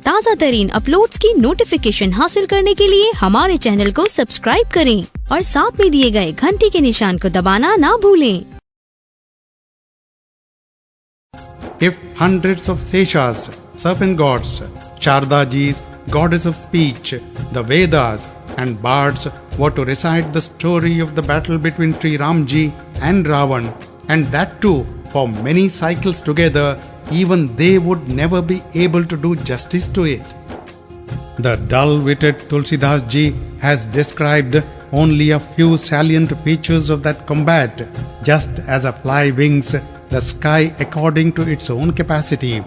ताज़ा तरीन अपलोड्स की नोटिफिकेशन हासिल करने के लिए हमारे चैनल को सब्सक्राइब करें और साथ में दिए गए घंटी के निशान को दबाना ना भूलें। If hundreds of Seshas, serpent gods, Chardajis, goddess of speech, the Vedas and bards were to recite the story of the battle between Shri Ramji and Rawan, and that too for many cycles together, even they would never be able to do justice to it. The dull-witted Tulsidas ji has described only a few salient features of that combat, just as a fly wings the sky according to its own capacity.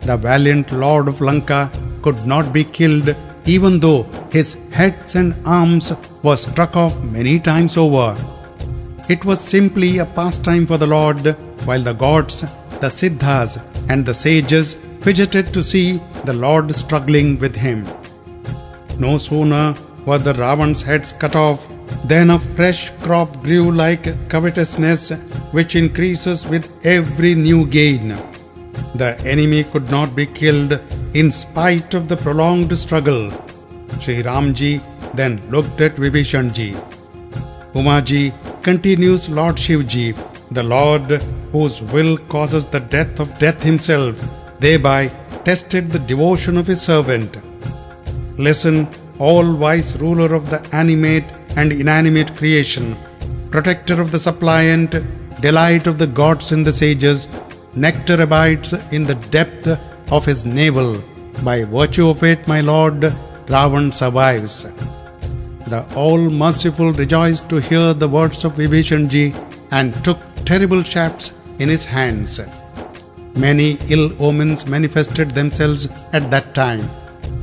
The valiant Lord of Lanka could not be killed even though his heads and arms were struck off many times over. It was simply a pastime for the Lord, while the gods, the Siddhas and the sages fidgeted to see the Lord struggling with him. No sooner were the Ravan's heads cut off than a fresh crop grew like covetousness, which increases with every new gain. The enemy could not be killed in spite of the prolonged struggle. Shri Ramji then looked at Vibhishanji. Umaji continues Lord Shivji, the Lord whose will causes the death of death himself, thereby tested the devotion of his servant. Listen, all-wise ruler of the animate and inanimate creation, protector of the suppliant, delight of the gods and the sages, nectar abides in the depth of his navel. By virtue of it, my lord, Ravan survives. The all-merciful rejoiced to hear the words of Vibhishanji and took terrible shafts in his hands. Many ill omens manifested themselves at that time.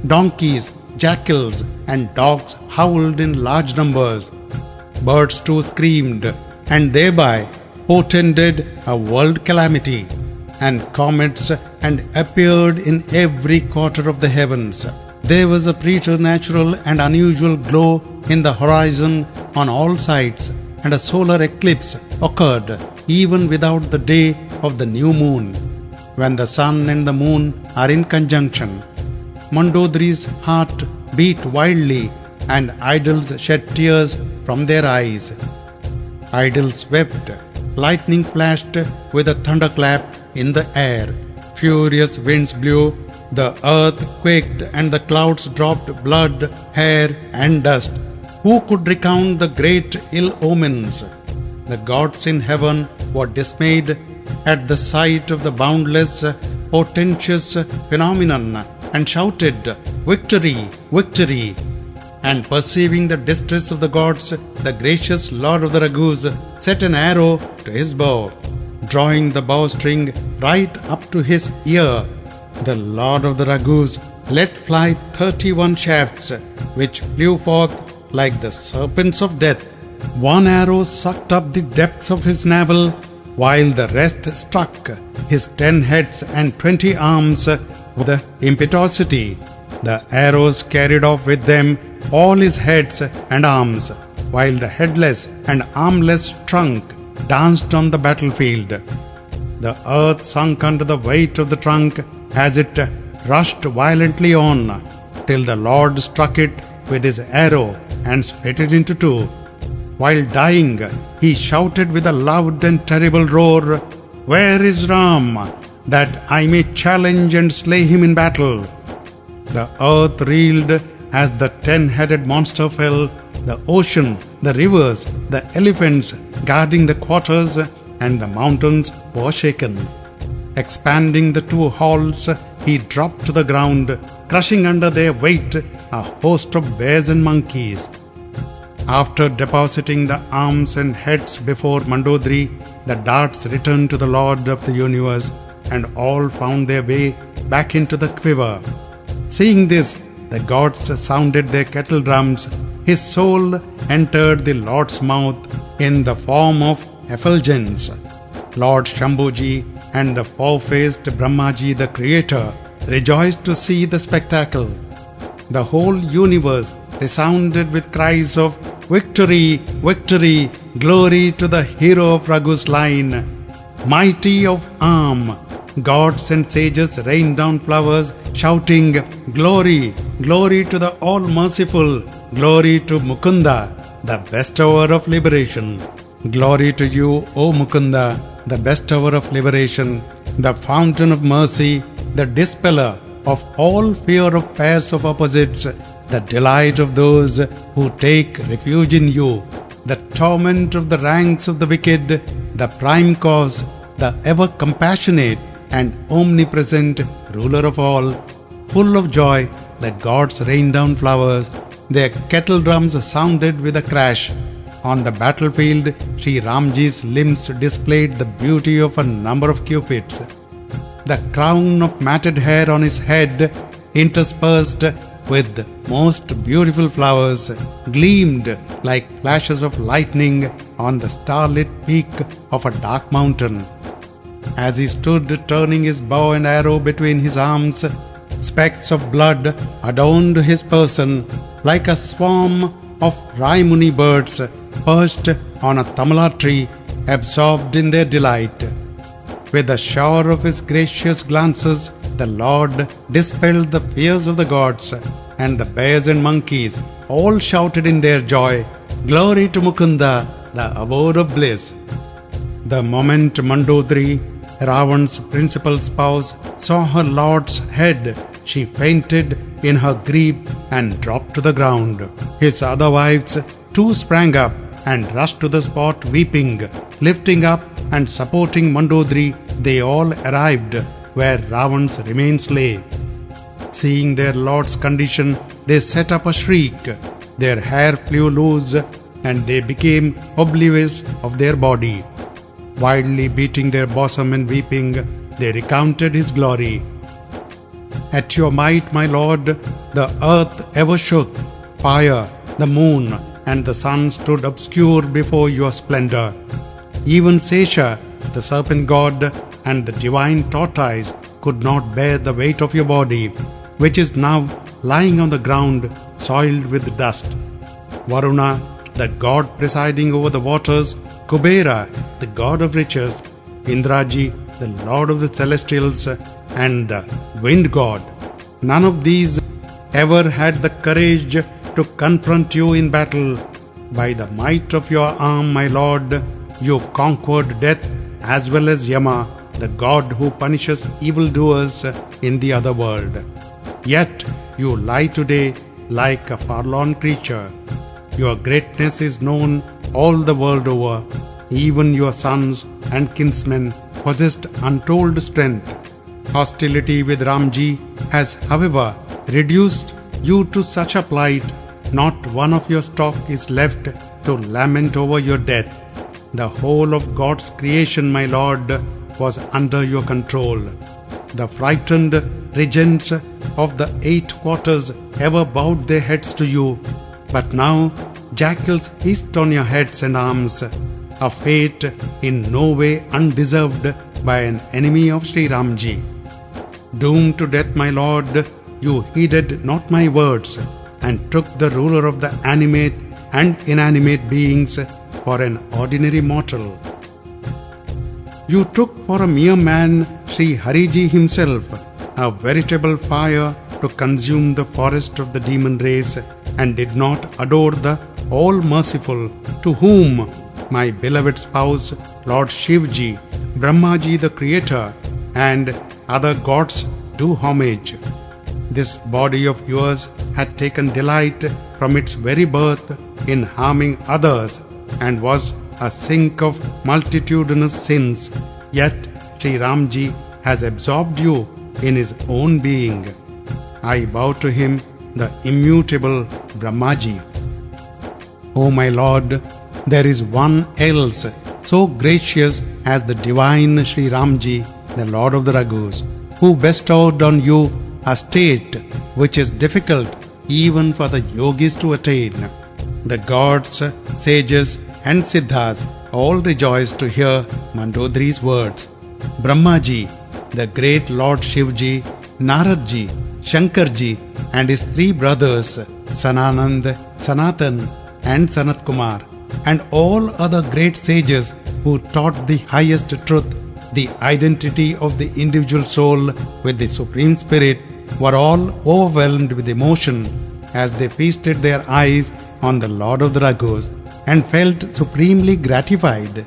Donkeys, jackals and dogs howled in large numbers. Birds too screamed and thereby portended a world calamity, and comets and appeared in every quarter of the heavens. There was a preternatural and unusual glow in the horizon on all sides, and a solar eclipse occurred even without the day of the new moon, when the sun and the moon are in conjunction. Mandodari's heart beat wildly, and idols shed tears from their eyes. Idols wept, lightning flashed with a thunderclap in the air. Furious winds blew, the earth quaked, and the clouds dropped blood, hair, and dust. Who could recount the great ill omens? The gods in heaven were dismayed at the sight of the boundless, portentous phenomenon and shouted, "Victory! Victory!" And perceiving the distress of the gods, the gracious Lord of the Raghus set an arrow to his bow. Drawing the bowstring right up to his ear, the Lord of the Raghus let fly 31 shafts, which flew forth like the serpents of death. One arrow sucked up the depths of his navel, while the rest struck his 10 heads and 20 arms with the impetuosity. The arrows carried off with them all his heads and arms, while the headless and armless trunk danced on the battlefield. The earth sunk under the weight of the trunk as it rushed violently on, till the Lord struck it with his arrow and split it into two. While dying, he shouted with a loud and terrible roar, "Where is Ram, that I may challenge and slay him in battle?" The earth reeled as the 10-headed monster fell. The ocean, the rivers, the elephants guarding the quarters, and the mountains were shaken. Expanding the two halls, he dropped to the ground, crushing under their weight a host of bears and monkeys. After depositing the arms and heads before Mandodari, the darts returned to the Lord of the universe, and all found their way back into the quiver. Seeing this, the gods sounded their kettle drums. His soul entered the Lord's mouth in the form of effulgence. Lord Shambhuji and the four-faced Brahmaji, the creator, rejoiced to see the spectacle. The whole universe resounded with cries of "Victory! Victory! Glory to the hero of Raghu's line! Mighty of arm, gods and sages rained down flowers, shouting, "Glory, glory to the all-merciful, glory to Mukunda, the bestower of liberation." Glory to you, O Mukunda, the bestower of liberation, the fountain of mercy, the dispeller of all fear of pairs of opposites, the delight of those who take refuge in you, the torment of the ranks of the wicked, the prime cause, the ever compassionate and omnipresent ruler of all. Full of joy, the gods rained down flowers. Their kettle drums sounded with a crash. On the battlefield, Shri Ramji's limbs displayed the beauty of a number of cupids. The crown of matted hair on his head, interspersed with most beautiful flowers, gleamed like flashes of lightning on the starlit peak of a dark mountain. As he stood turning his bow and arrow between his arms, specks of blood adorned his person like a swarm of Raimuni birds perched on a tamala tree, absorbed in their delight. With a shower of his gracious glances, the Lord dispelled the fears of the gods, and the bears and monkeys all shouted in their joy, "Glory to Mukunda, the abode of bliss." The moment Mandodari, Ravan's principal spouse, saw her lord's head, she fainted in her grief and dropped to the ground. His other wives too sprang up and rushed to the spot weeping. Lifting up and supporting Mandodari, they all arrived where Ravan's remains lay. Seeing their lord's condition, they set up a shriek. Their hair flew loose and they became oblivious of their body. Wildly beating their bosom and weeping, they recounted his glory. "At your might, my lord, the earth ever shook. Fire, the moon, and the sun stood obscure before your splendor. Even Sesha, the serpent god, and the divine tortoise could not bear the weight of your body, which is now lying on the ground, soiled with dust. Varuna, the god presiding over the waters, Kubera, the god of riches, Indraji, the lord of the celestials, and the wind god. None of these ever had the courage to confront you in battle. By the might of your arm, my lord, you conquered death as well as Yama, the god who punishes evildoers in the other world. Yet you lie today like a forlorn creature. Your greatness is known all the world over. Even your sons and kinsmen possessed untold strength. Hostility with Ramji has, however, reduced you to such a plight. Not one of your stock is left to lament over your death. The whole of God's creation, my lord, was under your control. The frightened regents of the 8 quarters ever bowed their heads to you, but now jackals hissed on your heads and arms, a fate in no way undeserved by an enemy of Shri Ramji. Doomed to death, my lord, you heeded not my words and took the ruler of the animate and inanimate beings for an ordinary mortal. You took for a mere man Sri Hariji himself, a veritable fire to consume the forest of the demon race, and did not adore the all-merciful, to whom my beloved spouse Lord Shivji, Brahmaji the creator, and other gods do homage. This body of yours had taken delight from its very birth in harming others and was a sink of multitudinous sins. Yet Shri Ramji has absorbed you in his own being. I bow to him, the immutable Brahmaji. O my lord, there is one else so gracious as the divine Shri Ramji, the lord of the Raghus, who bestowed on you a state which is difficult even for the yogis to attain. The gods, sages, and siddhas all rejoice to hear Mandodari's words. Brahmaji, the great Lord Shivji, Naradji, Shankarji, and his 3 brothers, Sananand, Sanatan, and Sanat Kumar, and all other great sages who taught the highest truth, the identity of the individual soul with the Supreme Spirit, were all overwhelmed with emotion as they feasted their eyes on the Lord of the Raghus and felt supremely gratified.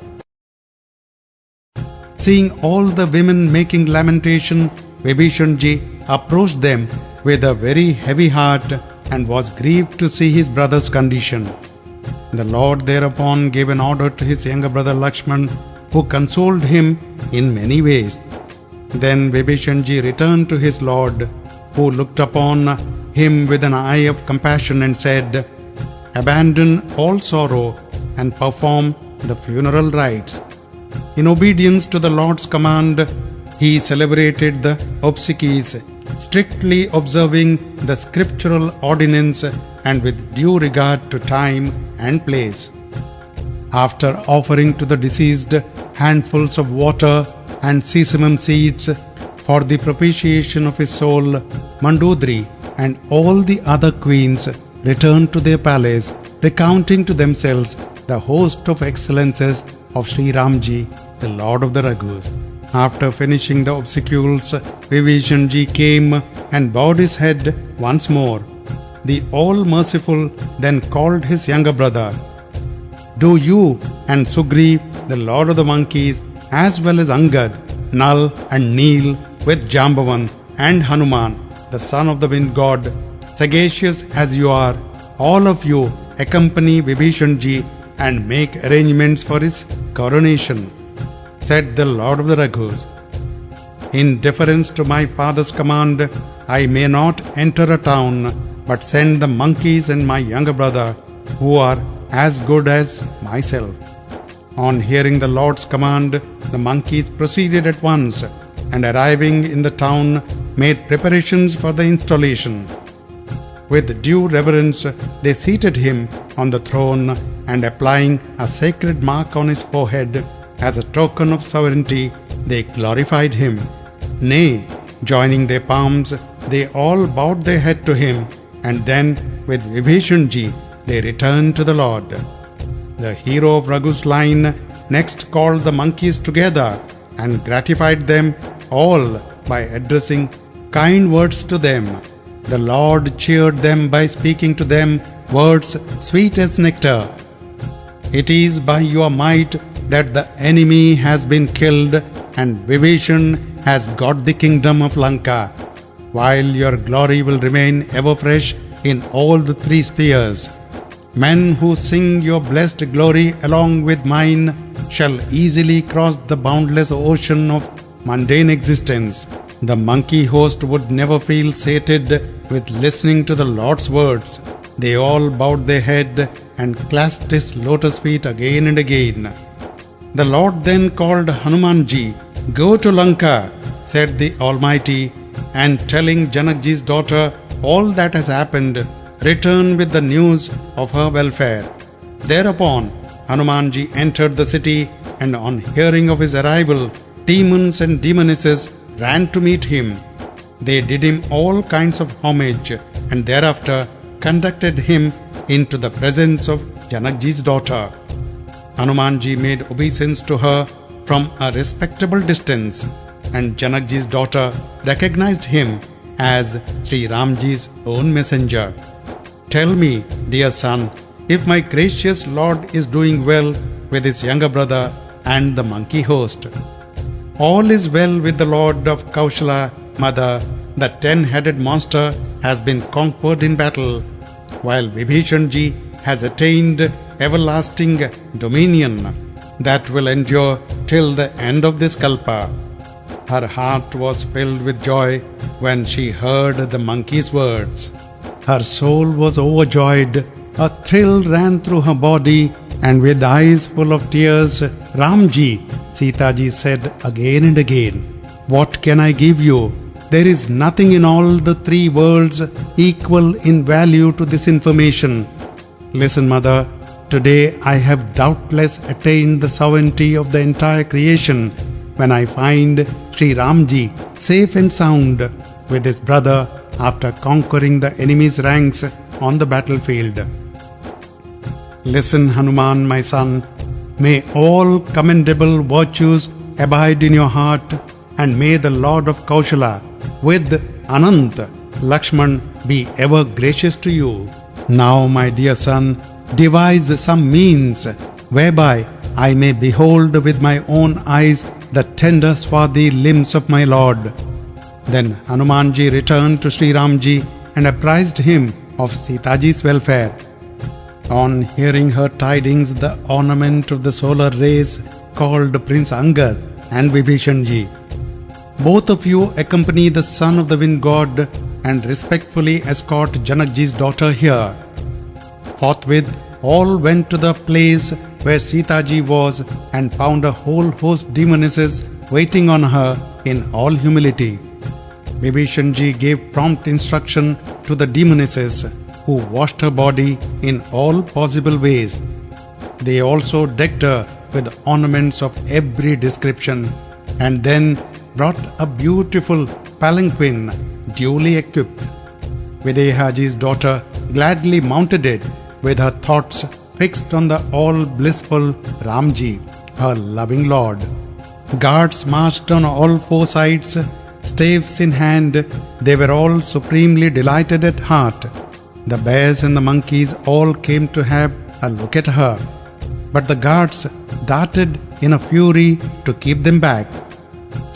Seeing all the women making lamentation, Vibhishan ji approached them with a very heavy heart and was grieved to see his brother's condition. The Lord thereupon gave an order to his younger brother Lakshman, who consoled him in many ways. Then Vibhishan ji returned to his Lord, who looked upon him with an eye of compassion and said, "Abandon all sorrow and perform the funeral rites." In obedience to the Lord's command, he celebrated the obsequies, strictly observing the scriptural ordinance and with due regard to time and place. After offering to the deceased handfuls of water and sesame seeds for the propitiation of his soul, Mandodari and all the other queens returned to their palace, recounting to themselves the host of excellences of Shri Ramji, the Lord of the Raghus. After finishing the obsequies, Vibhishan ji came and bowed his head once more. The All-Merciful then called his younger brother. "Do you and Sugriv, the Lord of the Monkeys, as well as Angad, Nal and Neel with Jambavan and Hanuman, the son of the wind god, sagacious as you are, all of you accompany Vibhishan ji and make arrangements for his coronation," said the Lord of the Raghus. "In deference to my father's command, I may not enter a town, but send the monkeys and my younger brother, who are as good as myself." On hearing the Lord's command, the monkeys proceeded at once, and arriving in the town, made preparations for the installation. With due reverence, they seated him on the throne, and applying a sacred mark on his forehead as a token of sovereignty, they glorified him. Nay, joining their palms, they all bowed their head to him, and then, with Vibhishan ji, they returned to the Lord. The hero of Raghu's line next called the monkeys together and gratified them all by addressing kind words to them. The Lord cheered them by speaking to them words sweet as nectar. "It is by your might that the enemy has been killed and Vibhishan has got the kingdom of Lanka, while your glory will remain ever fresh in all the three spheres. Men who sing your blessed glory along with mine shall easily cross the boundless ocean of mundane existence." The monkey host would never feel sated with listening to the Lord's words. They all bowed their head and clasped his lotus feet again and again. The Lord then called Hanumanji. "Go to Lanka," said the Almighty, "and telling Janakji's daughter all that has happened, return with the news of her welfare." Thereupon Hanumanji entered the city, and on hearing of his arrival, demons and demonesses ran to meet him. They did him all kinds of homage, and thereafter conducted him into the presence of Janakji's daughter. Hanumanji made obeisance to her from a respectable distance, and Janakji's daughter recognized him as Shri Ramji's own messenger. "Tell me, dear son, if my gracious Lord is doing well with his younger brother and the monkey host." "All is well with the Lord of Kaushala, mother. The 10-headed monster has been conquered in battle, while Vibhishan ji has attained everlasting dominion that will endure till the end of this kalpa." Her heart was filled with joy when she heard the monkey's words. Her soul was overjoyed. A thrill ran through her body, and with eyes full of tears, "Ramji," Sita ji said again and again, "what can I give you? There is nothing in all the three worlds equal in value to this information. Listen, mother, today I have doubtless attained the sovereignty of the entire creation when I find Shri Ramji safe and sound with his brother after conquering the enemy's ranks on the battlefield. Listen, Hanuman, my son, may all commendable virtues abide in your heart, and may the Lord of Kaushala with Anant Lakshman be ever gracious to you. Now, my dear son, devise some means whereby I may behold with my own eyes the tender swarthy limbs of my Lord. Then Hanumanji returned to Shri Ramji and apprised him of Sitaji's welfare. On hearing her tidings, the ornament of the solar rays called Prince Angad and Vibhishanji, "Both of you accompany the son of the wind god and respectfully escort Janakji's daughter here." Forthwith, all went to the place where Sitaji was and found a whole host demonesses waiting on her in all humility. Vibhishanji gave prompt instruction to the demonesses, who washed her body in all possible ways. They also decked her with ornaments of every description, and then brought a beautiful palanquin duly equipped. Videhaji's daughter gladly mounted it, with her thoughts fixed on the all-blissful Ramji, her loving lord. Guards marched on all four sides, staves in hand. They were all supremely delighted at heart. The bears and the monkeys all came to have a look at her, but the guards darted in a fury to keep them back.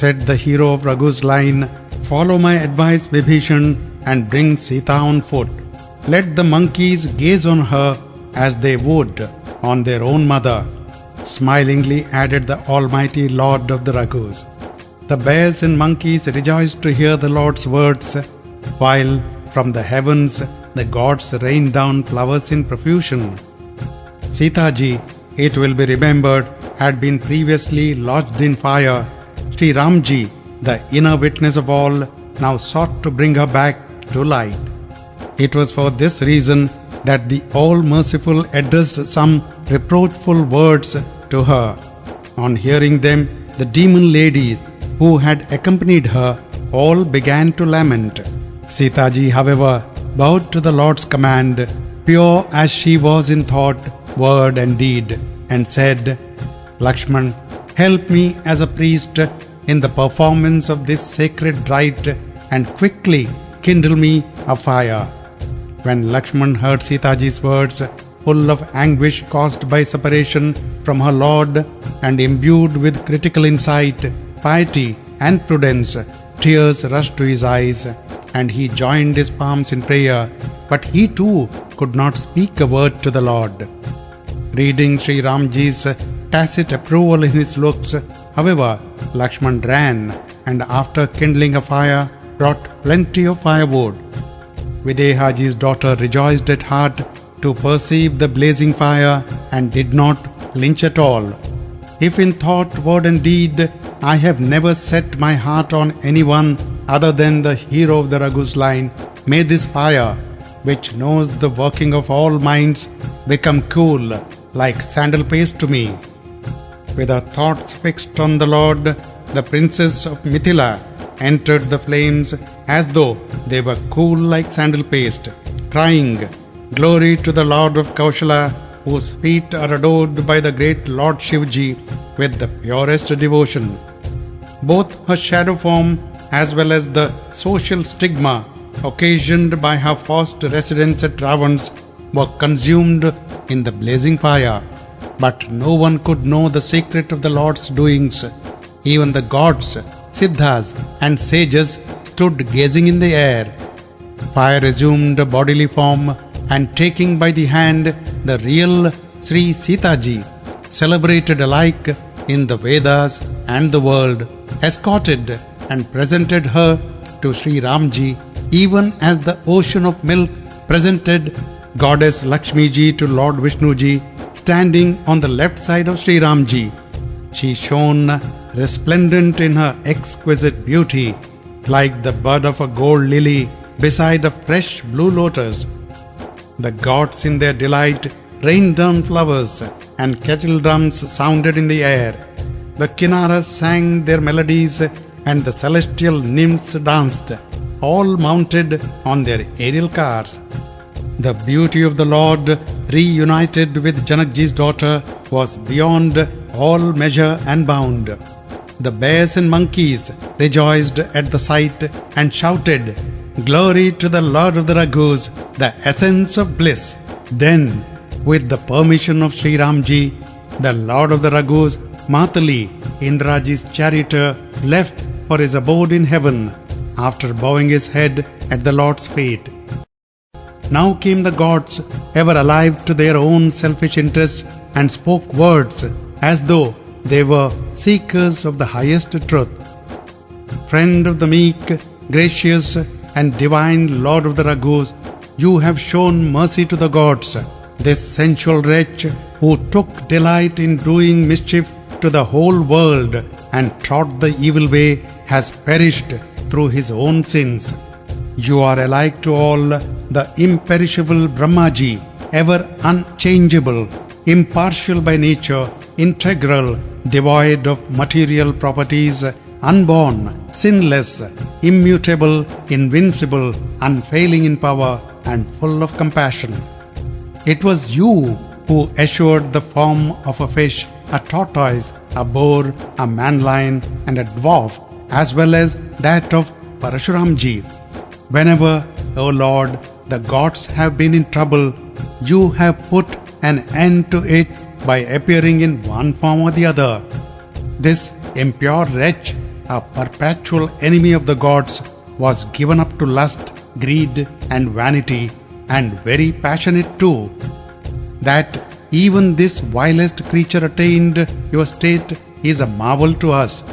Said the hero of Raghu's line, "Follow my advice, Vibhishan, and bring Sita on foot. Let the monkeys gaze on her as they would on their own mother," smilingly added the almighty Lord of the Raghus. The bears and monkeys rejoiced to hear the Lord's words, while from the heavens the gods rained down flowers in profusion. Sitaji, it will be remembered, had been previously lodged in fire. Shri Ramji, the inner witness of all, now sought to bring her back to light. It was for this reason that the All-Merciful addressed some reproachful words to her. On hearing them, the demon ladies who had accompanied her all began to lament. Sitaji, however, bowed to the Lord's command, pure as she was in thought, word and deed, and said, "Lakshman, help me as a priest in the performance of this sacred rite, and quickly kindle me a fire." When Lakshman heard Sitaji's words, full of anguish caused by separation from her Lord, and imbued with critical insight, piety and prudence, tears rushed to his eyes, and he joined his palms in prayer, but he too could not speak a word to the Lord. Reading Shri Ramji's tacit approval in his looks, however, Lakshman ran, and after kindling a fire, brought plenty of firewood. Videhaji's daughter rejoiced at heart to perceive the blazing fire, and did not flinch at all. "If in thought, word and deed I have never set my heart on anyone other than the hero of the Raghu's line, may this fire, which knows the working of all minds, become cool like sandal paste to me." With her thoughts fixed on the Lord, the princess of Mithila entered the flames as though they were cool like sandal paste, crying, "Glory to the Lord of Kaushala, whose feet are adored by the great Lord Shivji with the purest devotion." Both her shadow form as well as the social stigma occasioned by her forced residence at Ravan's were consumed in the blazing fire. But no one could know the secret of the Lord's doings. Even the gods, siddhas and sages stood gazing in the air. Fire assumed a bodily form, and taking by the hand the real Sri Sitaji, celebrated alike in the Vedas and the world, escorted and presented her to Shri Ramji, even as the ocean of milk presented Goddess Lakshmiji to Lord Vishnuji, standing on the left side of Shri Ramji. She shone resplendent in her exquisite beauty, like the bud of a gold lily beside a fresh blue lotus. The gods in their delight rained down flowers, and kettle drums sounded in the air. The kinnaras sang their melodies, and the celestial nymphs danced, all mounted on their aerial cars. The beauty of the Lord, reunited with Janakji's daughter, was beyond all measure and bound. the bears and monkeys rejoiced at the sight and shouted, "Glory to the Lord of the Raghus, the essence of bliss." Then, with the permission of Shri Ramji, the Lord of the Raghus, Matali, Indraji's charioteer, left for his abode in heaven, after bowing his head at the Lord's feet. Now came the gods, ever alive to their own selfish interests, and spoke words as though they were seekers of the highest truth. Friend of the meek, gracious and divine Lord of the Raghus, you have shown mercy to the gods. This sensual wretch who took delight in doing mischief to the whole world and trod the evil way has perished through his own sins. You are alike to all, the imperishable Brahmaji, ever unchangeable, impartial by nature, integral, devoid of material properties, unborn, sinless, immutable, invincible, unfailing in power, and full of compassion. It was you who assured the form of a fish, a tortoise, a boar, a man-lion, and a dwarf, as well as that of Parashuramji. Whenever, O Lord, the gods have been in trouble, you have put an end to it by appearing in one form or the other. This impure wretch, a perpetual enemy of the gods, was given up to lust, greed, and vanity, and very passionate too. That even this vilest creature attained your state is a marvel to us.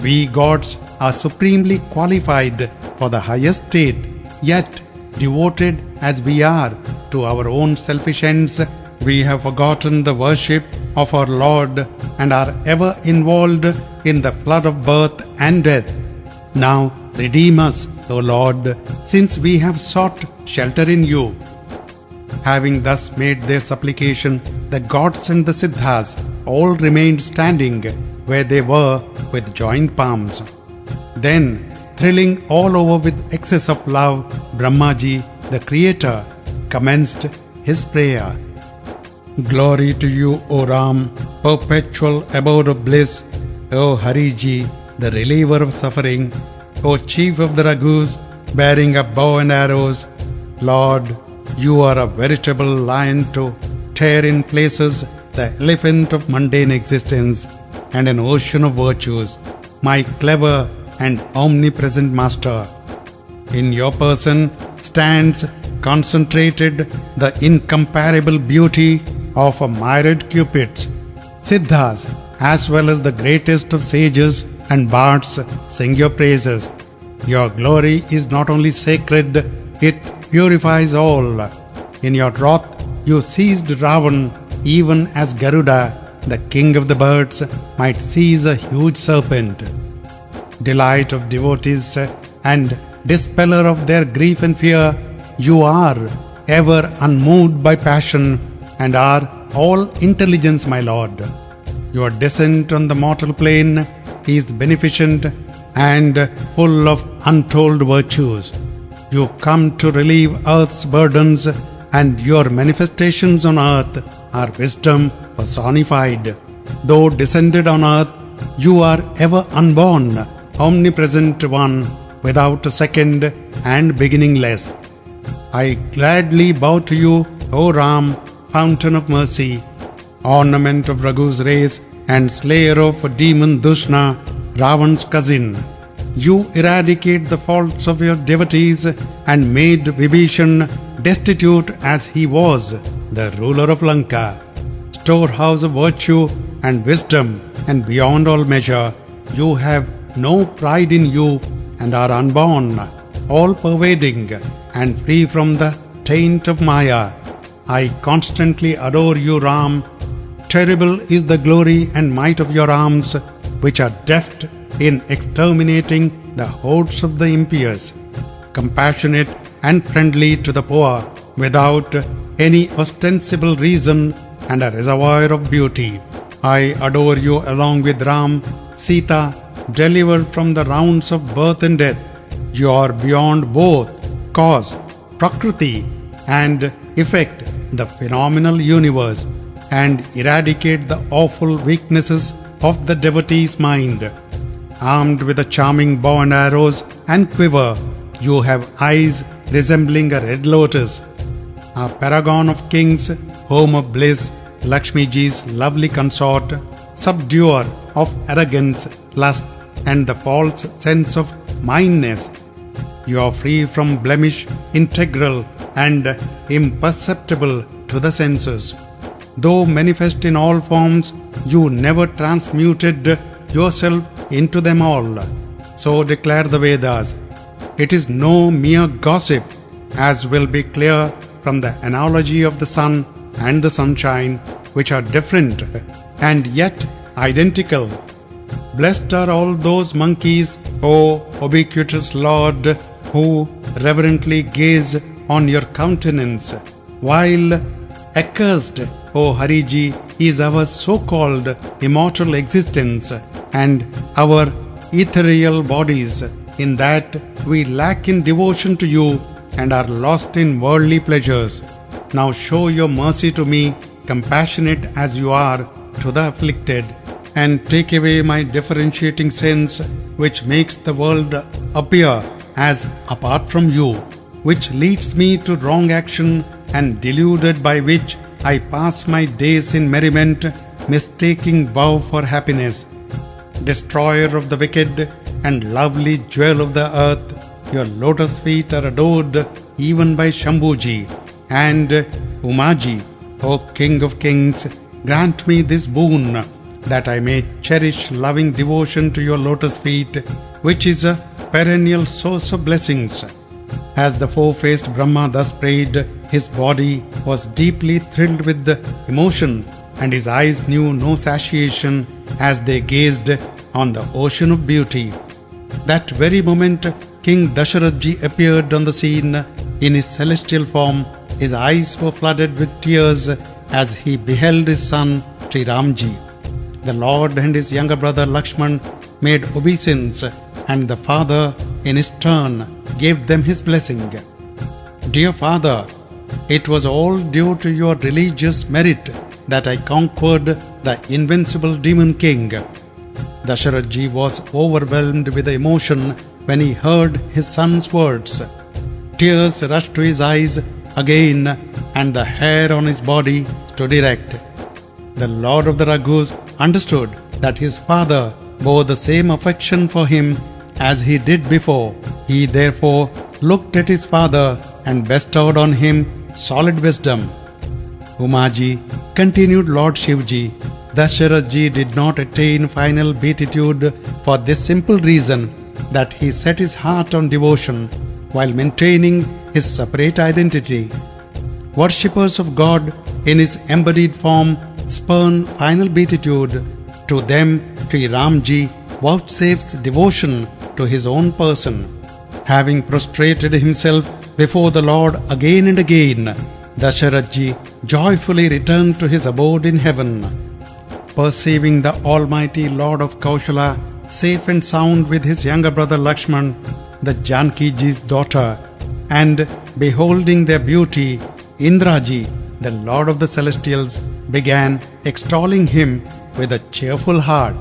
We gods are supremely qualified for the highest state, yet devoted as we are to our own selfish ends, we have forgotten the worship of our Lord and are ever involved in the flood of birth and death. Now redeem us, O Lord, since we have sought shelter in you. Having thus made their supplication, the gods and the Siddhas all remained standing where they were with joined palms. Then, thrilling all over with excess of love, Brahmaji, the Creator, commenced his prayer. Glory to you, O Ram, perpetual abode of bliss, O Hariji, the reliever of suffering, O chief of the Raghus, bearing a bow and arrows. Lord, you are a veritable lion to tear in places the elephant of mundane existence and an ocean of virtues, my clever and omnipresent master. In your person stands concentrated the incomparable beauty of a myriad cupids. Siddhas, as well as the greatest of sages and bards, sing your praises. Your glory is not only sacred, it purifies all. In your wrath, you seized Rawan, even as Garuda, the king of the birds, might seize a huge serpent. Delight of devotees and dispeller of their grief and fear, you are ever unmoved by passion and are all intelligence, my Lord. Your descent on the mortal plane is beneficent and full of untold virtues. You come to relieve earth's burdens, and your manifestations on earth are wisdom personified. Though descended on earth, you are ever unborn, omnipresent one, without a second and beginningless. I gladly bow to you, O Ram, fountain of mercy, ornament of Raghu's race, and slayer of demon Dushna, Ravan's cousin. You eradicate the faults of your devotees and made Vibhishan destitute as he was, the ruler of Lanka. Storehouse of virtue and wisdom, and beyond all measure, you have no pride in you and are unborn, all-pervading and free from the taint of Maya. I constantly adore you, Ram. Terrible is the glory and might of your arms, which are deft in exterminating the hordes of the impious, compassionate and friendly to the poor, without any ostensible reason, and a reservoir of beauty. I adore you along with Ram, Sita, delivered from the rounds of birth and death. You are beyond both cause, prakriti, and effect, the phenomenal universe, and eradicate the awful weaknesses of the devotee's mind. armed with a charming bow and arrows and quiver. You have eyes resembling a red lotus. A paragon of kings, home of bliss, Lakshmi-ji's lovely consort, subduer of arrogance, lust, and the false sense of mindness. You are free from blemish, integral, and imperceptible to the senses. Though manifest in all forms, you never transmuted yourself into them all. So declare the Vedas. It is no mere gossip, as will be clear from the analogy of the sun and the sunshine, which are different and yet identical. Blessed are all those monkeys, O ubiquitous Lord, who reverently gaze on your countenance, while accursed, O Hariji, is our so-called immortal existence and our ethereal bodies, in that we lack in devotion to you and are lost in worldly pleasures. Now show your mercy to me, compassionate as you are to the afflicted, and take away my differentiating sense, which makes the world appear as apart from you, which leads me to wrong action, and deluded by which I pass my days in merriment, mistaking woe for happiness. Destroyer of the wicked and lovely jewel of the earth, your lotus feet are adored even by Shambhuji and Umaji. O King of Kings, grant me this boon, that I may cherish loving devotion to your lotus feet, which is a perennial source of blessings. As the four-faced Brahma thus prayed, his body was deeply thrilled with the emotion, and his eyes knew no satiation as they gazed on the ocean of beauty. That very moment, King Dasharatji appeared on the scene in his celestial form. His eyes were flooded with tears as he beheld his son Shri Ramji. The Lord and his younger brother Lakshman made obeisance, and the father in his turn gave them his blessing. Dear father, it was all due to your religious merit that I conquered the invincible demon king. Dasharatji was overwhelmed with emotion when he heard his son's words. Tears rushed to his eyes again, and the hair on his body stood erect. The Lord of the Raghus understood that his father bore the same affection for him as he did before. He therefore looked at his father and bestowed on him solid wisdom. Umaji, continued Lord Shivji, Dasharatji did not attain final beatitude for this simple reason, that he set his heart on devotion while maintaining his separate identity. Worshippers of God in his embodied form spurn final beatitude. To them, Shri Ramji vouchsafes devotion to his own person. Having prostrated himself before the Lord again and again, Dasharatji joyfully returned to his abode in heaven. Perceiving the Almighty Lord of Kaushala safe and sound with his younger brother Lakshman, the Janki-ji's daughter, and beholding their beauty, Indraji, the Lord of the Celestials, began extolling him with a cheerful heart.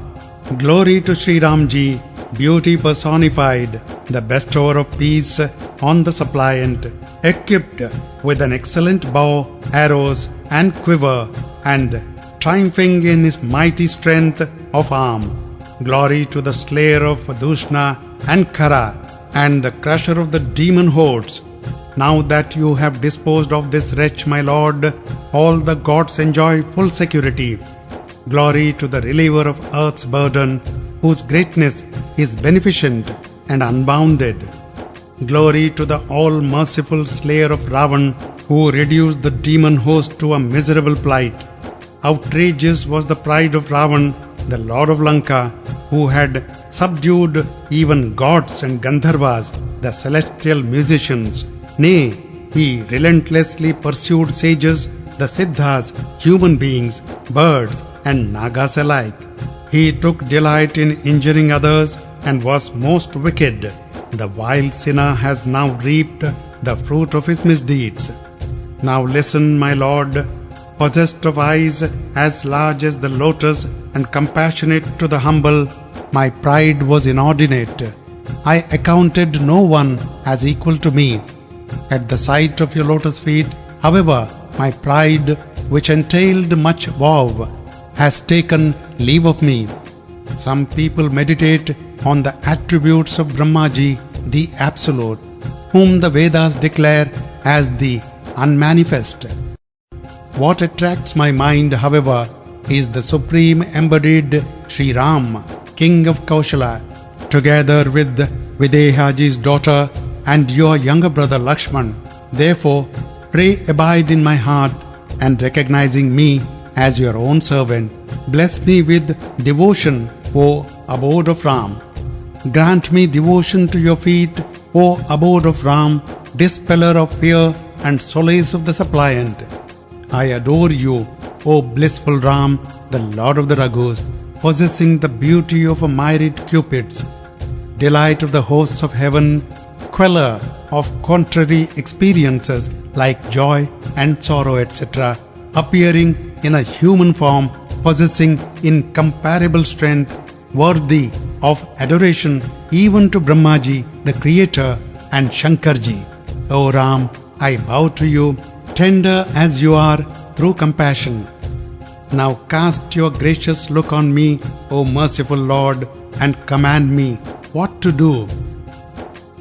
Glory to Shri Ramji, beauty personified, the bestower of peace on the suppliant, equipped with an excellent bow, arrows, and quiver, and triumphing in his mighty strength of arm. Glory to the slayer of Dushna and Khara, and the crusher of the demon hordes. Now that you have disposed of this wretch, my lord, all the gods enjoy full security. Glory to the reliever of earth's burden, whose greatness is beneficent and unbounded. Glory to the all-merciful slayer of Rawan, who reduced the demon host to a miserable plight. Outrageous was the pride of Rawan, the lord of Lanka, who had subdued even gods and Gandharvas, the celestial musicians. Nay, he relentlessly pursued sages, the Siddhas, human beings, birds, and Nagas alike. He took delight in injuring others and was most wicked. The vile sinner has now reaped the fruit of his misdeeds. Now listen, my lord, possessed of eyes as large as the lotus and compassionate to the humble, my pride was inordinate. I accounted no one as equal to me. At the sight of your lotus feet, however, my pride, which entailed much vow, has taken leave of me. Some people meditate on the attributes of Brahmaji, the Absolute, whom the Vedas declare as the unmanifest. What attracts my mind, however, is the supreme embodied Shri Ram, King of Kaushala, together with Videhaji's daughter and your younger brother Lakshman. Therefore, pray abide in my heart, and recognizing me as your own servant, bless me with devotion, O abode of Ram. Grant me devotion to your feet, O abode of Ram, dispeller of fear and solace of the suppliant. I adore you, O blissful Ram, the Lord of the Raghus, possessing the beauty of a myriad cupids, delight of the hosts of heaven, queller of contrary experiences like joy and sorrow, etc., appearing in a human form, possessing incomparable strength, worthy of adoration even to Brahmaji, the Creator, and Shankarji. O Ram, I bow to you, tender as you are through compassion. Now cast your gracious look on me, O merciful Lord, and command me what to do.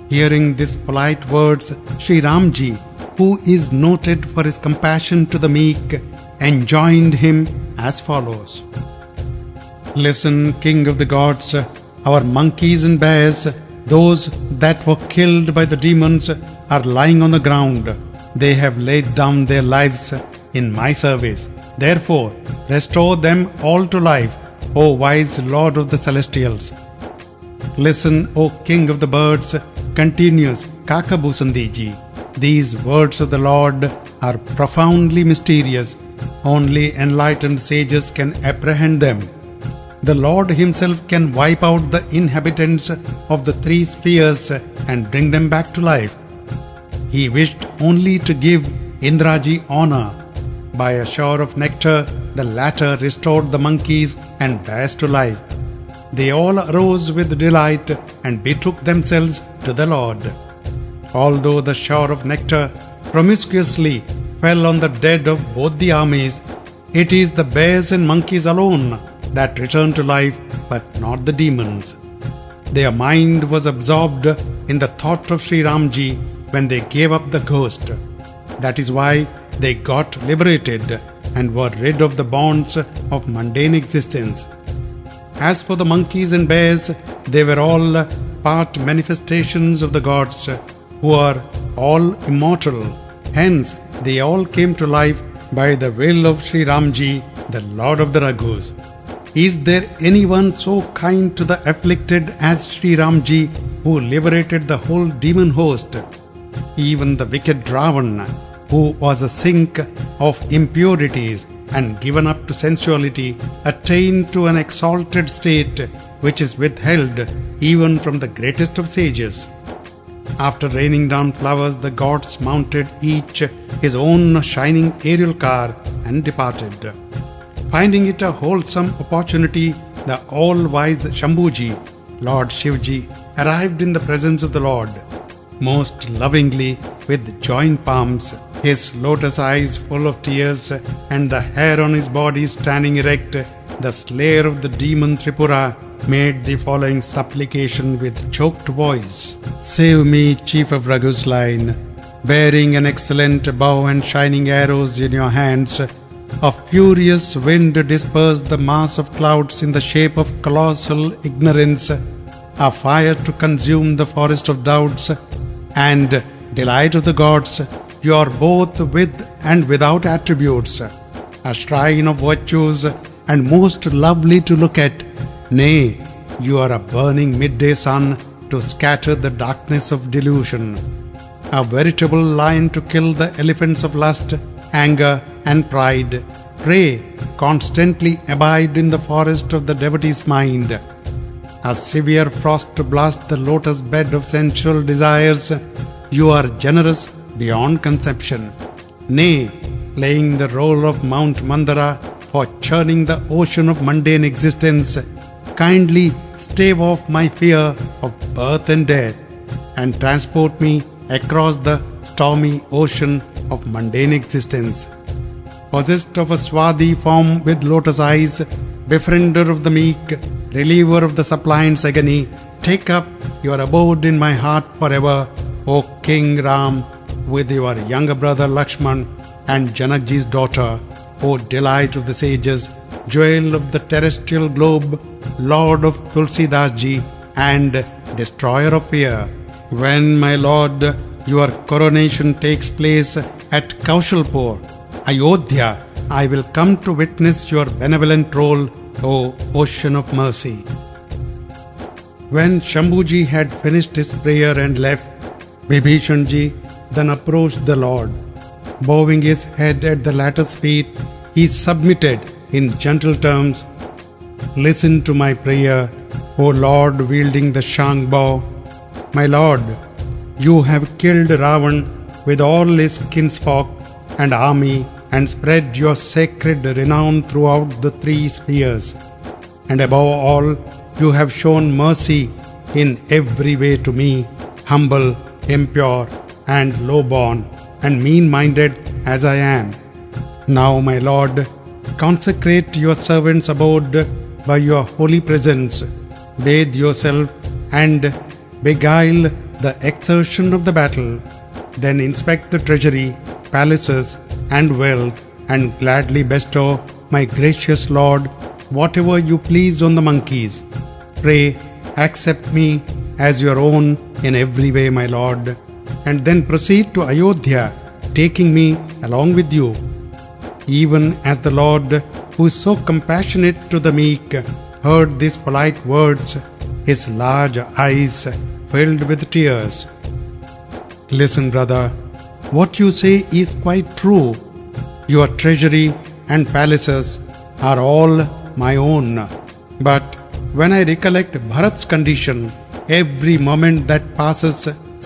Hearing these polite words, Shri Ramji, who is noted for his compassion to the meek, enjoined him as follows. Listen, King of the gods, our monkeys and bears, those that were killed by the demons, are lying on the ground. They have laid down their lives in my service. Therefore, restore them all to life, O wise Lord of the Celestials. Listen, O King of the birds, continues Kakabusandiji. These words of the Lord are profoundly mysterious. Only enlightened sages can apprehend them. The Lord himself can wipe out the inhabitants of the three spheres and bring them back to life. He wished only to give Indraji honor. By a shower of nectar, the latter restored the monkeys and bears to life. They all arose with delight and betook themselves to the Lord. Although the shower of nectar promiscuously fell on the dead of both the armies, it is the bears and monkeys alone that returned to life, but not the demons. Their mind was absorbed in the thought of Shri Ramji when they gave up the ghost. That is why they got liberated and were rid of the bonds of mundane existence. As for the monkeys and bears, they were all part manifestations of the gods, who are all immortal. Hence, they all came to life by the will of Shri Ramji, the Lord of the Raghus. Is there anyone so kind to the afflicted as Shri Ramji, who liberated the whole demon host? Even the wicked Rawan, who was a sink of impurities and given up to sensuality, attained to an exalted state which is withheld even from the greatest of sages. After raining down flowers, the gods mounted each his own shining aerial car and departed. Finding it a wholesome opportunity, the all-wise Shambhuji, Lord Shivji, arrived in the presence of the Lord. Most lovingly, with joined palms, his lotus eyes full of tears, and the hair on his body standing erect, the slayer of the demon Tripura made the following supplication with choked voice. Save me, chief of Raghu's line, bearing an excellent bow and shining arrows in your hands. A furious wind dispersed the mass of clouds in the shape of colossal ignorance, a fire to consume the forest of doubts, and delight of the gods, you are both with and without attributes, a shrine of virtues and most lovely to look at. Nay, you are a burning midday sun to scatter the darkness of delusion, a veritable lion to kill the elephants of lust, anger and pride. Pray, constantly abide in the forest of the devotee's mind. A severe frost to blast the lotus bed of sensual desires, you are generous beyond conception. Nay, playing the role of Mount Mandara for churning the ocean of mundane existence, kindly stave off my fear of birth and death, and transport me across the stormy ocean of mundane existence. Possessed of a swarthy form with lotus eyes, befriender of the meek, reliever of the suppliant's agony, take up your abode in my heart forever, O King Ram, with your younger brother Lakshman and Janakji's daughter, O delight of the sages, jewel of the terrestrial globe, Lord of Tulsidas ji, and destroyer of fear. When, my Lord, your coronation takes place at Kaushalpur, Ayodhya, I will come to witness your benevolent role, O ocean of mercy. When Shambhuji had finished his prayer and left, Vibhishan ji then approached the Lord. Bowing his head at the latter's feet, he submitted in gentle terms, "Listen to my prayer, O Lord wielding the Shang bow. My Lord, you have killed Ravan with all his kinsfolk and army and spread your sacred renown throughout the three spheres. And above all, you have shown mercy in every way to me, humble, impure, and low-born, and mean-minded as I am. Now, my Lord, consecrate your servant's abode by your holy presence, bathe yourself, and beguile the exertion of the battle. Then inspect the treasury, palaces, and wealth, and gladly bestow, my gracious Lord, whatever you please on the monkeys. Pray, accept me as your own in every way, my Lord, and then proceed to Ayodhya, taking me along with you." Even as the Lord, who is so compassionate to the meek, heard these polite words, his large eyes filled with tears. "Listen, brother, what you say is quite true. Your treasury and palaces are all my own. But when I recollect Bharat's condition, every moment that passes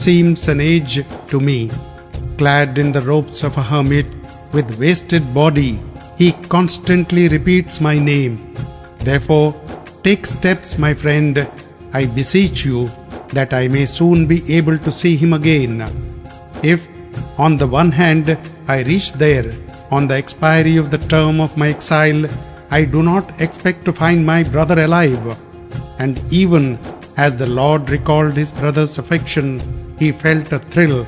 seems an age to me. Clad in the robes of a hermit, with wasted body, he constantly repeats my name. Therefore, take steps, my friend, I beseech you, that I may soon be able to see him again. If, on the one hand, I reach there on the expiry of the term of my exile, I do not expect to find my brother alive." And even as the Lord recalled his brother's affection, he felt a thrill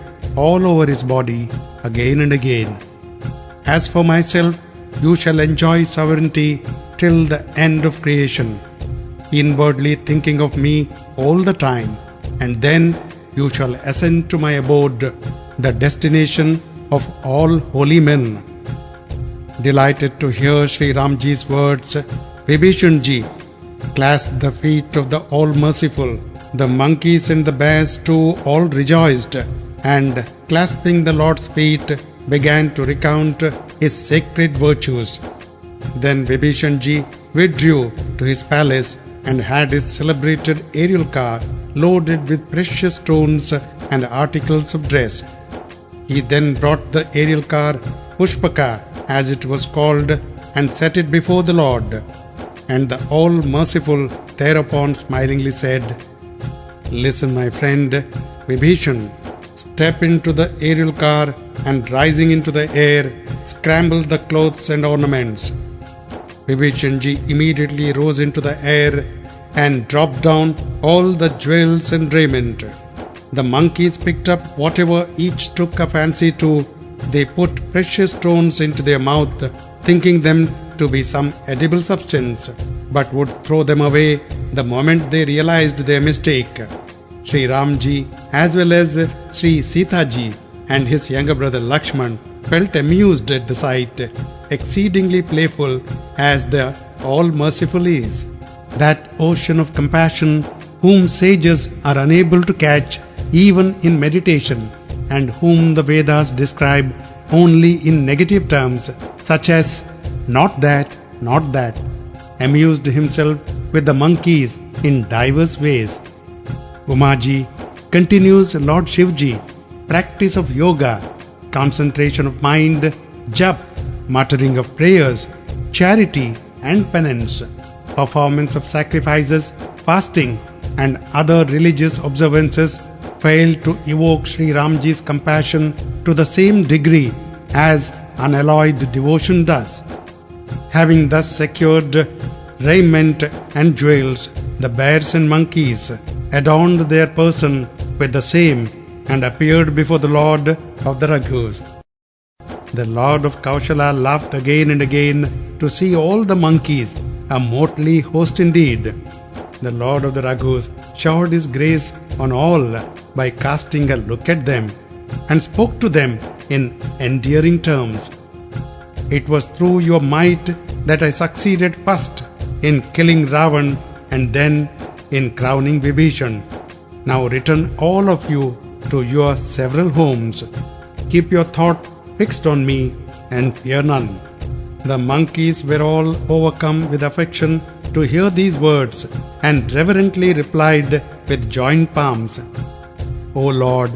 all over his body again and again. "As for myself, you shall enjoy sovereignty till the end of creation, inwardly thinking of me all the time, and then you shall ascend to my abode, the destination of all holy men." Delighted to hear Shri Ramji's words, Vibhishan ji clasped the feet of the All-Merciful. The monkeys and the bears too all rejoiced, and clasping the Lord's feet, began to recount his sacred virtues. Then Vibhishan ji withdrew to his palace and had his celebrated aerial car loaded with precious stones and articles of dress. He then brought the aerial car, Pushpaka as it was called, and set it before the Lord. And the All-Merciful thereupon smilingly said, "Listen, my friend Vibhishan, step into the aerial car and rising into the air, scramble the clothes and ornaments." Vibhishan ji immediately rose into the air and dropped down all the jewels and raiment. The monkeys picked up whatever each took a fancy to. They put precious stones into their mouth, thinking them to be some edible substance, but would throw them away the moment they realized their mistake. Shri Ramji, as well as Shri Sita ji and his younger brother Lakshman, felt amused at the sight, exceedingly playful as the All-Merciful is. That ocean of compassion whom sages are unable to catch even in meditation, and whom the Vedas describe only in negative terms, such as not that, amused himself with the monkeys in diverse ways. Umaji continues Lord Shivji, practice of yoga, concentration of mind, jap, muttering of prayers, charity and penance. performance of sacrifices, fasting, and other religious observances failed to evoke Shri Ramji's compassion to the same degree as unalloyed devotion does. Having thus secured raiment and jewels, the bears and monkeys adorned their person with the same and appeared before the Lord of the Raghus. The Lord of Kaushala laughed again and again to see all the monkeys, a motley host indeed. The Lord of the Raghus showered his grace on all by casting a look at them and spoke to them in endearing terms. It was through your might that I succeeded first in killing Rawan and then in crowning Vibhishan. Now return all of you to your several homes. Keep your thought fixed on me and fear none. The monkeys were all overcome with affection to hear these words and reverently replied with joined palms, O Lord,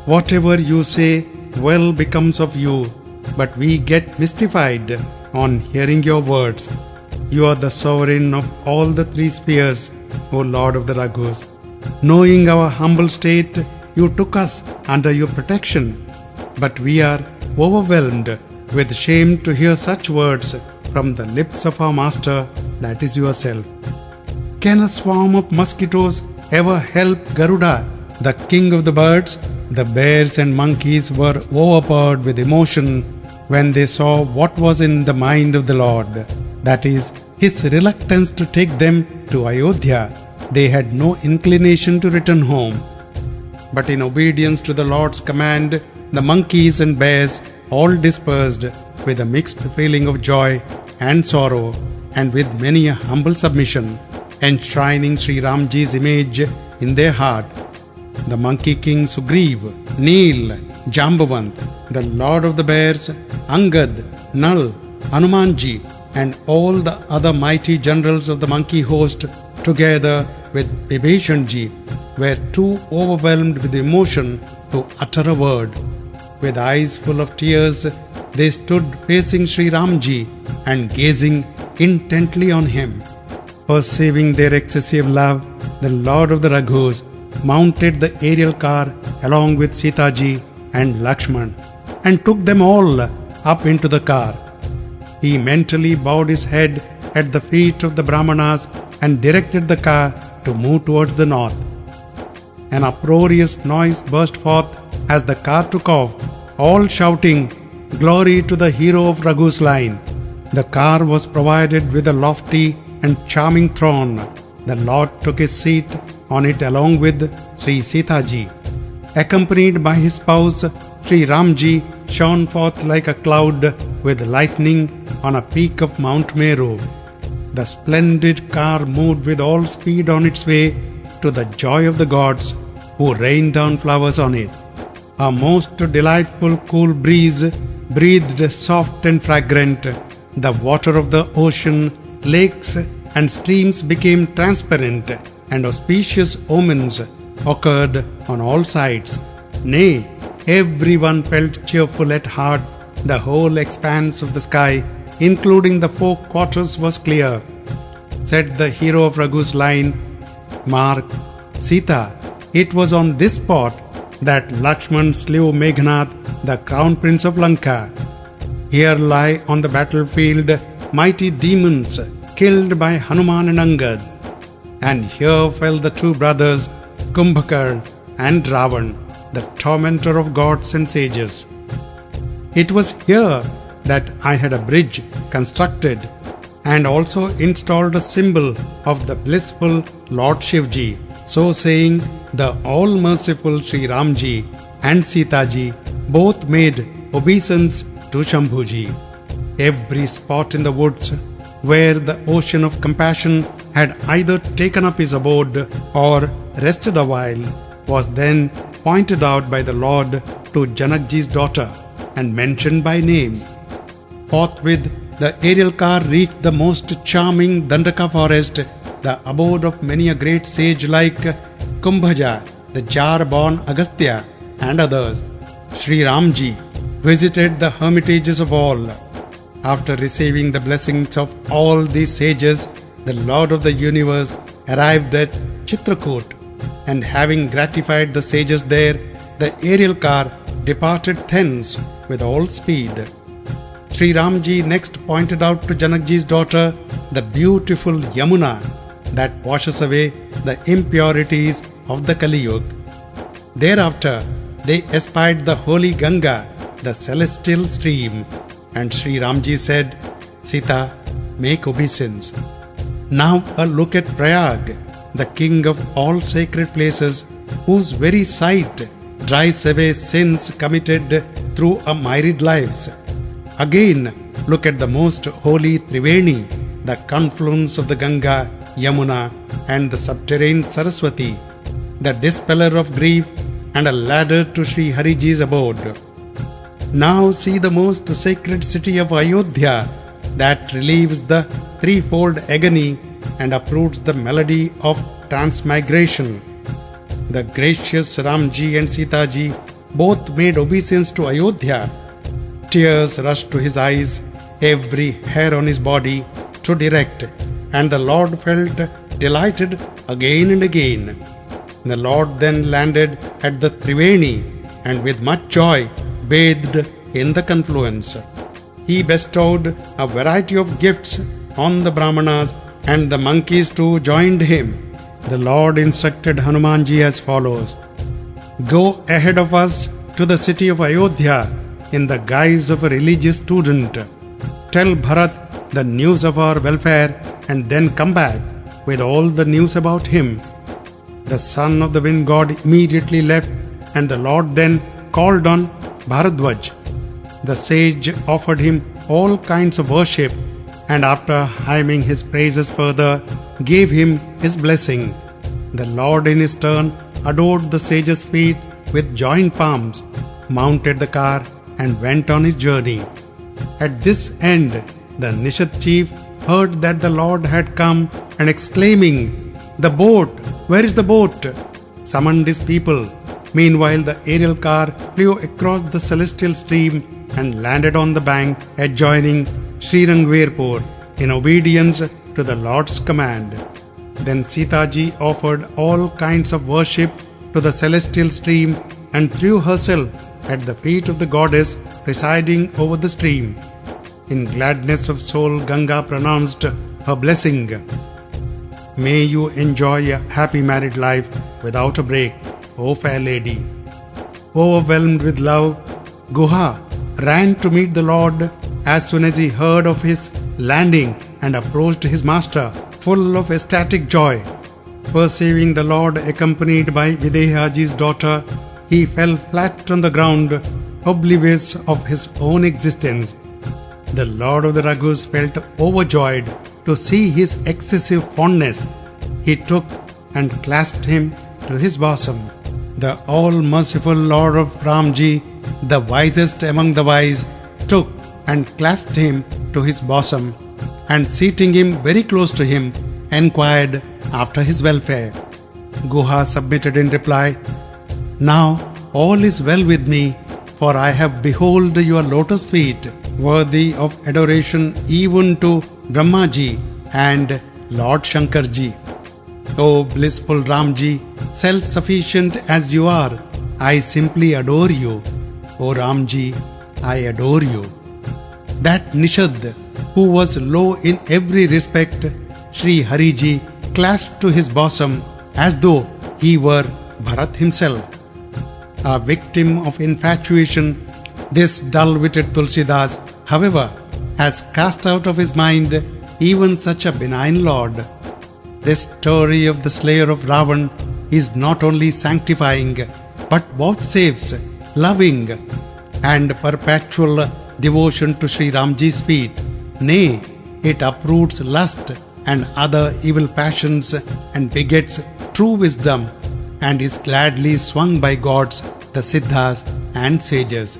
whatever you say well becomes of you, but we get mystified on hearing your words. You are the sovereign of all the three spheres, O Lord of the Raghus. Knowing our humble state, you took us under your protection, but we are overwhelmed with shame to hear such words from the lips of our master, that is yourself. Can a swarm of mosquitoes ever help Garuda, the king of the birds? The bears and monkeys were overpowered with emotion when they saw what was in the mind of the Lord, that is, his reluctance to take them to Ayodhya. They had no inclination to return home. But in obedience to the Lord's command, the monkeys and bears all dispersed with a mixed feeling of joy and sorrow, and with many a humble submission, enshrining Shri Ramji's image in their heart. The monkey king Sugriv, Neel, Jambavant, the lord of the bears, Angad, Nal, Hanumanji, and all the other mighty generals of the monkey host, together with Bhivishanji, were too overwhelmed with emotion to utter a word. With eyes full of tears, they stood facing Shri Ramji and gazing intently on him. Perceiving their excessive love, the Lord of the Raghus mounted the aerial car along with Sitaji and Lakshman and took them all up into the car. He mentally bowed his head at the feet of the Brahmanas and directed the car to move towards the north. An uproarious noise burst forth as the car took off, all shouting, "Glory to the hero of Raghu's line." The car was provided with a lofty and charming throne. The Lord took his seat on it along with Sri Sitaji. Accompanied by his spouse, Sri Ramji shone forth like a cloud with lightning on a peak of Mount Meru. The splendid car moved with all speed on its way to the joy of the gods, who rained down flowers on it. A most delightful cool breeze breathed soft and fragrant. The water of the ocean, lakes and streams became transparent, and auspicious omens occurred on all sides. Nay, everyone felt cheerful at heart. The whole expanse of the sky, including the four quarters, was clear. Said the hero of Raghu's line, "Mark, Sita, it was on this spot that Lakshman slew Meghnath, the crown prince of Lanka. Here lie on the battlefield mighty demons killed by Hanuman and Angad. And here fell the two brothers Kumbhakarn and Rawan, the tormentor of gods and sages. It was here that I had a bridge constructed and also installed a symbol of the blissful Lord Shivji." So saying, the all-merciful Shri Ramji and Sitaji both made obeisance to Shambhuji. Every spot in the woods where the ocean of compassion had either taken up his abode or rested a while was then pointed out by the Lord to Janakji's daughter and mentioned by name. Forthwith, the aerial car reached the most charming Dandaka forest, the abode of many a great sage like Kumbhaja, the Jar-born Agastya, and others. Shri Ramji visited the hermitages of all. After receiving the blessings of all these sages, the Lord of the universe, arrived at Chitrakoot, and having gratified the sages there, the aerial car departed thence with all speed. Sri Ramji next pointed out to Janakji's daughter the beautiful Yamuna that washes away the impurities of the Kalyug. Thereafter, they espied the holy Ganga, the celestial stream, and Shri Ramji said, Sita, make obeisance. Now a look at Prayag, the king of all sacred places, whose very sight drives away sins committed through a myriad lives. Again, look at the most holy Triveni, the confluence of the Ganga, Yamuna, and the subterranean Saraswati, the dispeller of grief and a ladder to Sri Hariji's abode. Now see the most sacred city of Ayodhya that relieves the threefold agony and uproots the melody of transmigration. The gracious Ramji and Sitaji both made obeisance to Ayodhya. Tears rushed to his eyes, every hair on his body stood erect, and the Lord felt delighted again and again. The Lord then landed at the Triveni and with much joy bathed in the confluence. He bestowed a variety of gifts on the Brahmanas, and the monkeys too joined him. The Lord instructed Hanumanji as follows: Go ahead of us to the city of Ayodhya in the guise of a religious student. Tell Bharat the news of our welfare and then come back with all the news about him. The son of the wind god immediately left, and the Lord then called on Bharadwaj. The sage offered him all kinds of worship, and after hymning his praises further, gave him his blessing. The Lord in his turn adored the sage's feet with joined palms, mounted the car, and went on his journey. At this end, the Nishad chief heard that the Lord had come, and exclaiming, The boat! Where is the boat? Summoned his people. Meanwhile, the aerial car flew across the celestial stream and landed on the bank adjoining Srirangverpur in obedience to the Lord's command. Then Sitaji offered all kinds of worship to the celestial stream and threw herself at the feet of the goddess presiding over the stream. In gladness of soul, Ganga pronounced her blessing. May you enjoy a happy married life without a break, O fair lady. Overwhelmed with love, Guha ran to meet the Lord as soon as he heard of his landing and approached his master, full of ecstatic joy. Perceiving the Lord accompanied by Videhaji's daughter, he fell flat on the ground, oblivious of his own existence. The Lord of the Raghus felt overjoyed to see his excessive fondness. He took and clasped him to his bosom. The all-merciful Lord of Ramji, the wisest among the wise, took and clasped him to his bosom, and seating him very close to him, enquired after his welfare. Guha submitted in reply, Now all is well with me, for I have behold your lotus feet, worthy of adoration even to Brahmaji and Lord Shankarji. O blissful Ramji, self-sufficient as you are, I simply adore you. O Ramji, I adore you. That Nishad, who was low in every respect, Sri Hariji clasped to his bosom as though he were Bharat himself. A victim of infatuation, this dull-witted Tulsidas, however, has cast out of his mind even such a benign lord. This story of the slayer of Ravan is not only sanctifying, but vouchsafes loving and perpetual devotion to Sri Ramji's feet. Nay, it uproots lust and other evil passions and begets true wisdom, and is gladly swung by gods, the Siddhas and sages.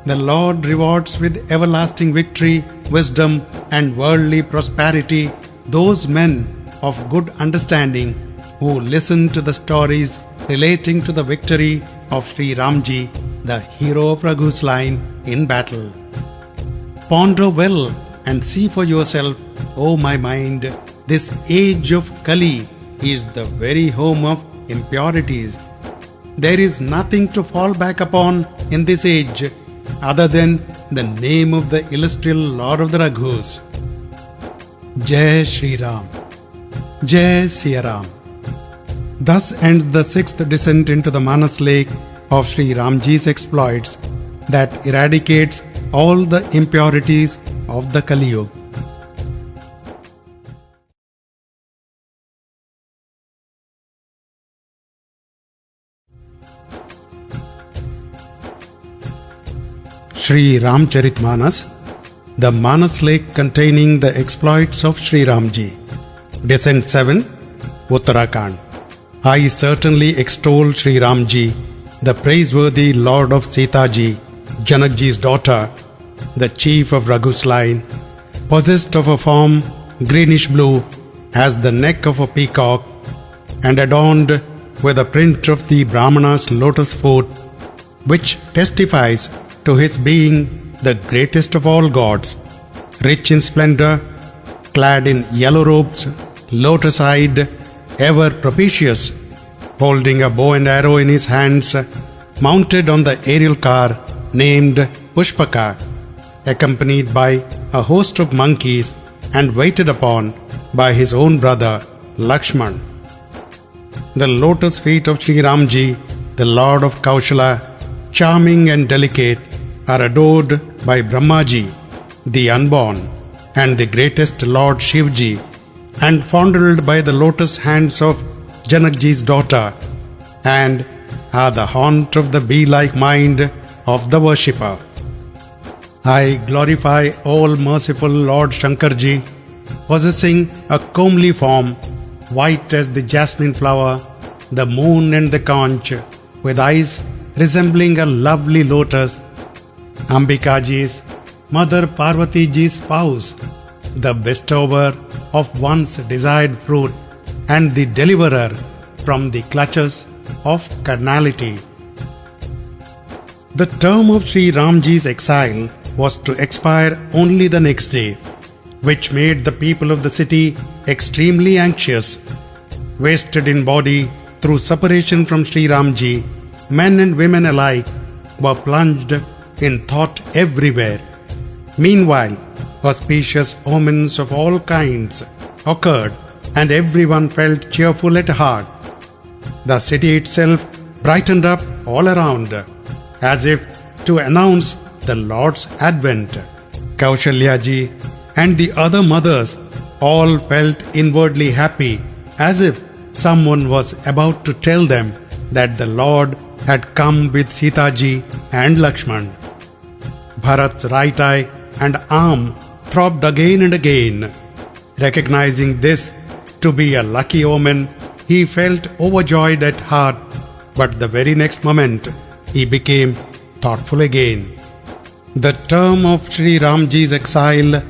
The Lord rewards with everlasting victory, wisdom and worldly prosperity those men of good understanding who listen to the stories relating to the victory of Sri Ramji, the hero of Raghu's line in battle. Ponder well and see for yourself O my mind, this age of Kali is the very home of impurities. There is nothing to fall back upon in this age other than the name of the illustrious Lord of the Raghus. Jai Shri Ram, Jai Siya Ram. Thus ends the sixth descent into the Manas lake of Shri Ramji's exploits that eradicates all the impurities of the Kalyug. Shri Ram Charit Manas, the Manas lake containing the exploits of Shri Ramji. Descent 7, Uttar Kand. I certainly extol Shri Ramji, the praiseworthy Lord of Sita ji, Janakji's daughter, the chief of Raghu's line, possessed of a form greenish blue as the neck of a peacock and adorned with a print of the Brahmana's lotus foot, which testifies to his being the greatest of all gods, rich in splendor, clad in yellow robes, lotus-eyed, ever propitious, holding a bow and arrow in his hands, mounted on the aerial car named Pushpaka, accompanied by a host of monkeys and waited upon by his own brother Lakshman. The lotus feet of Shri Ramji, the Lord of Kaushala, charming and delicate, are adored by Brahmaji, the unborn, and the greatest Lord Shivji, and fondled by the lotus hands of Janakji's daughter, and are the haunt of the bee-like mind of the worshipper. I glorify all merciful Lord Shankarji, possessing a comely form, white as the jasmine flower, the moon and the conch, with eyes resembling a lovely lotus, Ambikaji's, Mother Parvatiji's spouse, the bestower of one's desired fruit, and the deliverer from the clutches of carnality. The term of Shri Ramji's exile was to expire only the next day, which made the people of the city extremely anxious. Wasted in body through separation from Shri Ramji, men and women alike were plunged in thought everywhere. Meanwhile, auspicious omens of all kinds occurred, and everyone felt cheerful at heart. The city itself brightened up all around, as if to announce the Lord's advent. Kaushalyaji and the other mothers all felt inwardly happy, as if someone was about to tell them that the Lord had come with Sitaji and Lakshman. Bharat's right eye and arm throbbed again and again. Recognizing this to be a lucky omen, he felt overjoyed at heart, but the very next moment he became thoughtful again. The term of Shri Ramji's exile,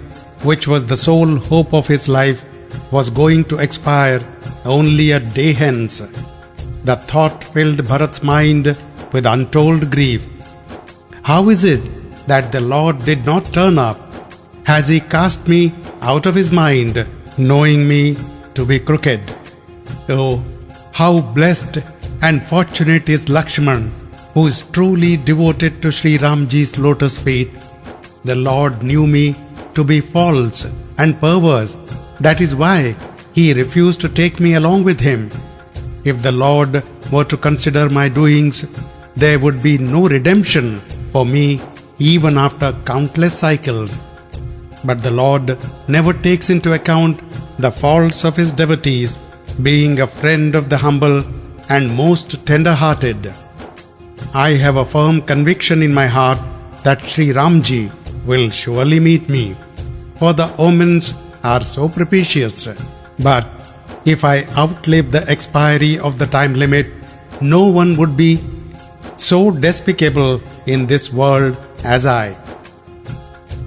which was the sole hope of his life, was going to expire only a day hence. The thought filled Bharat's mind with untold grief. How is it that the Lord did not turn up? Has he cast me out of his mind, knowing me to be crooked? Oh, how blessed and fortunate is Lakshman, who is truly devoted to Shri Ramji's lotus feet. The Lord knew me to be false and perverse. That is why he refused to take me along with him. If the Lord were to consider my doings, there would be no redemption for me even after countless cycles. But the Lord never takes into account the faults of his devotees, being a friend of the humble and most tender-hearted. I have a firm conviction in my heart that Shri Ramji will surely meet me, for the omens are so propitious. But if I outlive the expiry of the time limit, no one would be so despicable in this world as I.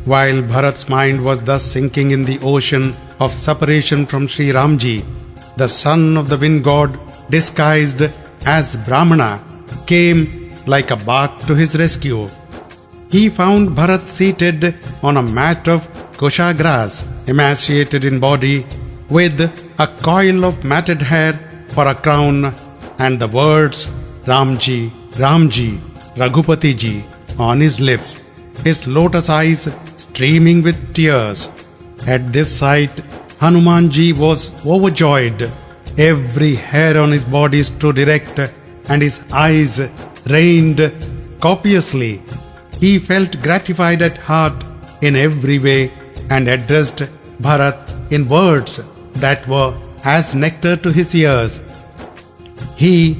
While Bharat's mind was thus sinking in the ocean of separation from Shri Ramji, the son of the wind god, disguised as Brahmana, came like a bark to his rescue. He found Bharat seated on a mat of kusha grass emaciated in body, with a coil of matted hair for a crown, and the words Ramji, Ramji, Raghupati ji on his lips, his lotus eyes streaming with tears. At this sight, Hanumanji was overjoyed. Every hair on his body stood erect, and his eyes rained copiously. He felt gratified at heart in every way, and addressed Bharat in words that were as nectar to his ears. He,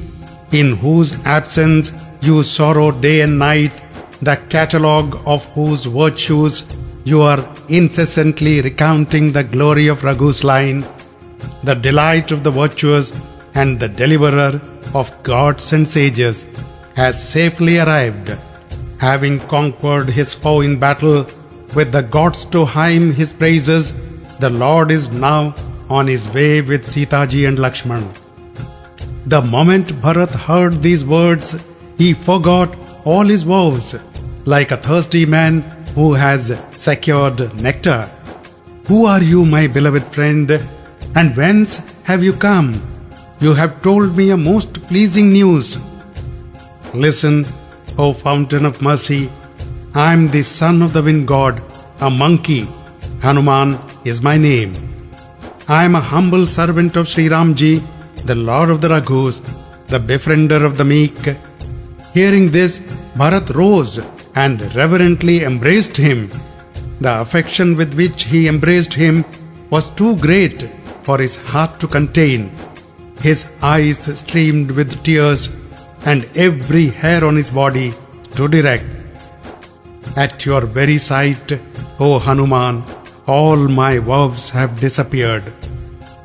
in whose absence you sorrow day and night, the catalogue of whose virtues you are incessantly recounting the glory of Raghu's line, the delight of the virtuous and the deliverer of gods and sages, has safely arrived, having conquered his foe in battle with the gods to hymn his praises. The Lord is now on his way with Sita ji and Lakshman. The moment Bharat heard these words, he forgot all his woes, like a thirsty man who has secured nectar. Who are you, my beloved friend, and whence have you come? You have told me a most pleasing news. Listen, O fountain of mercy. I am the son of the wind god, a monkey. Hanuman is my name. I am a humble servant of Shri Ramji, the Lord of the Raghus, the befriender of the meek. Hearing this, Bharat rose and reverently embraced him. The affection with which he embraced him was too great for his heart to contain. His eyes streamed with tears, and every hair on his body stood erect. At your very sight, O Hanuman, all my woes have disappeared.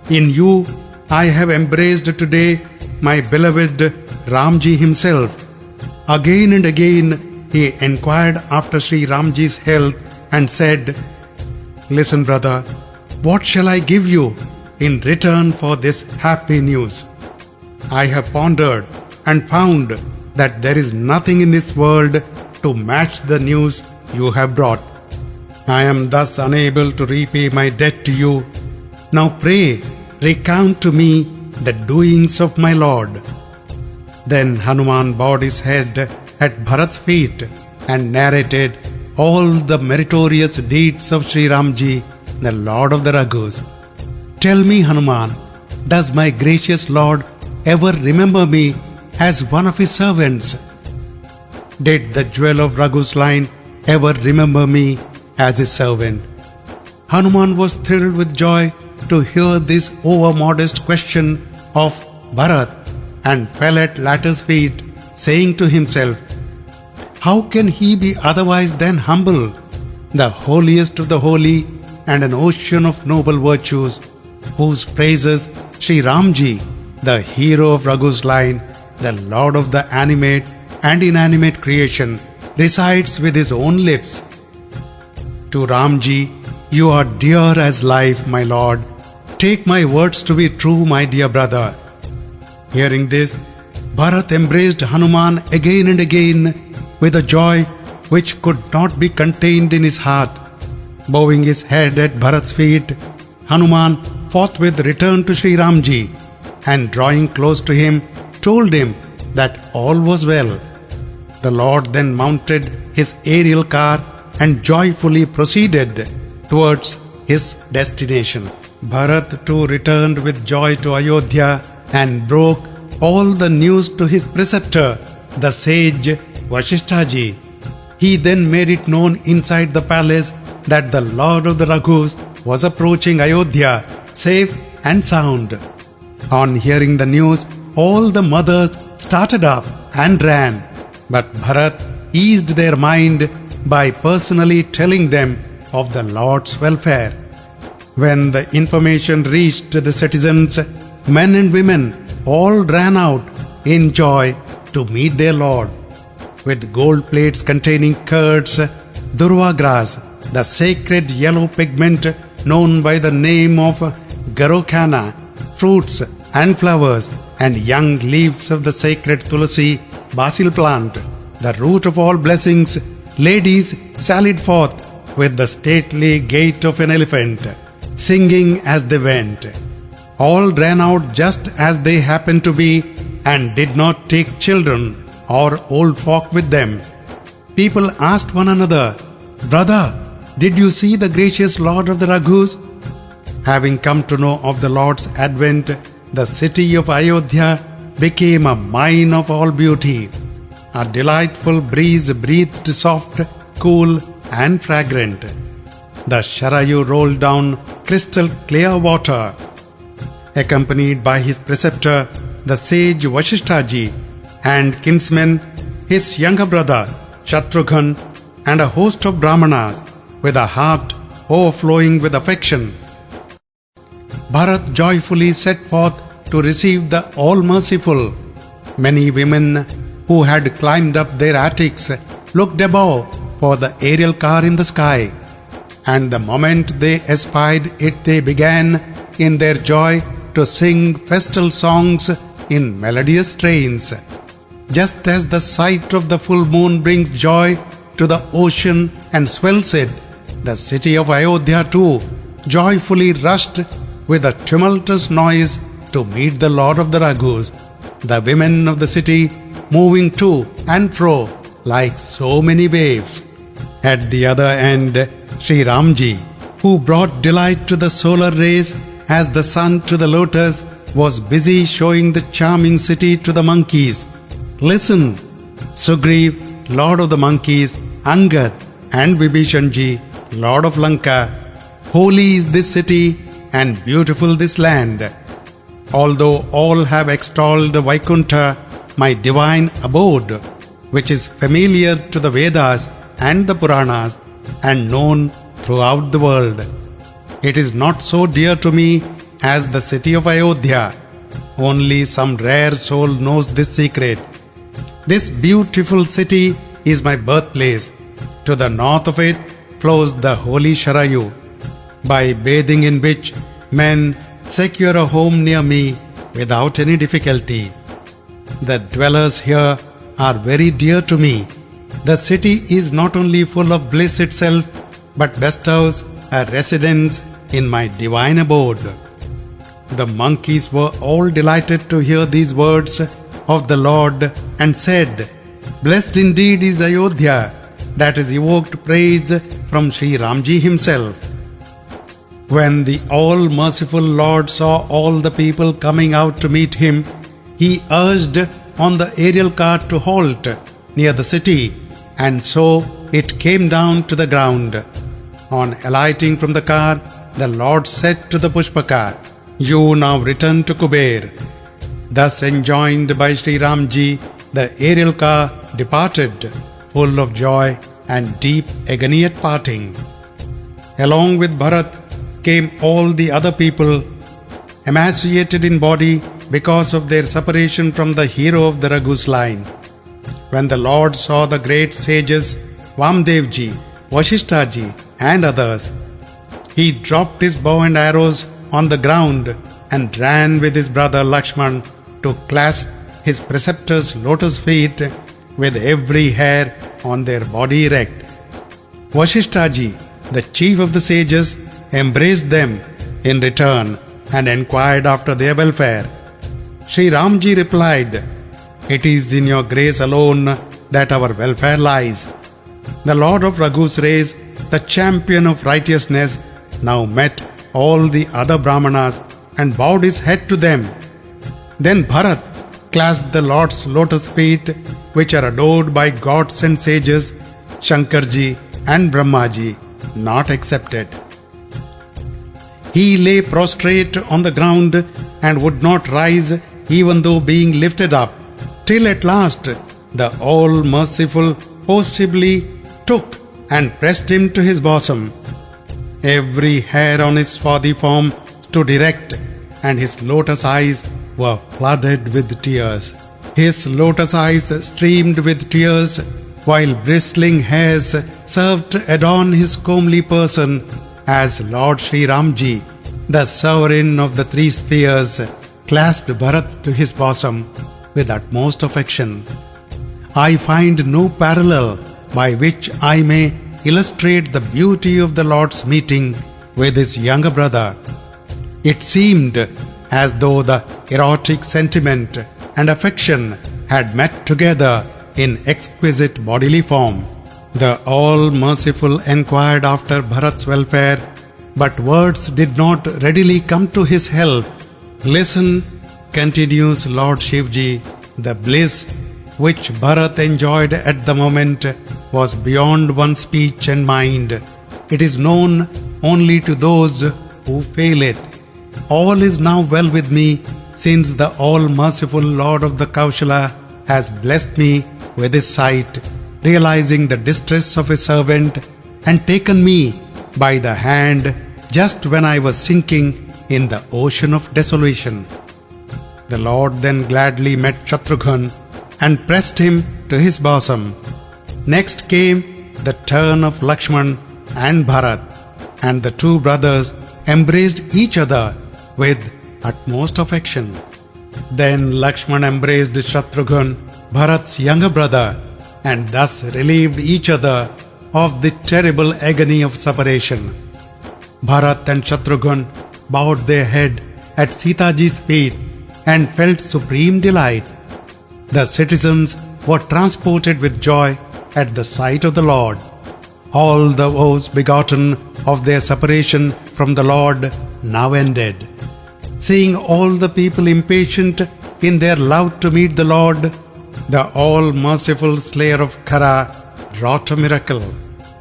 In you I have embraced today my beloved Ramji himself. Again and again he inquired after Sri Ramji's health and said, Listen, brother, what shall I give you in return for this happy news? I have pondered and found that there is nothing in this world to match the news you have brought. I am thus unable to repay my debt to you. Now pray, recount to me the doings of my Lord. Then Hanuman bowed his head at Bharat's feet and narrated all the meritorious deeds of Shri Ramji, the Lord of the Raghus. Tell me, Hanuman, does my gracious Lord ever remember me as one of his servants? Did the jewel of Raghu's line ever remember me as his servant? Hanuman was thrilled with joy to hear this over-modest question of Bharat and fell at latter's feet, saying to himself, How can he be otherwise than humble, the holiest of the holy and an ocean of noble virtues, whose praises Shri Ramji, the hero of Raghu's line, the Lord of the animate and inanimate creation, recites with his own lips. To Ramji, you are dear as life, my Lord. Take my words to be true, my dear brother. Hearing this, Bharat embraced Hanuman again and again with a joy which could not be contained in his heart. Bowing his head at Bharat's feet, Hanuman forthwith returned to Shri Ramji and drawing close to him, told him that all was well. The Lord then mounted his aerial car and joyfully proceeded towards his destination. Bharat too returned with joy to Ayodhya and broke all the news to his preceptor, the sage Vasishtha ji. He then made it known inside the palace that the Lord of the Raghus was approaching Ayodhya, safe and sound. On hearing the news, all the mothers started up and ran, but Bharat eased their mind by personally telling them of the Lord's welfare. When the information reached the citizens, men and women all ran out in joy to meet their Lord. With gold plates containing curds, durva grass, the sacred yellow pigment known by the name of garokana, fruits and flowers, and young leaves of the sacred tulasi, basil plant, the root of all blessings, ladies sallied forth with the stately gait of an elephant, singing as they went. All ran out just as they happened to be and did not take children or old folk with them. People asked one another, "Brother, did you see the gracious Lord of the Raghus?" Having come to know of the Lord's advent, the city of Ayodhya became a mine of all beauty. A delightful breeze breathed soft, cool and fragrant. The Sharayu rolled down crystal clear water. Accompanied by his preceptor, the sage Vasishthaji, and kinsmen, his younger brother Shatrughan, and a host of Brahmanas, with a heart overflowing with affection, Bharat joyfully set forth to receive the All-Merciful. Many women who had climbed up their attics looked above for the aerial car in the sky, and the moment they espied it, they began in their joy to sing festal songs in melodious strains. Just as the sight of the full moon brings joy to the ocean and swells it, the city of Ayodhya too joyfully rushed with a tumultuous noise to meet the Lord of the Raghus, the women of the city moving to and fro like so many waves. At the other end, Shri Ramji, who brought delight to the solar rays as the sun to the lotus, was busy showing the charming city to the monkeys. Listen, Sugriv, Lord of the monkeys, Angad, and Vibhishanji, Lord of Lanka, holy is this city and beautiful this land. Although all have extolled Vaikuntha, my divine abode, which is familiar to the Vedas and the Puranas and known throughout the world, it is not so dear to me as the city of Ayodhya. Only some rare soul knows this secret. This beautiful city is my birthplace. To the north of it flows the holy Sharayu, by bathing in which men secure a home near me without any difficulty. The dwellers here are very dear to me. The city is not only full of bliss itself, but bestows a residence in my divine abode. The monkeys were all delighted to hear these words of the Lord and said, "Blessed indeed is Ayodhya, that has evoked praise from Shri Ramji himself." When the all-merciful Lord saw all the people coming out to meet him, he urged on the aerial car to halt near the city, and so it came down to the ground. On alighting from the car, the Lord said to the Pushpaka, "You now return to Kuber." Thus enjoined by Shri Ramji, the aerial car departed, full of joy and deep agony at parting. Along with Bharat came all the other people, emaciated in body because of their separation from the hero of the Raghus line. When the Lord saw the great sages Vamdevji, Vasishthaji, and others, he dropped his bow and arrows on the ground and ran with his brother Lakshman to clasp his preceptor's lotus feet with every hair on their body erect. Vasishthaji, the chief of the sages, embraced them in return and inquired after their welfare. Shri Ramji replied, "It is in your grace alone that our welfare lies." The Lord of Raghu's race, the champion of righteousness, now met all the other Brahmanas and bowed his head to them. Then Bharat clasped the Lord's lotus feet, which are adored by gods and sages, Shankarji and Brahmaji not excepted. He lay prostrate on the ground and would not rise, even though being lifted up, till at last the All-Merciful forcibly took and pressed him to his bosom. Every hair on his swarthy form stood erect, and his lotus eyes were flooded with tears. His lotus eyes streamed with tears, while bristling hairs served to adorn his comely person, as Lord Shri Ramji, the sovereign of the three spheres, clasped Bharat to his bosom with utmost affection. I find no parallel by which I may illustrate the beauty of the Lord's meeting with his younger brother. It seemed as though the erotic sentiment and affection had met together in exquisite bodily form. The All-Merciful inquired after Bharat's welfare, but words did not readily come to his help. Listen, continues Lord Shivji, the bliss which Bharat enjoyed at the moment was beyond one's speech and mind. It is known only to those who feel it. All is now well with me, since the All-Merciful Lord of the Kaushala has blessed me with his sight, realizing the distress of his servant, and taken me by the hand just when I was sinking in the ocean of desolation. The Lord then gladly met Shatrughan and pressed him to his bosom. Next came the turn of Lakshman and Bharat, and the two brothers embraced each other with utmost affection. Then Lakshman embraced Shatrughan, Bharat's younger brother, and thus relieved each other of the terrible agony of separation. Bharat and Shatrughan bowed their head at Sitaji's feet and felt supreme delight. The citizens were transported with joy at the sight of the Lord. All the woes begotten of their separation from the Lord now ended. Seeing all the people impatient in their love to meet the Lord, the all-merciful slayer of Khara wrought a miracle.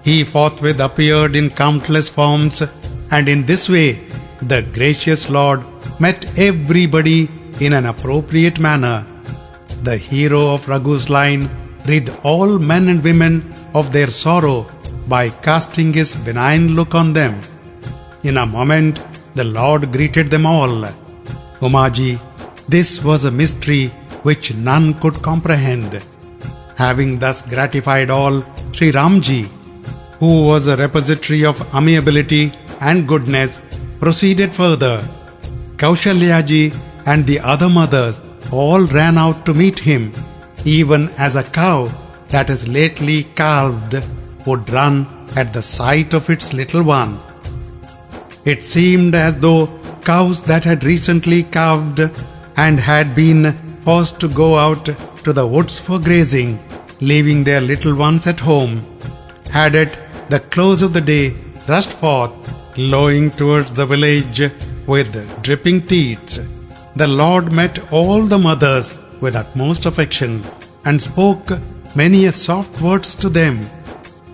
He forthwith appeared in countless forms, and in this way the gracious Lord met everybody in an appropriate manner. The hero of Raghu's line rid all men and women of their sorrow by casting his benign look on them. In a moment, the Lord greeted them all. Umaji, this was a mystery which none could comprehend. Having thus gratified all, Shri Ramji, who was a repository of amiability and goodness, proceeded further. Kaushalyaji and the other mothers all ran out to meet him, even as a cow that is lately calved would run at the sight of its little one. It seemed as though cows that had recently calved and had been forced to go out to the woods for grazing, leaving their little ones at home, had at the close of the day rushed forth, lowing towards the village with dripping teats. The Lord met all the mothers with utmost affection and spoke many a soft words to them.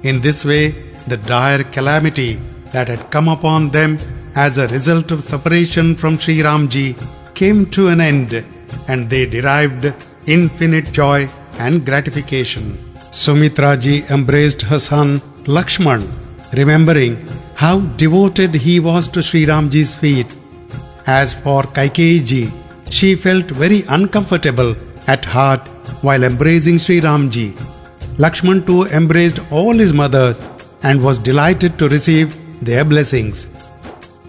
In this way, the dire calamity that had come upon them as a result of separation from Shri Ramji came to an end, and they derived infinite joy and gratification. Sumitraji embraced her son Lakshman, remembering how devoted he was to Shri Ramji's feet. As for Kaikeyi, she felt very uncomfortable at heart while embracing Shri Ramji. Lakshman too embraced all his mothers and was delighted to receive their blessings.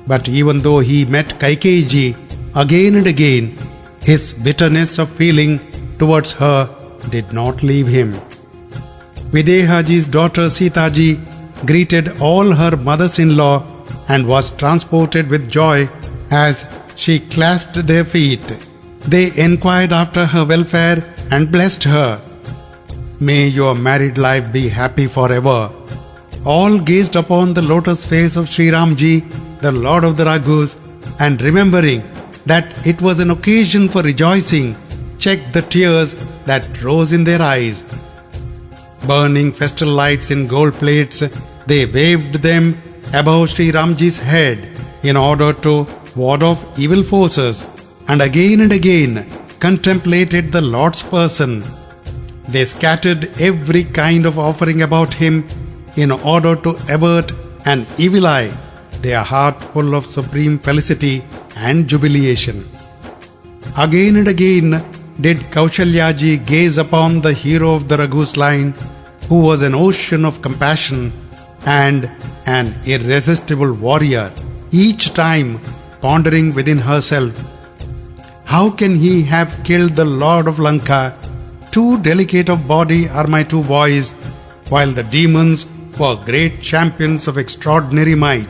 But even though he met Kaikeyi again and again, his bitterness of feeling towards her did not leave him. Videhaji's daughter Sitaji greeted all her mothers-in-law and was transported with joy as she clasped their feet. They inquired after her welfare and blessed her. May your married life be happy forever. All gazed upon the lotus face of Shri Ramji, the Lord of the Raghus, and remembering that it was an occasion for rejoicing, checked the tears that rose in their eyes. Burning festal lights in gold plates, they waved them above Shri Ramji's head in order to ward off evil forces, and again contemplated the Lord's person. They scattered every kind of offering about him in order to avert an evil eye, their heart full of supreme felicity and jubilation. Again and again did Kaushalyaji gaze upon the hero of the Raghu's line, who was an ocean of compassion and an irresistible warrior, each time pondering within herself, how can he have killed the Lord of Lanka? Too delicate of body are my two boys, while the demons were great champions of extraordinary might.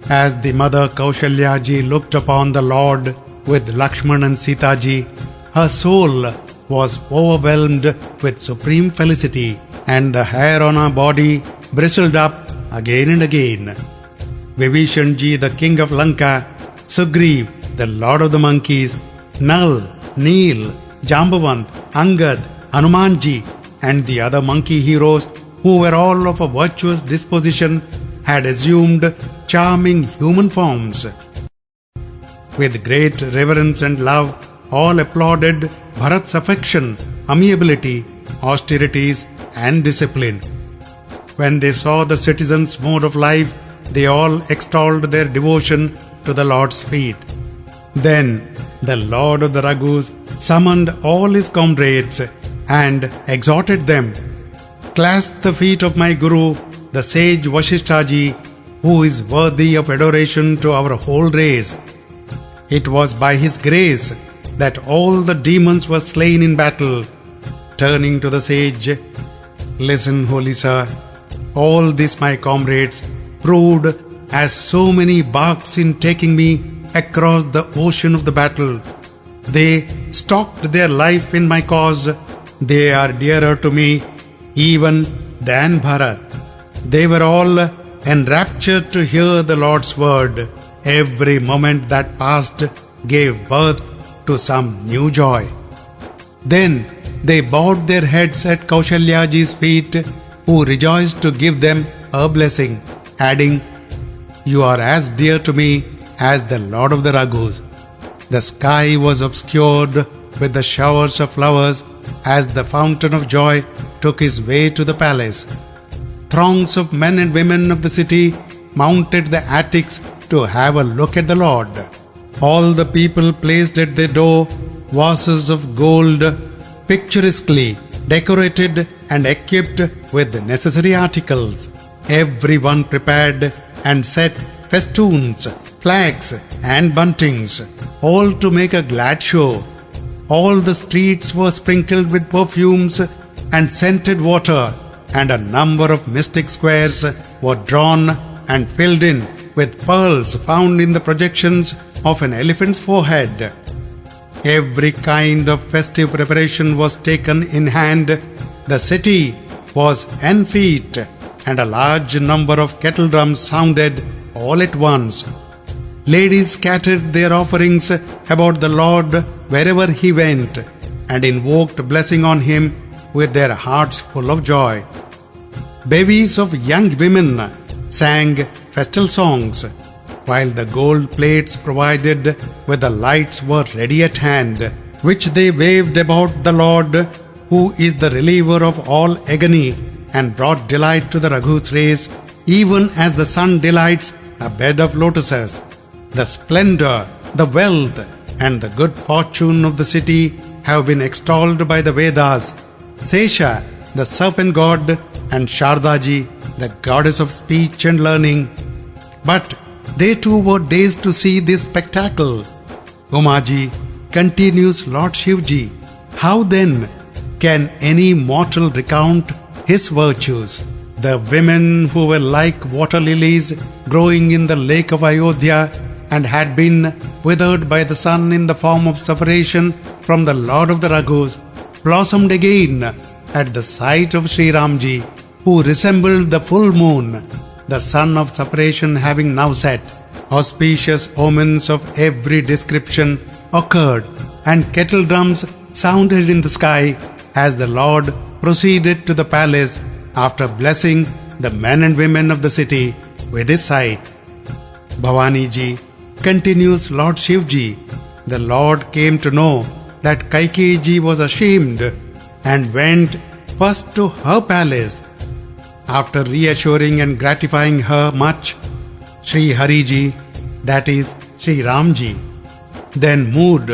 As the mother Kaushalya ji looked upon the Lord with Lakshman and Sita ji, her soul was overwhelmed with supreme felicity, and the hair on her body bristled up again and again. Vibhishan ji, the king of Lanka, Sugriv, the lord of the monkeys, Nal, Neel, Jambavant, Angad, Hanuman ji, and the other monkey heroes, who were all of a virtuous disposition, had assumed charming human forms. With great reverence and love, all applauded Bharat's affection, amiability, austerities, and discipline. When they saw the citizens' mode of life, they all extolled their devotion to the Lord's feet. Then the Lord of the Raghus summoned all his comrades and exhorted them, "Clasp the feet of my Guru, the sage Vasishtha ji, who is worthy of adoration to our whole race. It was by his grace that all the demons were slain in battle." Turning to the sage, "Listen, holy sir, all this my comrades proved as so many barks in taking me across the ocean of the battle. They staked their life in my cause. They are dearer to me even than Bharat. They were all enraptured to hear the Lord's word. Every moment that passed gave birth to some new joy." Then they bowed their heads at Kaushalyaji's feet, who rejoiced to give them a blessing, adding, "You are as dear to me as the Lord of the Raghus." The sky was obscured with the showers of flowers as the fountain of joy took his way to the palace. Throngs of men and women of the city mounted the attics to have a look at the Lord. All the people placed at their door vases of gold, picturesquely decorated and equipped with the necessary articles. Everyone prepared and set festoons, flags, and buntings, all to make a glad show. All the streets were sprinkled with perfumes and scented water, and a number of mystic squares were drawn and filled in with pearls found in the projections of an elephant's forehead. Every kind of festive preparation was taken in hand. The city was enfeet, and a large number of kettle drums sounded all at once. Ladies scattered their offerings about the Lord wherever he went, and invoked blessing on him with their hearts full of joy. Bevies of young women sang festal songs, while the gold plates provided with the lights were ready at hand, which they waved about the Lord, who is the reliever of all agony, and brought delight to the Raghus race, even as the sun delights a bed of lotuses. The splendor, the wealth, and the good fortune of the city have been extolled by the Vedas. Sesha, the serpent god, and Shardaji, the goddess of speech and learning. But they too were dazed to see this spectacle. Umaji, continues Lord Shivji, how then can any mortal recount his virtues? The women who were like water lilies growing in the lake of Ayodhya and had been withered by the sun in the form of separation from the Lord of the Raghus, blossomed again at the sight of Shri Ramji, who resembled the full moon, the sun of separation having now set. Auspicious omens of every description occurred, and kettle drums sounded in the sky as the Lord proceeded to the palace after blessing the men and women of the city with his sight. Bhavani ji, continues Lord Shivji, the Lord came to know that Kaikeyi ji was ashamed and went first to her palace. After reassuring and gratifying her much, Sri Hari ji, that is Sri Ramji, then moved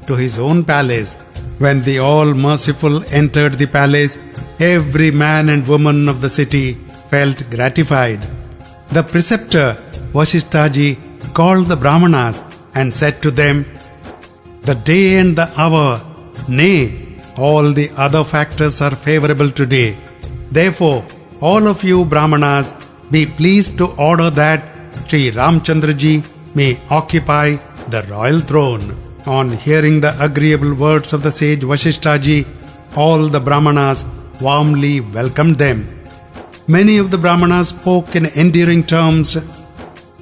to his own palace. When the All-Merciful entered the palace, every man and woman of the city felt gratified. The preceptor Vasishtha ji called the Brahmanas and said to them, "The day and the hour, nay, all the other factors are favorable today. Therefore, all of you Brahmanas, be pleased to order that Shri RamChandraji may occupy the royal throne. On hearing the agreeable words of the sage Vasishthaji, all the Brahmanas warmly welcomed them. Many of the Brahmanas spoke in endearing terms.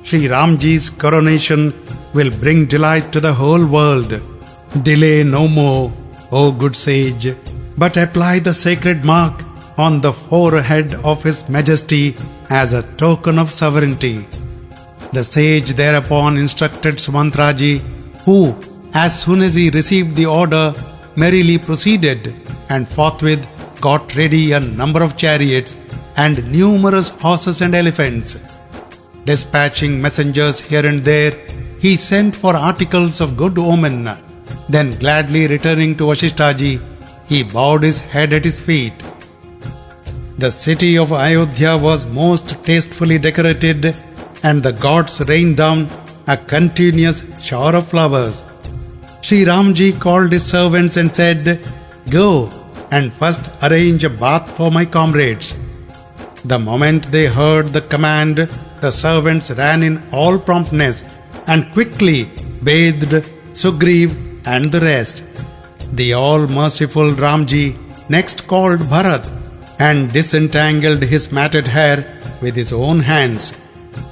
Shri Ramji's coronation will bring delight to the whole world. Delay no more, O good sage, but apply the sacred mark on the forehead of His Majesty as a token of sovereignty. The sage thereupon instructed Sumantraji, who, as soon as he received the order, merrily proceeded and forthwith got ready a number of chariots and numerous horses and elephants. Dispatching messengers here and there, he sent for articles of good omen. Then gladly returning to Vasishthaji, he bowed his head at his feet. The city of Ayodhya was most tastefully decorated, and the gods rained down a continuous shower of flowers. Shri Ramji called his servants and said, "Go and first arrange a bath for my comrades." The moment they heard the command, the servants ran in all promptness and quickly bathed Sugriv and the rest. The all-merciful Ramji next called Bharat and disentangled his matted hair with his own hands.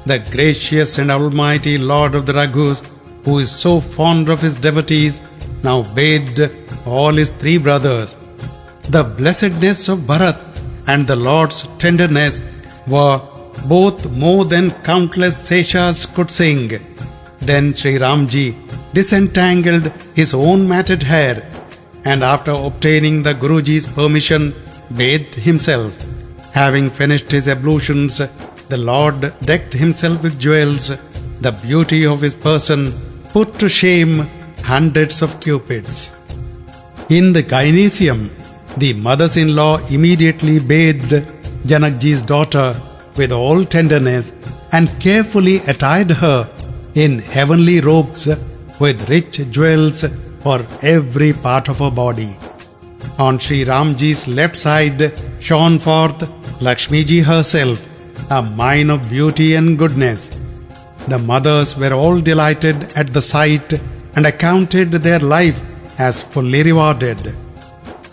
The gracious and almighty Lord of the Raghus, who is so fond of his devotees, now bathed all his three brothers. The blessedness of Bharat and the Lord's tenderness were both more than countless seshas could sing. Then Shri Ramji disentangled his own matted hair, and after obtaining the Guruji's permission, bathed himself. Having finished his ablutions, the Lord decked himself with jewels. The beauty of his person put to shame hundreds of cupids. In the gynecium, the mothers-in-law immediately bathed Janakji's daughter with all tenderness and carefully attired her in heavenly robes with rich jewels for every part of her body. On Shri Ramji's left side shone forth Lakshmiji herself, a mine of beauty and goodness. The mothers were all delighted at the sight and accounted their life as fully rewarded.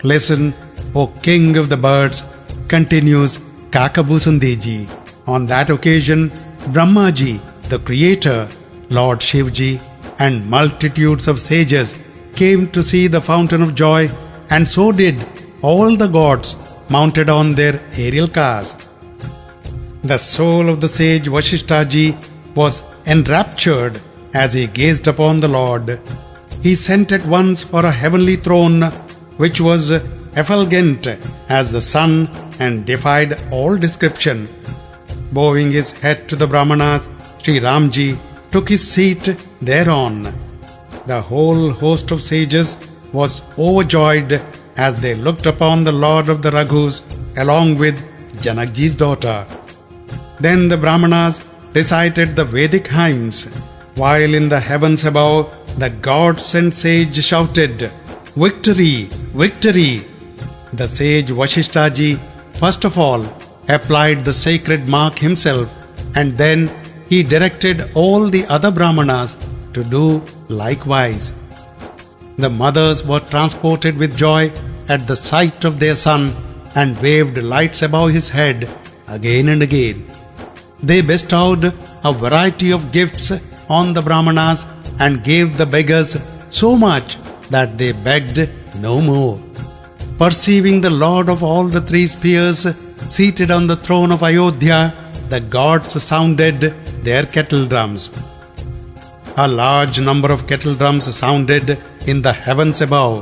Listen, O King of the birds, continues Kakabusandiji. On that occasion, Brahmaji, the Creator, Lord Shivji, and multitudes of sages came to see the fountain of joy, and so did all the gods mounted on their aerial cars. The soul of the sage Vasishthaji was enraptured as he gazed upon the Lord. He sent at once for a heavenly throne which was effulgent as the sun and defied all description. Bowing his head to the Brahmanas, Shri Ramji took his seat thereon. The whole host of sages was overjoyed as they looked upon the Lord of the Raghus along with Janakji's daughter. Then the Brahmanas recited the Vedic hymns, while in the heavens above the gods and sages shouted, "Victory! Victory!" The sage Vasishthaji first of all applied the sacred mark himself, and then he directed all the other Brahmanas to do likewise. The mothers were transported with joy at the sight of their son and waved lights above his head again and again. They bestowed a variety of gifts on the Brahmanas and gave the beggars so much that they begged no more. Perceiving the Lord of all the three spheres seated on the throne of Ayodhya, the gods sounded their kettle drums. A large number of kettle drums sounded in the heavens above.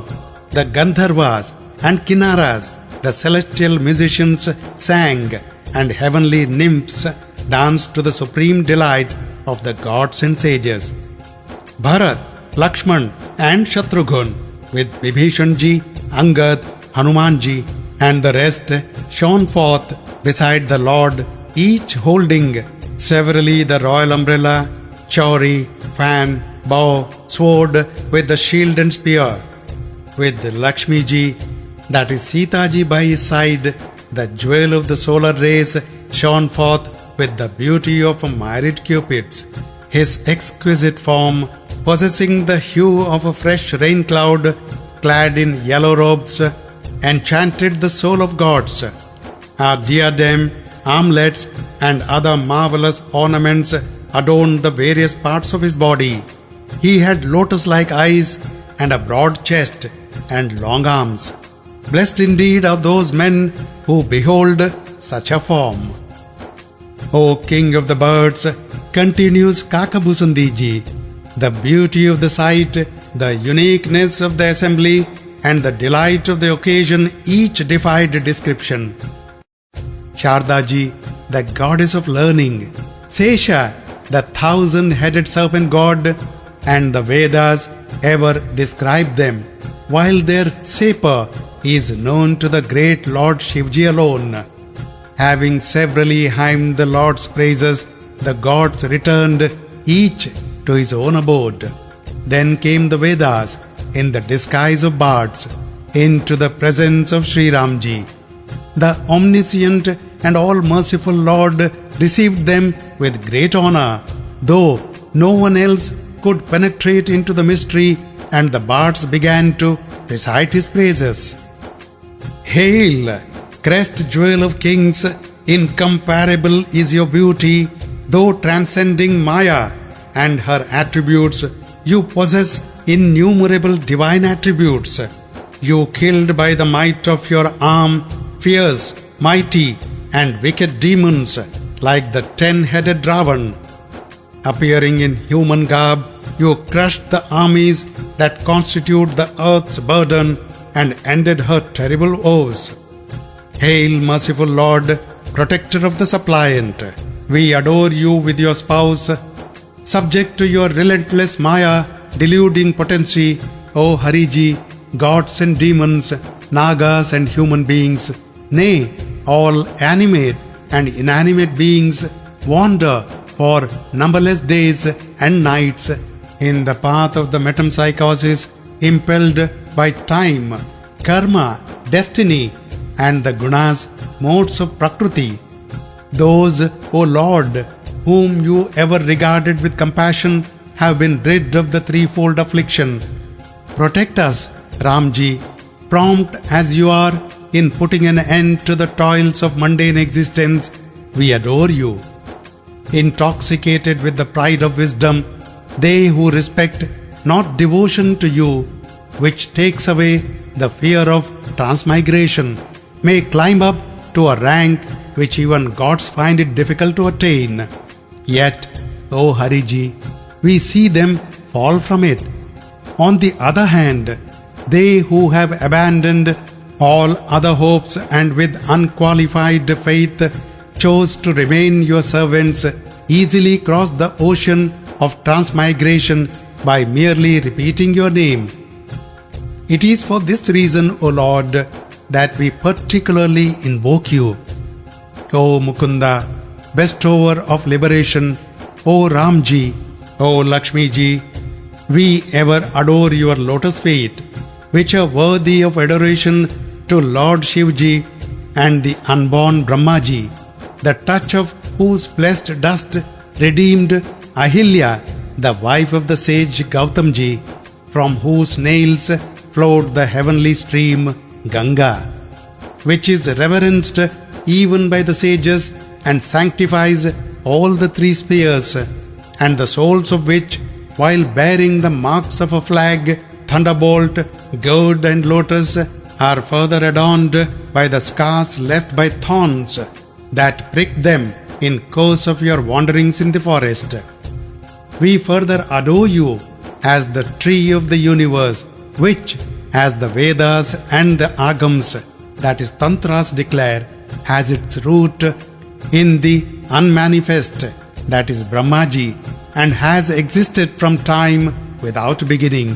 The Gandharvas and Kinnaras, the celestial musicians, sang, and heavenly nymphs danced to the supreme delight of the gods and sages. Bharat, Lakshman, and Shatrughan, with Vibhishanji, Angad, Hanumanji, and the rest, shone forth beside the Lord, each holding severally the royal umbrella, chauri, fan, bow, sword, with the shield and spear. With Lakshmiji, that is Sitaji, by his side, the jewel of the solar rays, shone forth with the beauty of a myriad cupids, his exquisite form possessing the hue of a fresh rain cloud, clad in yellow robes, enchanted the soul of gods. A diadem, armlets, and other marvelous ornaments adorned the various parts of his body. He had lotus-like eyes and a broad chest and long arms. Blessed indeed are those men who behold such a form. O King of the birds, continues Kakabusandiji, the beauty of the sight, the uniqueness of the assembly, and the delight of the occasion each defied description. Shardaji, the goddess of learning, Sesha, the thousand-headed serpent god, and the Vedas ever describe them, while their saper is known to the great Lord Shivji alone. Having severally hymned the Lord's praises, the gods returned each to his own abode. Then came the Vedas in the disguise of bards into the presence of Shri Ramji. The omniscient and all-merciful Lord received them with great honor, though no one else could penetrate into the mystery, and the bards began to recite his praises. Hail, crest jewel of kings, incomparable is your beauty, though transcending Maya and her attributes, you possess innumerable divine attributes. You killed by the might of your arm fierce, mighty, and wicked demons like the 10-headed Rawan. Appearing in human garb, you crushed the armies that constitute the earth's burden and ended her terrible woes. Hail, merciful Lord, protector of the suppliant, we adore you with your spouse. Subject to your relentless Maya, deluding potency, O Hariji, gods and demons, Nagas and human beings, nay, all animate and inanimate beings wander for numberless days and nights in the path of the metempsychosis, impelled by time, karma, destiny, and the gunas, modes of prakriti. Those, O Lord, whom you ever regarded with compassion, have been rid of the threefold affliction. Protect us, Ramji, prompt as you are in putting an end to the toils of mundane existence. We adore you. Intoxicated with the pride of wisdom, they who respect not devotion to you, which takes away the fear of transmigration, may climb up to a rank which even gods find it difficult to attain. Yet, O Hariji, we see them fall from it. On the other hand, they who have abandoned all other hopes and with unqualified faith chose to remain your servants easily cross the ocean of transmigration by merely repeating your name. It is for this reason, O Lord, that we particularly invoke you. O Mukunda, bestower of liberation, O Ramji, O Lakshmiji, we ever adore your lotus feet, which are worthy of adoration to Lord Shivji and the unborn Brahmaji, the touch of whose blessed dust redeemed Ahilya, the wife of the sage Gautamji, from whose nails flowed the heavenly stream Ganga, which is reverenced even by the sages and sanctifies all the three spheres, and the souls of which, while bearing the marks of a flag, thunderbolt, gourd and lotus, are further adorned by the scars left by thorns that pricked them in course of your wanderings in the forest. We further adore you as the tree of the universe, which, as the Vedas and the Agams, that is Tantras, declare, has its root in the unmanifest, that is Brahmaji, and has existed from time without beginning,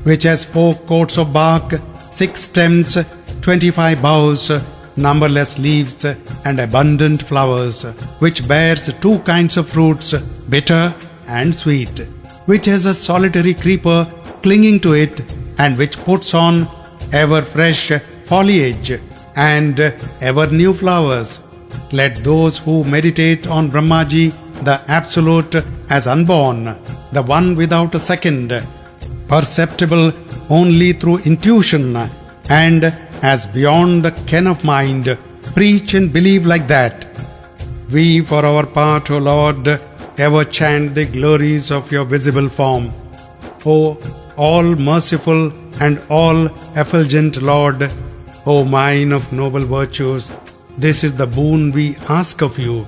which has 4 coats of bark, 6 stems, 25 boughs, numberless leaves, and abundant flowers, which bears 2 kinds of fruits, bitter and sweet, which has a solitary creeper clinging to it, and which puts on ever fresh foliage and ever new flowers, Let those who meditate on Brahmaji, the Absolute, as unborn, the one without a second, perceptible only through intuition, and as beyond the ken of mind, preach and believe like that. We, for our part, O Lord, ever chant the glories of your visible form. O all merciful and all effulgent Lord, O mine of noble virtues, this is the boon we ask of you.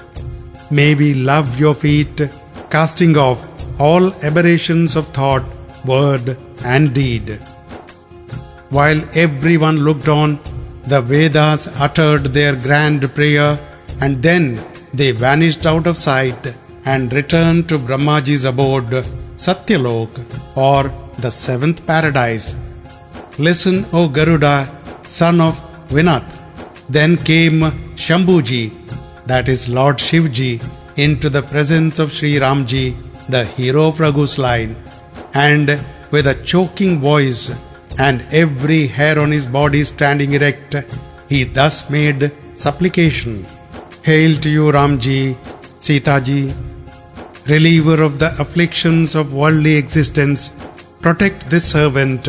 May we love your feet, casting off all aberrations of thought, word and deed. While everyone looked on, the Vedas uttered their grand prayer, and then they vanished out of sight and returned to Brahmaji's abode, Satyalok, or the seventh paradise. Listen, O Garuda, son of Vinath. Then came Shambhuji, that is Lord Shivji, into the presence of Shri Ramji, the hero of Raghu's line, and with a choking voice and every hair on his body standing erect, he thus made supplication. Hail to you, Ramji, Sitaji, reliever of the afflictions of worldly existence, protect this servant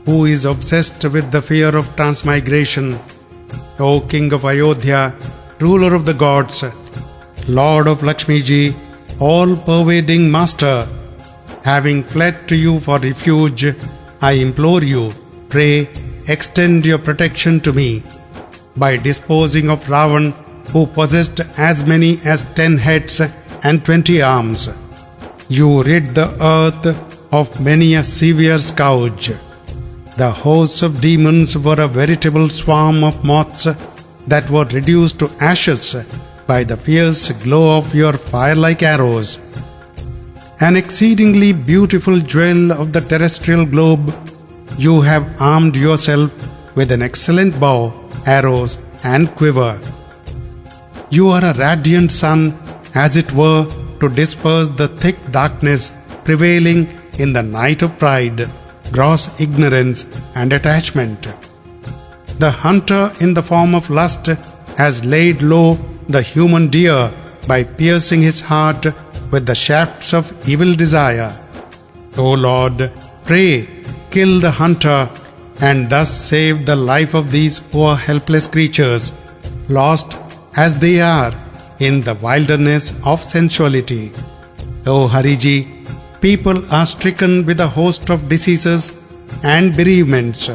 who is obsessed with the fear of transmigration. O King of Ayodhya, ruler of the gods, Lord of Lakshmiji, all-pervading Master, having fled to you for refuge, I implore you, pray, extend your protection to me. By disposing of Rawan, who possessed as many as 10 heads and 20 arms, you rid the earth of many a severe scourge. The hosts of demons were a veritable swarm of moths that were reduced to ashes by the fierce glow of your fire-like arrows. An exceedingly beautiful jewel of the terrestrial globe, you have armed yourself with an excellent bow, arrows, and quiver. You are a radiant sun, as it were, to disperse the thick darkness prevailing in the night of pride, gross ignorance, and attachment. The hunter in the form of lust has laid low the human deer by piercing his heart with the shafts of evil desire. O Lord, pray, kill the hunter, and thus save the life of these poor helpless creatures, lost as they are in the wilderness of sensuality. O Hariji, people are stricken with a host of diseases and bereavements,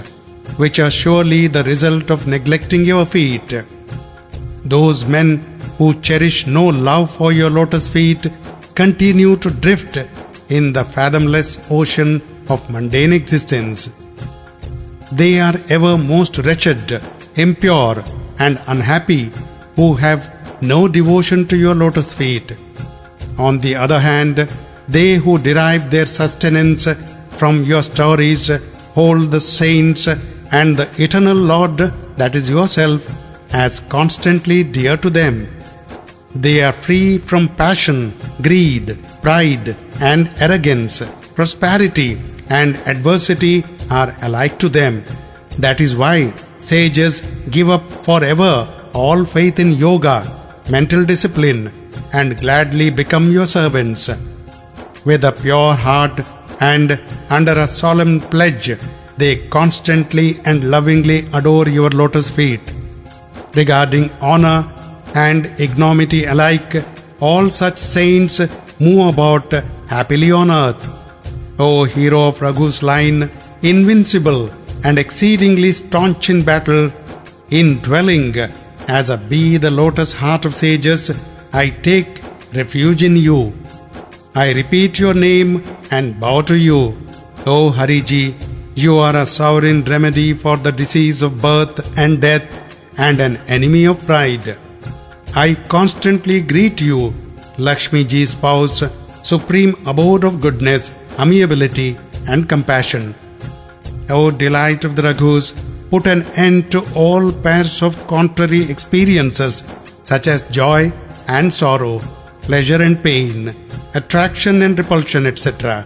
which are surely the result of neglecting your feet. Those men who cherish no love for your lotus feet continue to drift in the fathomless ocean of mundane existence. They are ever most wretched, impure, and unhappy who have no devotion to your lotus feet. On the other hand, they who derive their sustenance from your stories hold the saints and the eternal Lord, that is yourself, as constantly dear to them. They are free from passion, greed, pride, and arrogance. Prosperity and adversity are alike to them. That is why sages give up forever all faith in yoga, mental discipline, and gladly become your servants. With a pure heart and under a solemn pledge, they constantly and lovingly adore your lotus feet. Regarding honor and ignominy alike, all such saints move about happily on earth. O hero of Raghu's line, invincible and exceedingly staunch in battle, indwelling as a bee the lotus heart of sages, I take refuge in you. I repeat your name and bow to you. O Hariji, you are a sovereign remedy for the disease of birth and death and an enemy of pride. I constantly greet you, Lakshmiji's spouse, supreme abode of goodness, amiability, and compassion. O delight of the Raghus, put an end to all pairs of contrary experiences such as joy and sorrow, pleasure and pain, attraction and repulsion, etc.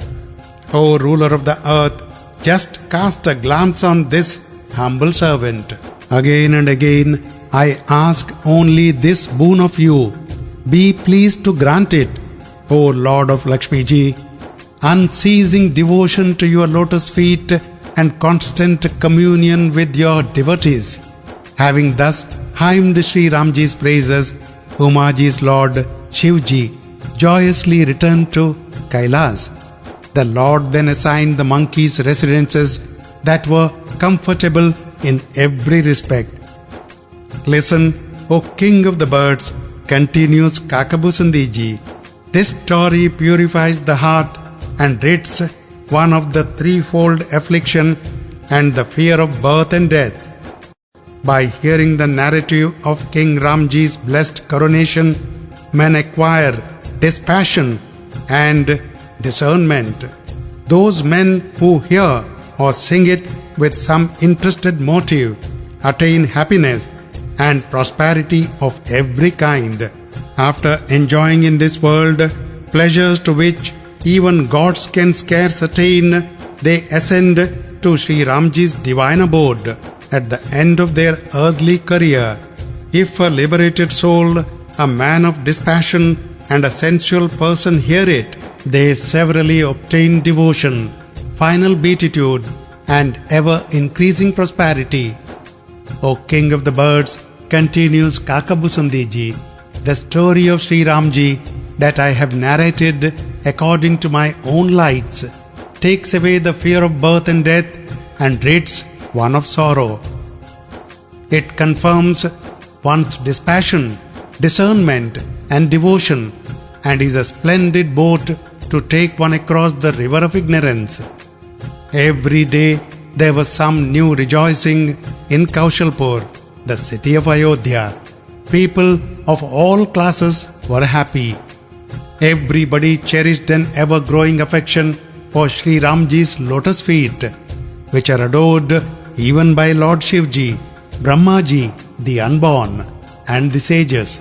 O ruler of the earth, just cast a glance on this humble servant. Again and again I ask only this boon of you. Be pleased to grant it, O Lord of Lakshmi ji. Unceasing devotion to your lotus feet and constant communion with your devotees. Having thus hymned Shri Ramji's praises, Umaji's Lord Shivji joyously returned to Kailas. The Lord then assigned the monkeys residences that were comfortable in every respect. Listen, O King of the Birds, continues Kakabusandiji. This story purifies the heart and rids one of the threefold affliction and the fear of birth and death. By hearing the narrative of King Ramji's blessed coronation, men acquire dispassion and discernment. Those men who hear or sing it with some interested motive attain happiness and prosperity of every kind. After enjoying in this world pleasures to which even gods can scarce attain, they ascend to Shri Ramji's divine abode at the end of their earthly career. If a liberated soul, a man of dispassion, and a sensual person hear it, they severally obtain devotion, final beatitude, and ever increasing prosperity. O King of the Birds, continues Kakabusandiji, the story of Shri Ramji that I have narrated according to my own lights takes away the fear of birth and death and rids one of sorrow. It confirms one's dispassion, discernment, and devotion, and is a splendid boat to take one across the river of ignorance. Every day there was some new rejoicing in Kaushalpur, the city of Ayodhya. People of all classes were happy. Everybody cherished an ever-growing affection for Shri Ramji's lotus feet, which are adored even by Lord Shivji, Brahmaji, the unborn, and the sages.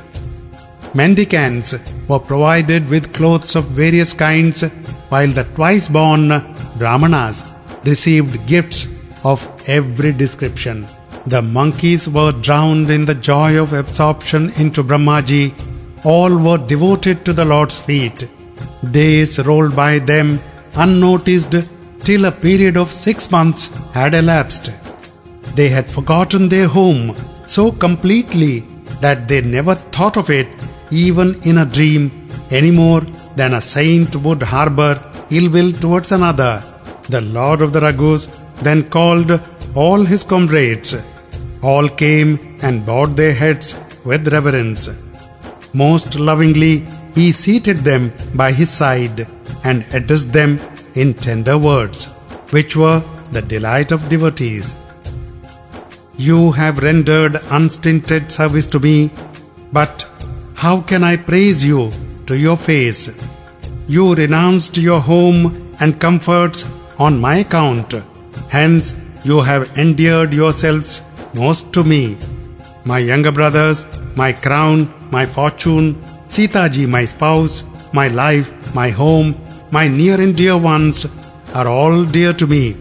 Mendicants were provided with clothes of various kinds, while the twice-born Brahmanas received gifts of every description. The monkeys were drowned in the joy of absorption into Brahmaji. All were devoted to the Lord's feet. Days rolled by them unnoticed till a period of 6 months had elapsed. They had forgotten their home so completely that they never thought of it even in a dream any more than a saint would harbor ill will towards another. The Lord of the Raghus then called all his comrades. All came and bowed their heads with reverence. Most lovingly he seated them by his side and addressed them in tender words, which were the delight of devotees. You have rendered unstinted service to me, but how can I praise you to your face? You renounced your home and comforts on my account. Hence you have endeared yourselves most to me. My younger brothers, my crown, my fortune, Sitaji my spouse, my life, my home, my near and dear ones are all dear to me,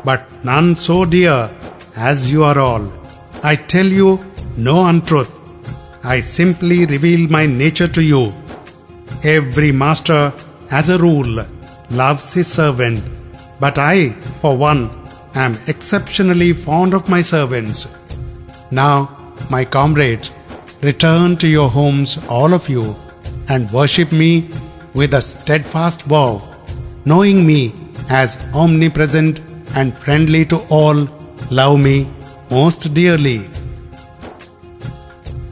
but none so dear as you are all. I tell you no untruth. I simply reveal my nature to you. Every master, as a rule, loves his servant, but I, for one, am exceptionally fond of my servants. Now, my comrades, return to your homes, all of you, and worship me with a steadfast vow, knowing me as omnipresent and friendly to all. Love me most dearly.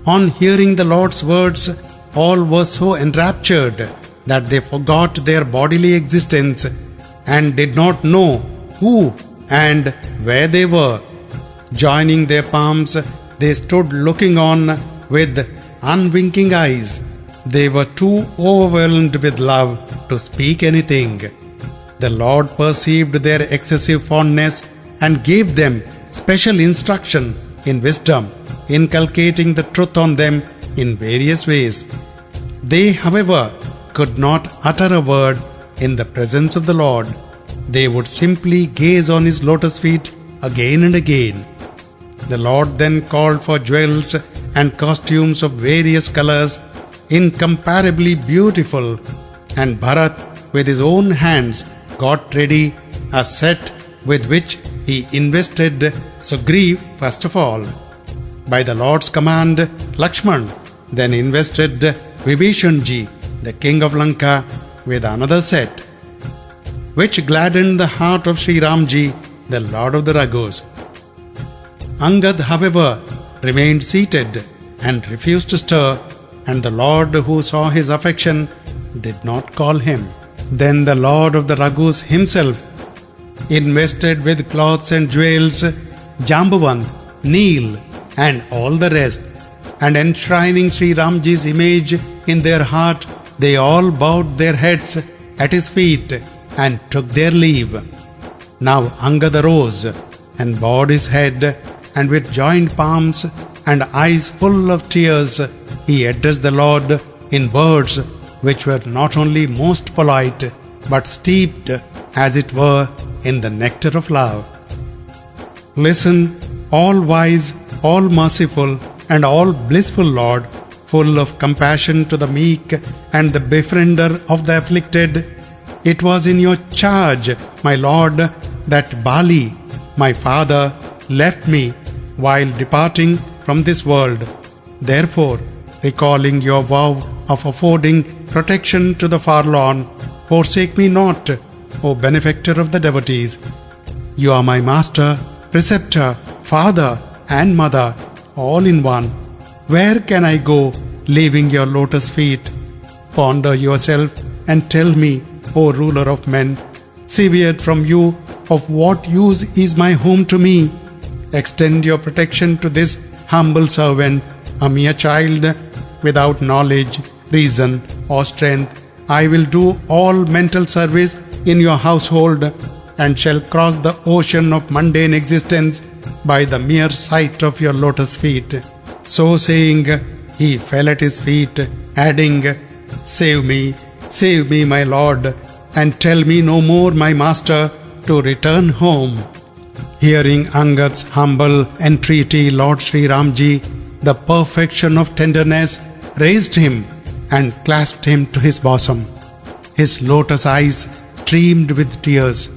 On hearing the Lord's words, all were so enraptured that they forgot their bodily existence and did not know who and where they were. Joining their palms, they stood looking on with unwinking eyes. They were too overwhelmed with love to speak anything. The Lord perceived their excessive fondness and gave them special instruction in wisdom, inculcating the truth on them in various ways. They, however, could not utter a word in the presence of the Lord. They would simply gaze on his lotus feet again and again. The Lord then called for jewels and costumes of various colors, incomparably beautiful, and Bharat with his own hands got ready a set with which he invested Sugriv first of all. By the Lord's command, Lakshman then invested Vibhishan ji, the king of Lanka, with another set, which gladdened the heart of Shri Ram ji, the Lord of the Raghus. Angad, however, remained seated and refused to stir, and the Lord, who saw his affection, did not call him. Then the Lord of the Raghus himself invested with cloths and jewels Jambavant, Neel, and all the rest, and enshrining Shri Ramji's image in their heart, they all bowed their heads at his feet and took their leave. Now Angad arose and bowed his head, and with joined palms and eyes full of tears, he addressed the Lord in words which were not only most polite, but steeped, as it were, in the nectar of love. Listen, all-wise, all-merciful, and all-blissful Lord, full of compassion to the meek and the befriender of the afflicted. It was in your charge, my Lord, that Bali, my father, left me while departing from this world. Therefore, recalling your vow of affording protection to the forlorn, forsake me not, O benefactor of the devotees. You are my master, preceptor, father, and mother, all in one. Where can I go, leaving your lotus feet? Ponder yourself and tell me, O ruler of men, severed from you, of what use is my home to me? Extend your protection to this humble servant, a mere child, without knowledge, reason, or strength. I will do all mental service in your household, and shall cross the ocean of mundane existence by the mere sight of your lotus feet. So saying, he fell at his feet, adding, save me, my Lord, and tell me no more, my master, to return home. Hearing Angad's humble entreaty, Lord Shri Ramji, the perfection of tenderness, raised him and clasped him to his bosom. His lotus eyes streamed with tears,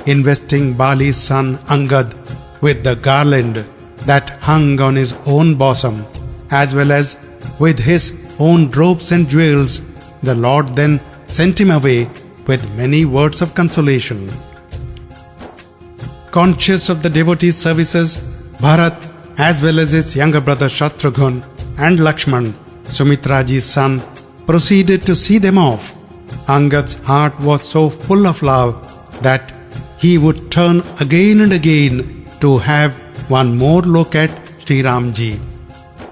investing Bali's son Angad with the garland that hung on his own bosom, as well as with his own robes and jewels. The Lord then sent him away with many words of consolation. Conscious of the devotees' services, Bharat, as well as his younger brother Shatrughan and Lakshman, Sumitraji's son, proceeded to see them off. Angad's heart was so full of love that he would turn again and again to have one more look at Shri Ramji.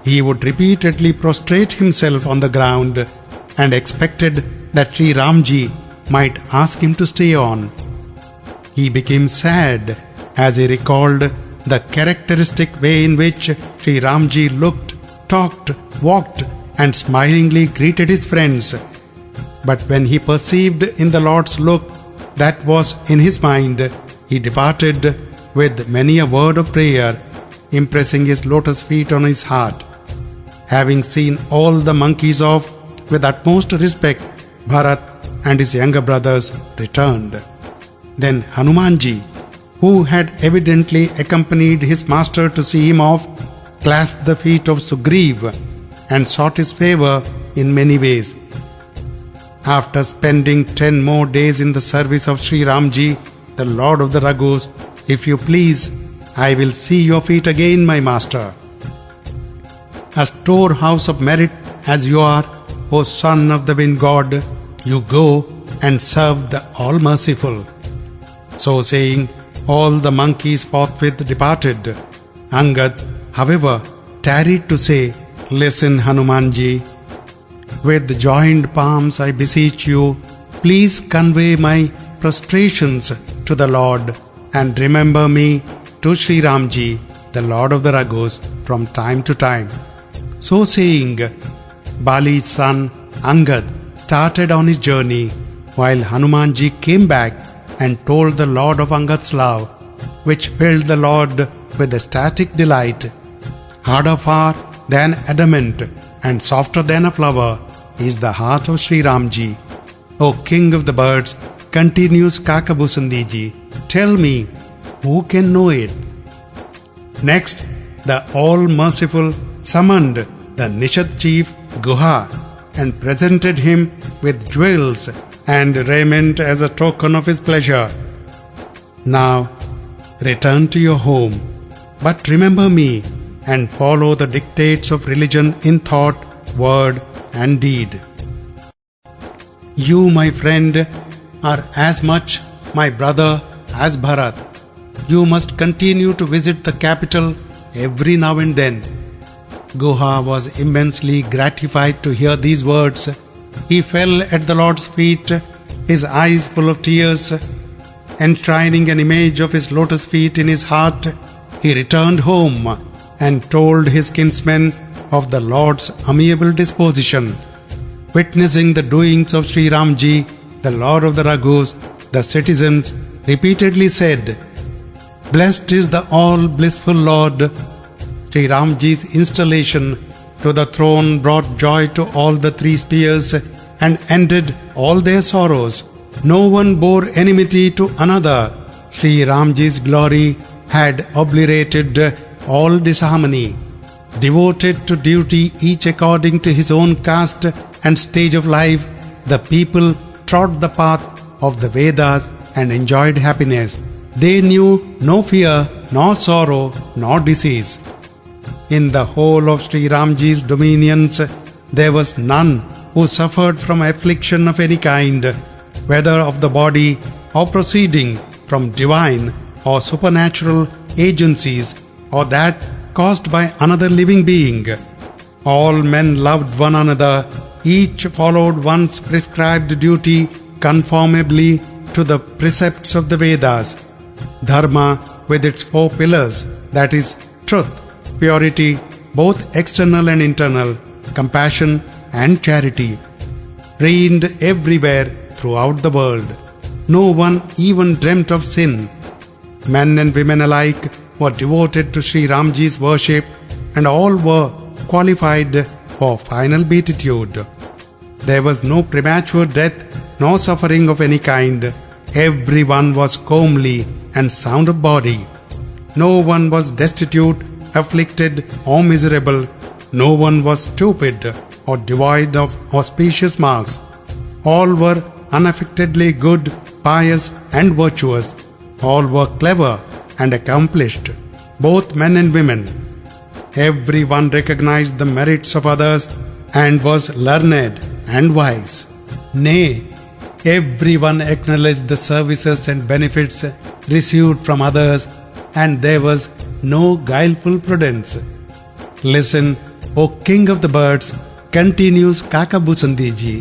He would repeatedly prostrate himself on the ground and expected that Shri Ramji might ask him to stay on. He became sad as he recalled the characteristic way in which Shri Ramji looked, talked, walked, and smilingly greeted his friends. But when he perceived in the Lord's look that was in his mind, he departed with many a word of prayer, impressing his lotus feet on his heart. Having seen all the monkeys off with utmost respect, Bharat and his younger brothers returned. Then Hanumanji, who had evidently accompanied his master to see him off, clasped the feet of Sugriv and sought his favor in many ways. After spending 10 more days in the service of Shri Ramji, the Lord of the Raghus, if you please, I will see your feet again, my master. A storehouse of merit as you are, O son of the wind god, you go and serve the all-merciful. So saying, all the monkeys forthwith departed. Angad, however, tarried to say, listen, Hanumanji. With joined palms I beseech you, please convey my prostrations to the Lord and remember me to Shri Ramji, the Lord of the Raghus, from time to time. So saying, Bali's son Angad started on his journey, while Hanumanji came back and told the Lord of Angad's love, which filled the Lord with ecstatic delight. Harder far than adamant and softer than a flower is the heart of Shri Ramji. O King of the birds, continues Kakabusandiji, tell me, who can know it? Next, the all-merciful summoned the Nishad chief Guha and presented him with jewels and raiment as a token of his pleasure. Now, return to your home, but remember me and follow the dictates of religion in thought, word and deed. You, my friend, are as much my brother as Bharat. You must continue to visit the capital every now and then. Guha was immensely gratified to hear these words. He fell at the Lord's feet, his eyes full of tears. Enshrining an image of his lotus feet in his heart, he returned home and told his kinsmen of the Lord's amiable disposition. Witnessing the doings of Shri Ramji, the Lord of the Raghus, the citizens repeatedly said, "Blessed is the all-blissful Lord." Shri Ramji's installation to the throne brought joy to all the three spheres and ended all their sorrows. No one bore enmity to another. Shri Ramji's glory had obliterated all disharmony. Devoted to duty, each according to his own caste and stage of life, the people trod the path of the Vedas and enjoyed happiness. They knew no fear, nor sorrow, nor disease. In the whole of Shri Ramji's dominions, there was none who suffered from affliction of any kind, whether of the body or proceeding from divine or supernatural agencies, or that caused by another living being. All men loved one another, each followed one's prescribed duty conformably to the precepts of the Vedas. Dharma, with its four pillars, that is, truth, purity, both external and internal, compassion and charity, reigned everywhere throughout the world. No one even dreamt of sin. Men and women alike were devoted to Shri Ramji's worship, and all were qualified for final beatitude. There was no premature death, nor suffering of any kind. Everyone was comely and sound of body. No one was destitute, afflicted or miserable. No one was stupid or devoid of auspicious marks. All were unaffectedly good, pious and virtuous. All were clever and accomplished, both men and women. Everyone recognized the merits of others and was learned and wise. Nay, everyone acknowledged the services and benefits received from others, and there was no guileful prudence. Listen, O King of the birds, continues Kakabusandiji.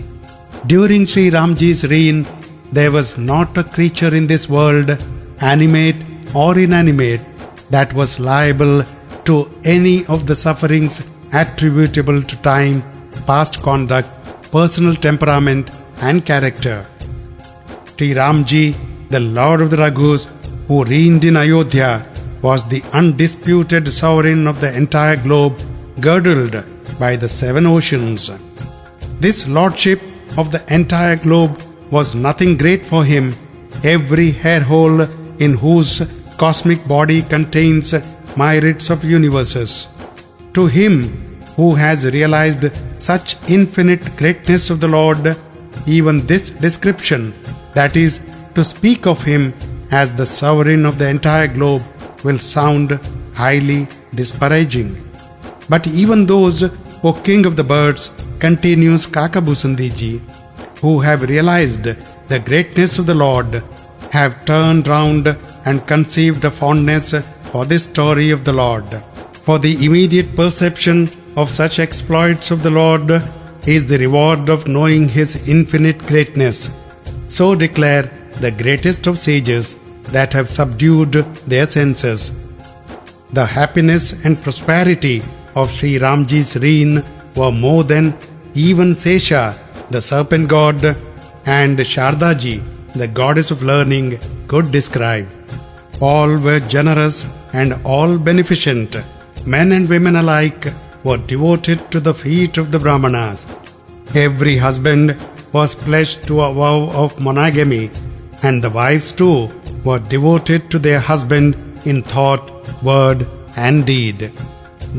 During Shri Ramji's reign, there was not a creature in this world, animate or inanimate, that was liable to any of the sufferings attributable to time, past conduct, personal temperament and character. Shri Ramji, the Lord of the Raghus, who reigned in Ayodhya, was the undisputed sovereign of the entire globe, girdled by the 7 oceans. This lordship of the entire globe was nothing great for him. Every hair hole in whose cosmic body contains myriads of universes. To him who has realized such infinite greatness of the Lord, even this description, that is, to speak of him as the sovereign of the entire globe, will sound highly disparaging. But even those, O King of the birds, continues Kakabusandiji, who have realized the greatness of the Lord, have turned round and conceived a fondness for this story of the Lord. For the immediate perception of such exploits of the Lord is the reward of knowing His infinite greatness. So declare the greatest of sages that have subdued their senses. The happiness and prosperity of Shri Ramji's reign were more than even Sesha, the serpent god, and Shardaji, the goddess of learning, could describe. All were generous and all beneficent. Men and women alike were devoted to the feet of the Brahmanas. Every husband was pledged to a vow of monogamy, and the wives too were devoted to their husband in thought, word and deed.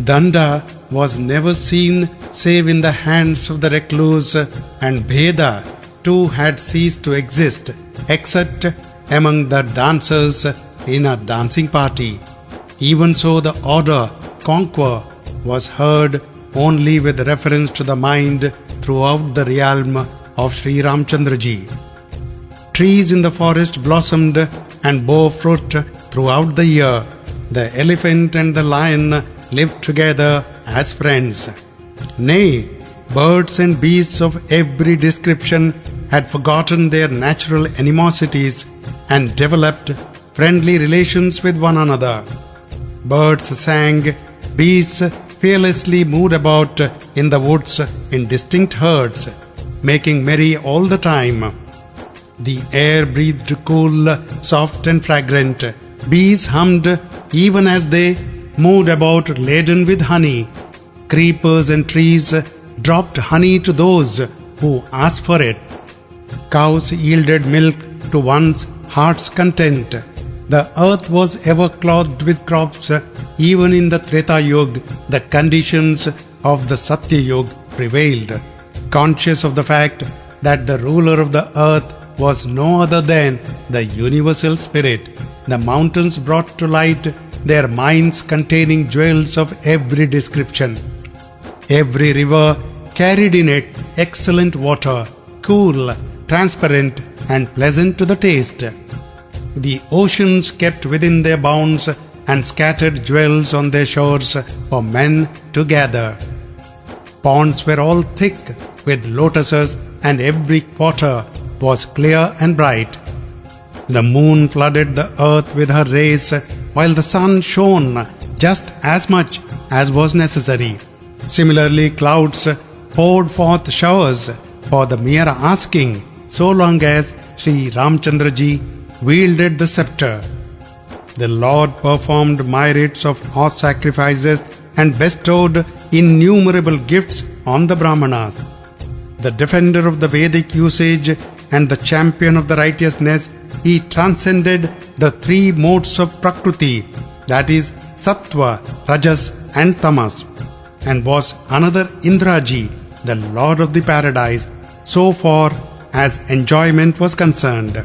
Danda was never seen save in the hands of the recluse, and Bheda too had ceased to exist except among the dancers in a dancing party. Even so, the order conquer was heard only with reference to the mind throughout the realm of Shri Ramchandraji. Trees in the forest blossomed and bore fruit throughout the year. The elephant and the lion lived together as friends. Nay, birds and beasts of every description had forgotten their natural animosities and developed friendly relations with one another. Birds sang, beasts fearlessly moved about in the woods in distinct herds, making merry all the time. The air breathed cool, soft and fragrant. Bees hummed even as they moved about laden with honey. Creepers and trees dropped honey to those who asked for it. Cows yielded milk to one's heart's content. The earth was ever clothed with crops. Even in the Treta Yuga, the conditions of the Satya Yuga prevailed. Conscious of the fact that the ruler of the earth was no other than the universal spirit, the mountains brought to light their mines containing jewels of every description. Every river carried in it excellent water, cool, transparent and pleasant to the taste. The oceans kept within their bounds and scattered jewels on their shores for men to gather. Ponds were all thick with lotuses, and every quarter was clear and bright. The moon flooded the earth with her rays, while the sun shone just as much as was necessary. Similarly, clouds poured forth showers for the mere asking, so long as Shri Ramchandraji wielded the scepter. The Lord performed myriads of horse sacrifices and bestowed innumerable gifts on the Brahmanas. The defender of the Vedic usage and the champion of the righteousness, he transcended the three modes of Prakriti, that is, Sattva, Rajas and Tamas, and was another Indraji, the Lord of the Paradise, so far as enjoyment was concerned.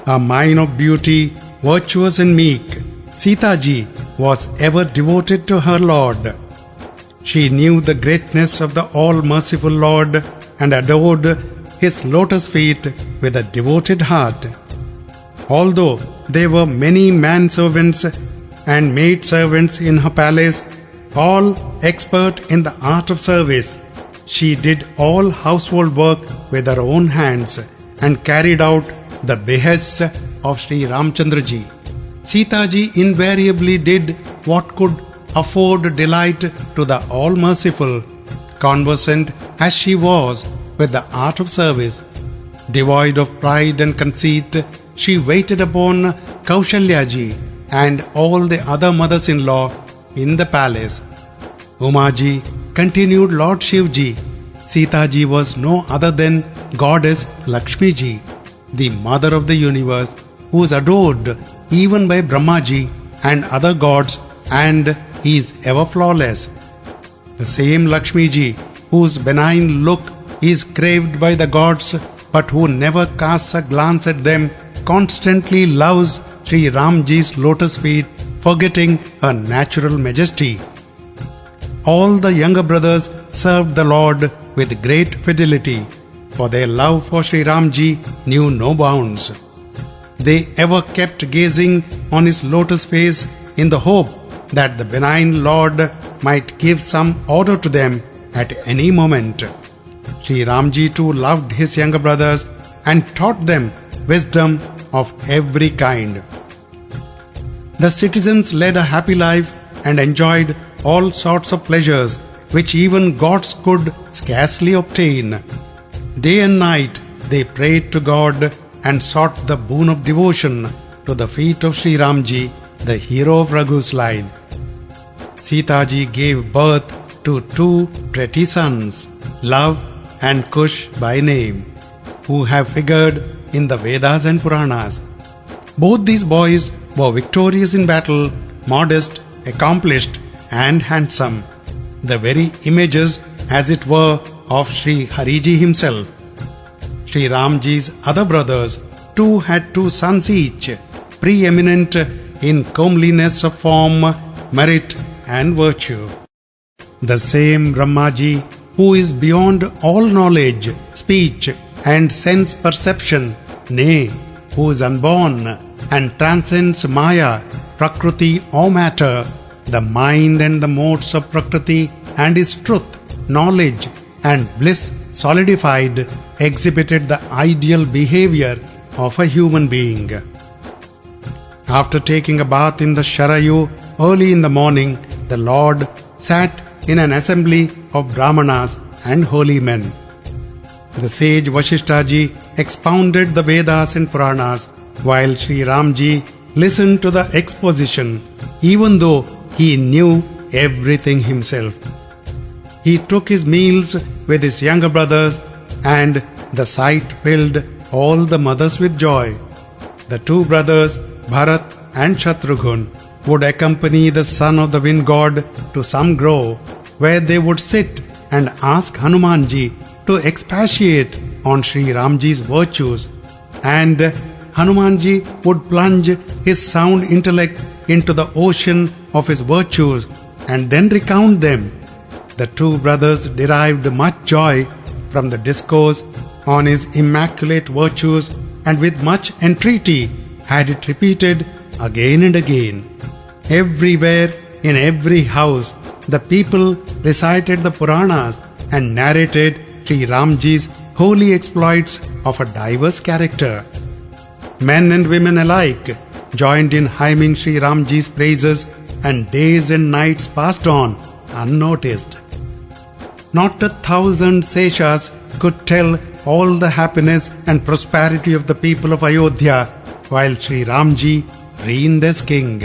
A mine of beauty, virtuous and meek, Sita-ji was ever devoted to her Lord. She knew the greatness of the all-merciful Lord and adored his lotus feet with a devoted heart. Although there were many manservants and maidservants in her palace, all expert in the art of service, she did all household work with her own hands and carried out the behests of Shri Ramchandraji. Sita-ji invariably did what could afford delight to the all-merciful, conversant as she was with the art of service. Devoid of pride and conceit, she waited upon Kaushalya-ji and all the other mothers-in-law in the palace. Umaji continued Lord Shiv-ji. Sita-ji was no other than Goddess Lakshmi-ji, the mother of the universe, who is adored even by Brahma-ji and other gods, and is ever flawless. The same Lakshmi-ji, whose benign look is craved by the gods, but who never casts a glance at them, constantly loves Shri Ramji's lotus feet, forgetting her natural majesty. All the younger brothers served the Lord with great fidelity, for their love for Shri Ramji knew no bounds. They ever kept gazing on his lotus face in the hope that the benign Lord might give some order to them at any moment. Shri Ramji too loved his younger brothers and taught them wisdom of every kind. The citizens led a happy life and enjoyed all sorts of pleasures which even gods could scarcely obtain. Day and night they prayed to God and sought the boon of devotion to the feet of Shri Ramji, the hero of Raghu's line. Sita ji gave birth to two pretty sons, Love and Kush by name, who have figured in the Vedas and Puranas. Both these boys were victorious in battle, modest, accomplished and handsome, the very images, as it were, of Shri Hariji himself. Shri Ramji's other brothers too had two sons each, preeminent in comeliness of form, merit and virtue. The same Brahmaji, who is beyond all knowledge, speech and sense perception, nay, who is unborn and transcends Maya, Prakriti or matter, the mind and the modes of Prakriti, and his truth, knowledge and bliss solidified, exhibited the ideal behavior of a human being. After taking a bath in the Sharayu early in the morning, the Lord sat in an assembly of Brahmanas and holy men. The sage Vasishthaji expounded the Vedas and Puranas, while Shri Ramji listened to the exposition, even though he knew everything himself. He took his meals with his younger brothers, and the sight filled all the mothers with joy. The two brothers, Bharat and Shatrughan, would accompany the son of the wind god to some grove, where they would sit and ask Hanumanji to expatiate on Shri Ramji's virtues, and Hanumanji would plunge his sound intellect into the ocean of his virtues and then recount them. The two brothers derived much joy from the discourse on his immaculate virtues, and with much entreaty had it repeated again and again. Everywhere, in every house, the people recited the Puranas and narrated Shri Ramji's holy exploits of a diverse character. Men and women alike joined in hymning Shri Ramji's praises, and days and nights passed on unnoticed. Not 1,000 seshas could tell all the happiness and prosperity of the people of Ayodhya while Shri Ramji reigned as king.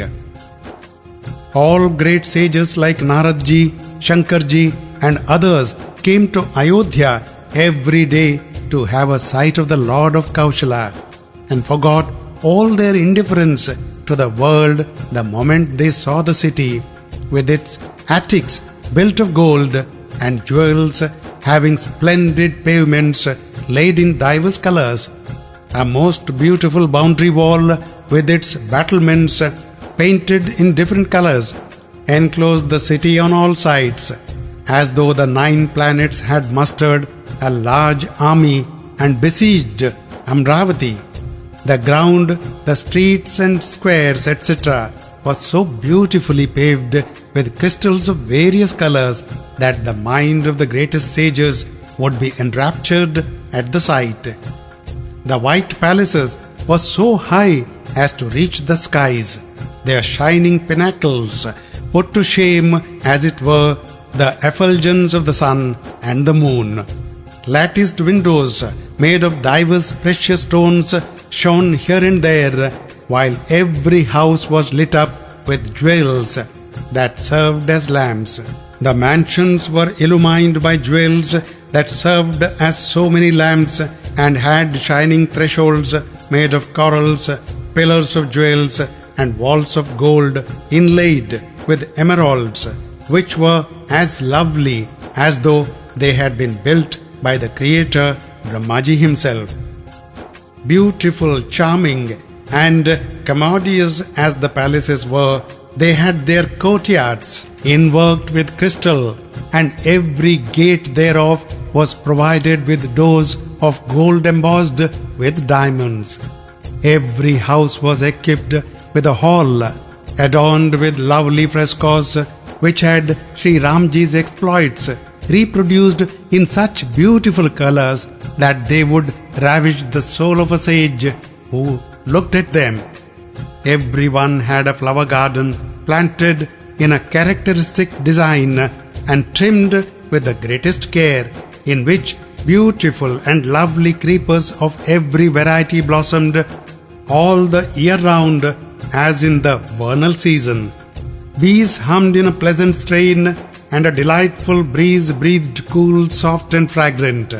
All great sages like Naradji, Shankarji and others came to Ayodhya every day to have a sight of the Lord of Kaushala, and forgot all their indifference to the world the moment they saw the city with its attics built of gold and jewels, having splendid pavements laid in diverse colors, a most beautiful boundary wall with its battlements painted in different colors enclosed the city on all sides, as though the 9 planets had mustered a large army and besieged Amravati. The ground, the streets and squares, etc., was so beautifully paved with crystals of various colors that the mind of the greatest sages would be enraptured at the sight. The white palaces were so high as to reach the skies, their shining pinnacles put to shame, as it were, the effulgence of the sun and the moon. Latticed windows made of divers precious stones shone here and there, while every house was lit up with jewels that served as lamps. The mansions were illumined by jewels that served as so many lamps, and had shining thresholds made of corals, pillars of jewels, and walls of gold inlaid with emeralds, which were as lovely as though they had been built by the Creator Brahmaji himself. Beautiful, charming, and commodious as the palaces were, they had their courtyards inworked with crystal, and every gate thereof was provided with doors of gold embossed with diamonds. Every house was equipped with a hall adorned with lovely frescoes, which had Shri Ramji's exploits reproduced in such beautiful colors that they would ravish the soul of a sage who looked at them. Everyone had a flower garden planted in a characteristic design and trimmed with the greatest care, in which beautiful and lovely creepers of every variety blossomed, all the year round as in the vernal season. Bees hummed in a pleasant strain, and a delightful breeze breathed cool, soft and fragrant.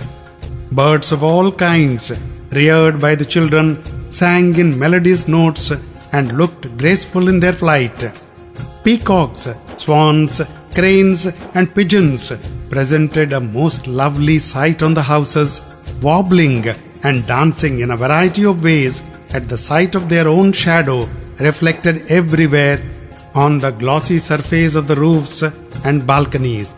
Birds of all kinds, reared by the children, sang in melodious notes and looked graceful in their flight. Peacocks, swans, cranes and pigeons presented a most lovely sight on the houses, wobbling and dancing in a variety of ways at the sight of their own shadow reflected everywhere on the glossy surface of the roofs and balconies.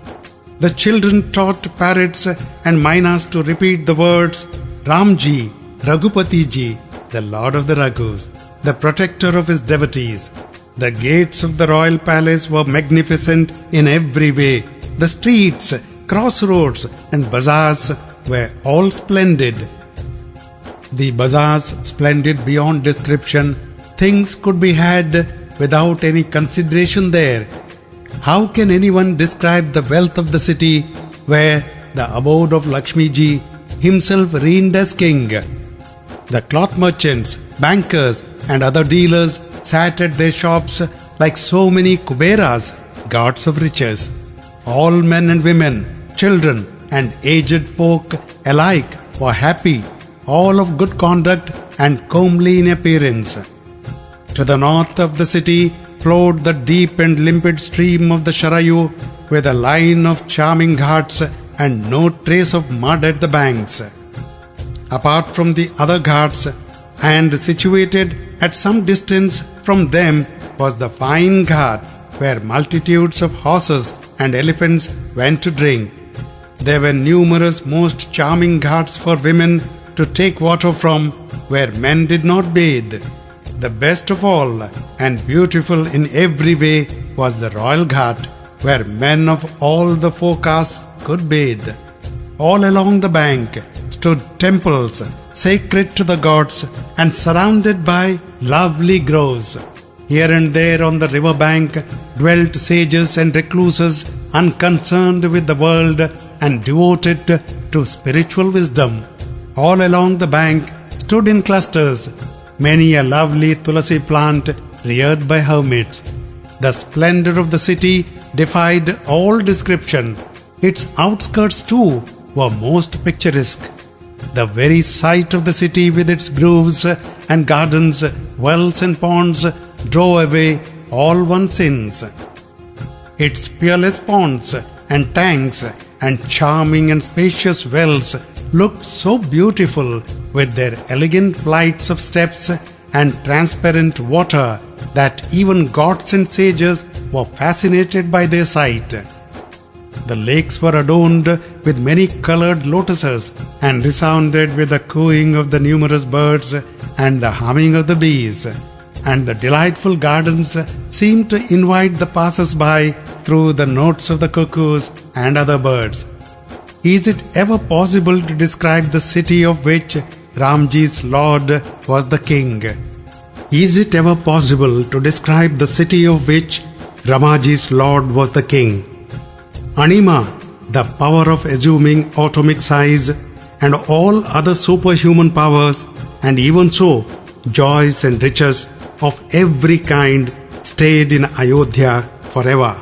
The children taught parrots and mynas to repeat the words Ramji, Raghupati-ji, the Lord of the Raghus, the protector of his devotees. The gates of the royal palace were magnificent in every way. The streets, crossroads and bazaars were all splendid. The bazaars splendid beyond description. Things could be had without any consideration there. How can anyone describe the wealth of the city where the abode of Lakshmi ji himself reigned as king? The cloth merchants, bankers and other dealers sat at their shops like so many kuberas, gods of riches. All men and women, children and aged folk alike were happy, all of good conduct and comely in appearance. To the north of the city flowed the deep and limpid stream of the Sharayu with a line of charming ghats and no trace of mud at the banks. Apart from the other ghats and situated at some distance from them was the fine ghat where multitudes of horses and elephants went to drink. There were numerous most charming ghats for women to take water from where men did not bathe. The best of all and beautiful in every way was the royal ghat where men of all the four castes could bathe. All along the bank stood temples sacred to the gods and surrounded by lovely groves. Here and there on the river bank dwelt sages and recluses unconcerned with the world and devoted to spiritual wisdom. All along the bank stood in clusters many a lovely tulasi plant reared by hermits. The splendor of the city defied all description. Its outskirts too were most picturesque. The very sight of the city with its groves and gardens, wells and ponds drove away all one's sins. Its peerless ponds and tanks and charming and spacious wells looked so beautiful with their elegant flights of steps and transparent water that even gods and sages were fascinated by their sight. The lakes were adorned with many colored lotuses and resounded with the cooing of the numerous birds and the humming of the bees. And the delightful gardens seemed to invite the passers-by through the notes of the cuckoos and other birds. Is it ever possible to describe the city of which Ramji's Lord was the king? Is it ever possible to describe the city of which Ramaji's Lord was the king? Anima, the power of assuming atomic size and all other superhuman powers, and even so, joys and riches of every kind stayed in Ayodhya forever.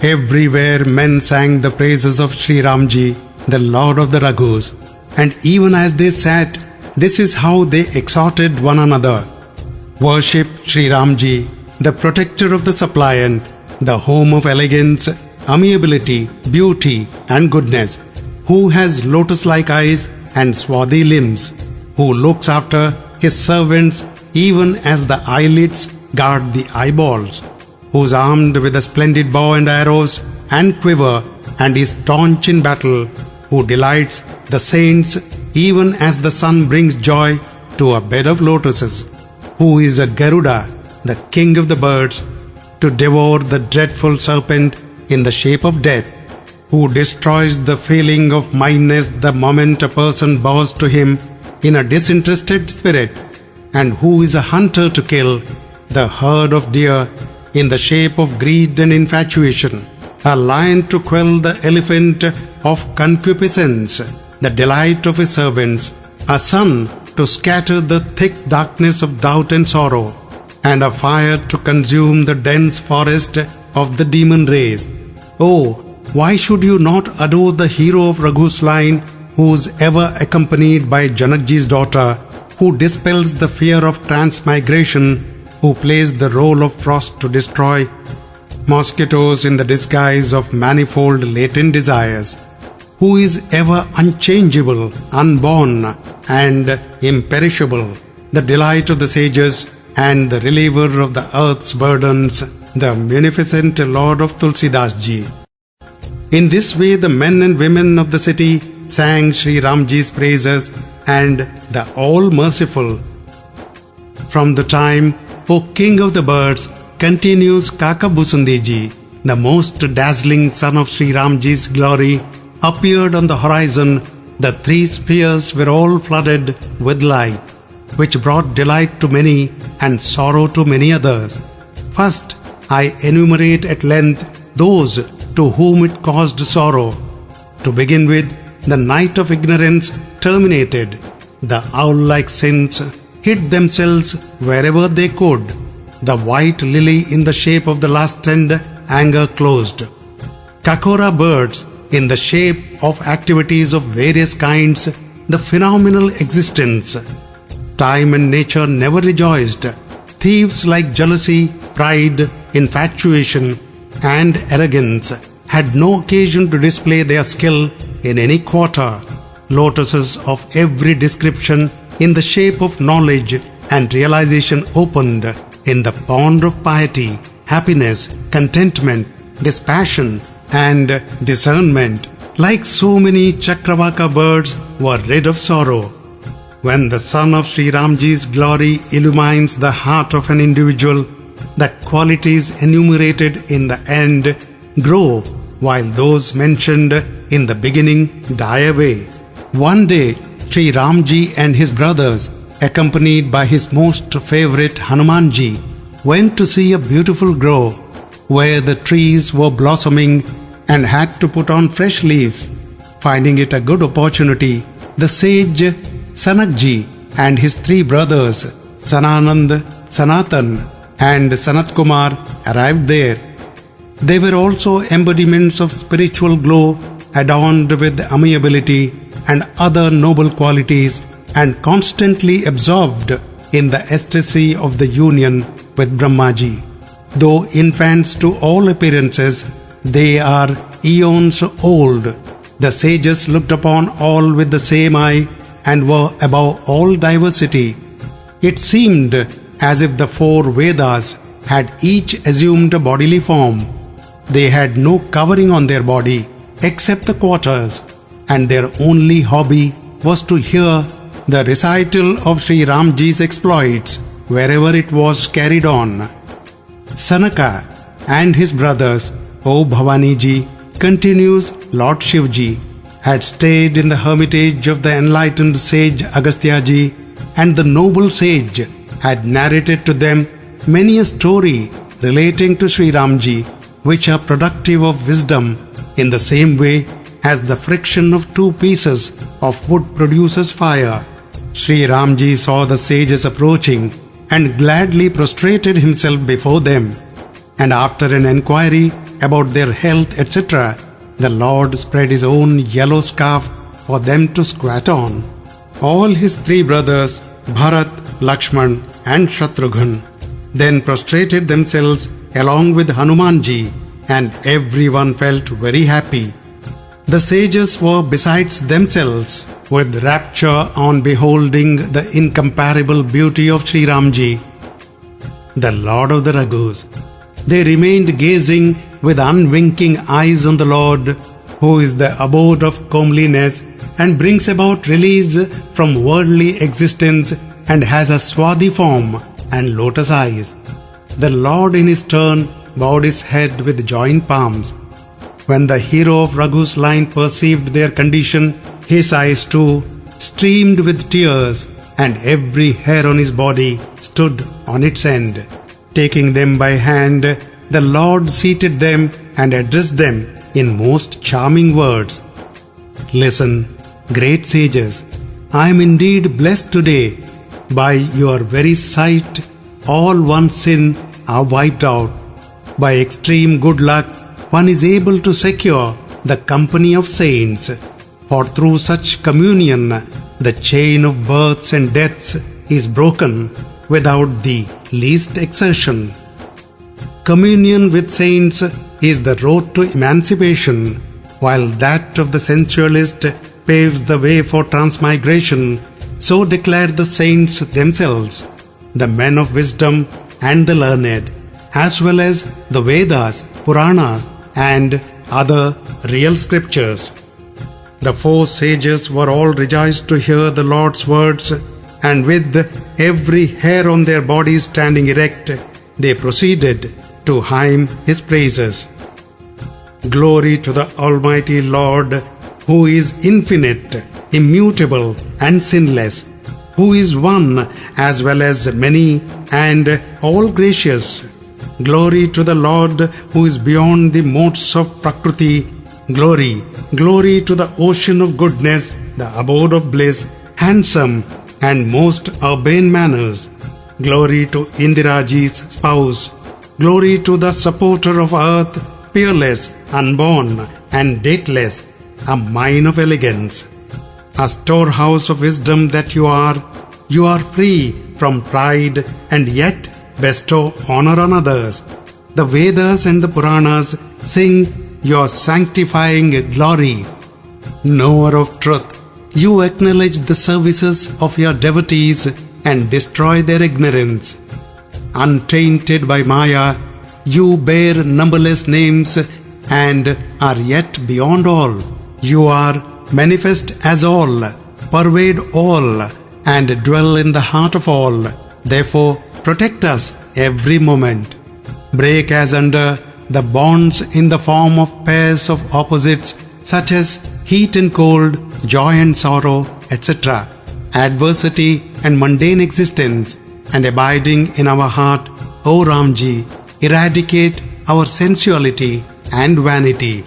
Everywhere men sang the praises of Shri Ramji, the Lord of the Raghus, and even as they sat, this is how they exhorted one another. Worship Shri Ramji, the protector of the suppliant, the home of elegance, amiability, beauty and goodness, who has lotus-like eyes and swarthy limbs, who looks after his servants even as the eyelids guard the eyeballs, who is armed with a splendid bow and arrows and quiver and is staunch in battle, who delights the saints even as the sun brings joy to a bed of lotuses, who is a Garuda, the king of the birds, to devour the dreadful serpent in the shape of death, who destroys the feeling of mindness the moment a person bows to him in a disinterested spirit, and who is a hunter to kill the herd of deer in the shape of greed and infatuation, a lion to quell the elephant of concupiscence, the delight of his servants, a sun to scatter the thick darkness of doubt and sorrow, and a fire to consume the dense forest of the demon race. Oh, why should you not adore the hero of Raghu's line, who is ever accompanied by Janakji's daughter, who dispels the fear of transmigration, who plays the role of frost to destroy mosquitoes in the disguise of manifold latent desires, who is ever unchangeable, unborn, and imperishable, the delight of the sages and the reliever of the earth's burdens, the munificent Lord of Tulsidas Ji. In this way, the men and women of the city sang Shri Ramji's praises and the All-Merciful. From the time, O King of the Birds, continues Kaka Bhusundi Ji, the most dazzling son of Shri Ramji's glory, appeared on the horizon. The three spheres were all flooded with light, which brought delight to many and sorrow to many others. First, I enumerate at length those to whom it caused sorrow. To begin with, the night of ignorance terminated. The owl-like saints hid themselves wherever they could. The white lily in the shape of the lust and anger closed. Kakora birds in the shape of activities of various kinds, the phenomenal existence. Time and nature never rejoiced. Thieves like jealousy, pride, infatuation, and arrogance had no occasion to display their skill in any quarter. Lotuses of every description in the shape of knowledge and realization opened in the pond of piety, happiness, contentment, dispassion, and discernment. Like so many Chakravaka birds were rid of sorrow. When the sun of Shri Ramji's glory illumines the heart of an individual, the qualities enumerated in the end grow, while those mentioned in the beginning die away. One day, Shri Ramji and his brothers, accompanied by his most favorite Hanumanji, went to see a beautiful grove where the trees were blossoming and had to put on fresh leaves. Finding it a good opportunity, the sage Sanakji and his three brothers, Sananand, Sanatan, and Sanat Kumar, arrived there. They were also embodiments of spiritual glow, adorned with amiability and other noble qualities, and constantly absorbed in the ecstasy of the union with Brahmaji. Though infants to all appearances, they are eons old. The sages looked upon all with the same eye and were above all diversity. It seemed as if the four Vedas had each assumed a bodily form. They had no covering on their body except the quarters, and their only hobby was to hear the recital of Shri Ramji's exploits wherever it was carried on. Sanaka and his brothers, O Bhavaniji, continues Lord Shivji, had stayed in the hermitage of the enlightened sage Agastyaji, and the noble sage had narrated to them many a story relating to Shri Ramji, which are productive of wisdom in the same way as the friction of two pieces of wood produces fire. Shri Ramji saw the sages approaching and gladly prostrated himself before them. And after an enquiry about their health, etc., the Lord spread his own yellow scarf for them to squat on. All his three brothers, Bharat, Lakshman, and Shatrughan, then prostrated themselves along with Hanumanji, and everyone felt very happy. The sages were besides themselves with rapture on beholding the incomparable beauty of Shri Ramji, the Lord of the Raghus. They remained gazing with unwinking eyes on the Lord, who is the abode of comeliness and brings about release from worldly existence and has a swarthy form and lotus eyes. The Lord in his turn bowed his head with joined palms. When the hero of Raghu's line perceived their condition, his eyes too streamed with tears, and every hair on his body stood on its end. Taking them by hand, the Lord seated them and addressed them in most charming words. Listen, great sages, I am indeed blessed today. By your very sight, all one's sin are wiped out. By extreme good luck, one is able to secure the company of saints. For through such communion, the chain of births and deaths is broken without the least exertion. Communion with saints is the road to emancipation, while that of the sensualist paves the way for transmigration. So declared the saints themselves, the men of wisdom and the learned, as well as the Vedas, Puranas, and other real scriptures. The four sages were all rejoiced to hear the Lord's words, and with every hair on their bodies standing erect, they proceeded to hymn His praises. Glory to the Almighty Lord, who is infinite, immutable, and sinless, who is one as well as many, and all gracious. Glory to the Lord, who is beyond the modes of Prakriti. Glory, glory to the ocean of goodness, the abode of bliss, handsome and most urbane manners. Glory to Indiraji's spouse. Glory to the supporter of earth, peerless, unborn, and dateless, a mine of elegance. A storehouse of wisdom that you are free from pride and yet bestow honor on others. The Vedas and the Puranas sing your sanctifying glory. Knower of truth, you acknowledge the services of your devotees and destroy their ignorance. Untainted by Maya, you bear numberless names and are yet beyond all. You are manifest as all, pervade all, and dwell in the heart of all. Therefore, protect us every moment. Break as under the bonds in the form of pairs of opposites, such as heat and cold, joy and sorrow, etc., adversity and mundane existence, and abiding in our heart, O Ramji, eradicate our sensuality and vanity.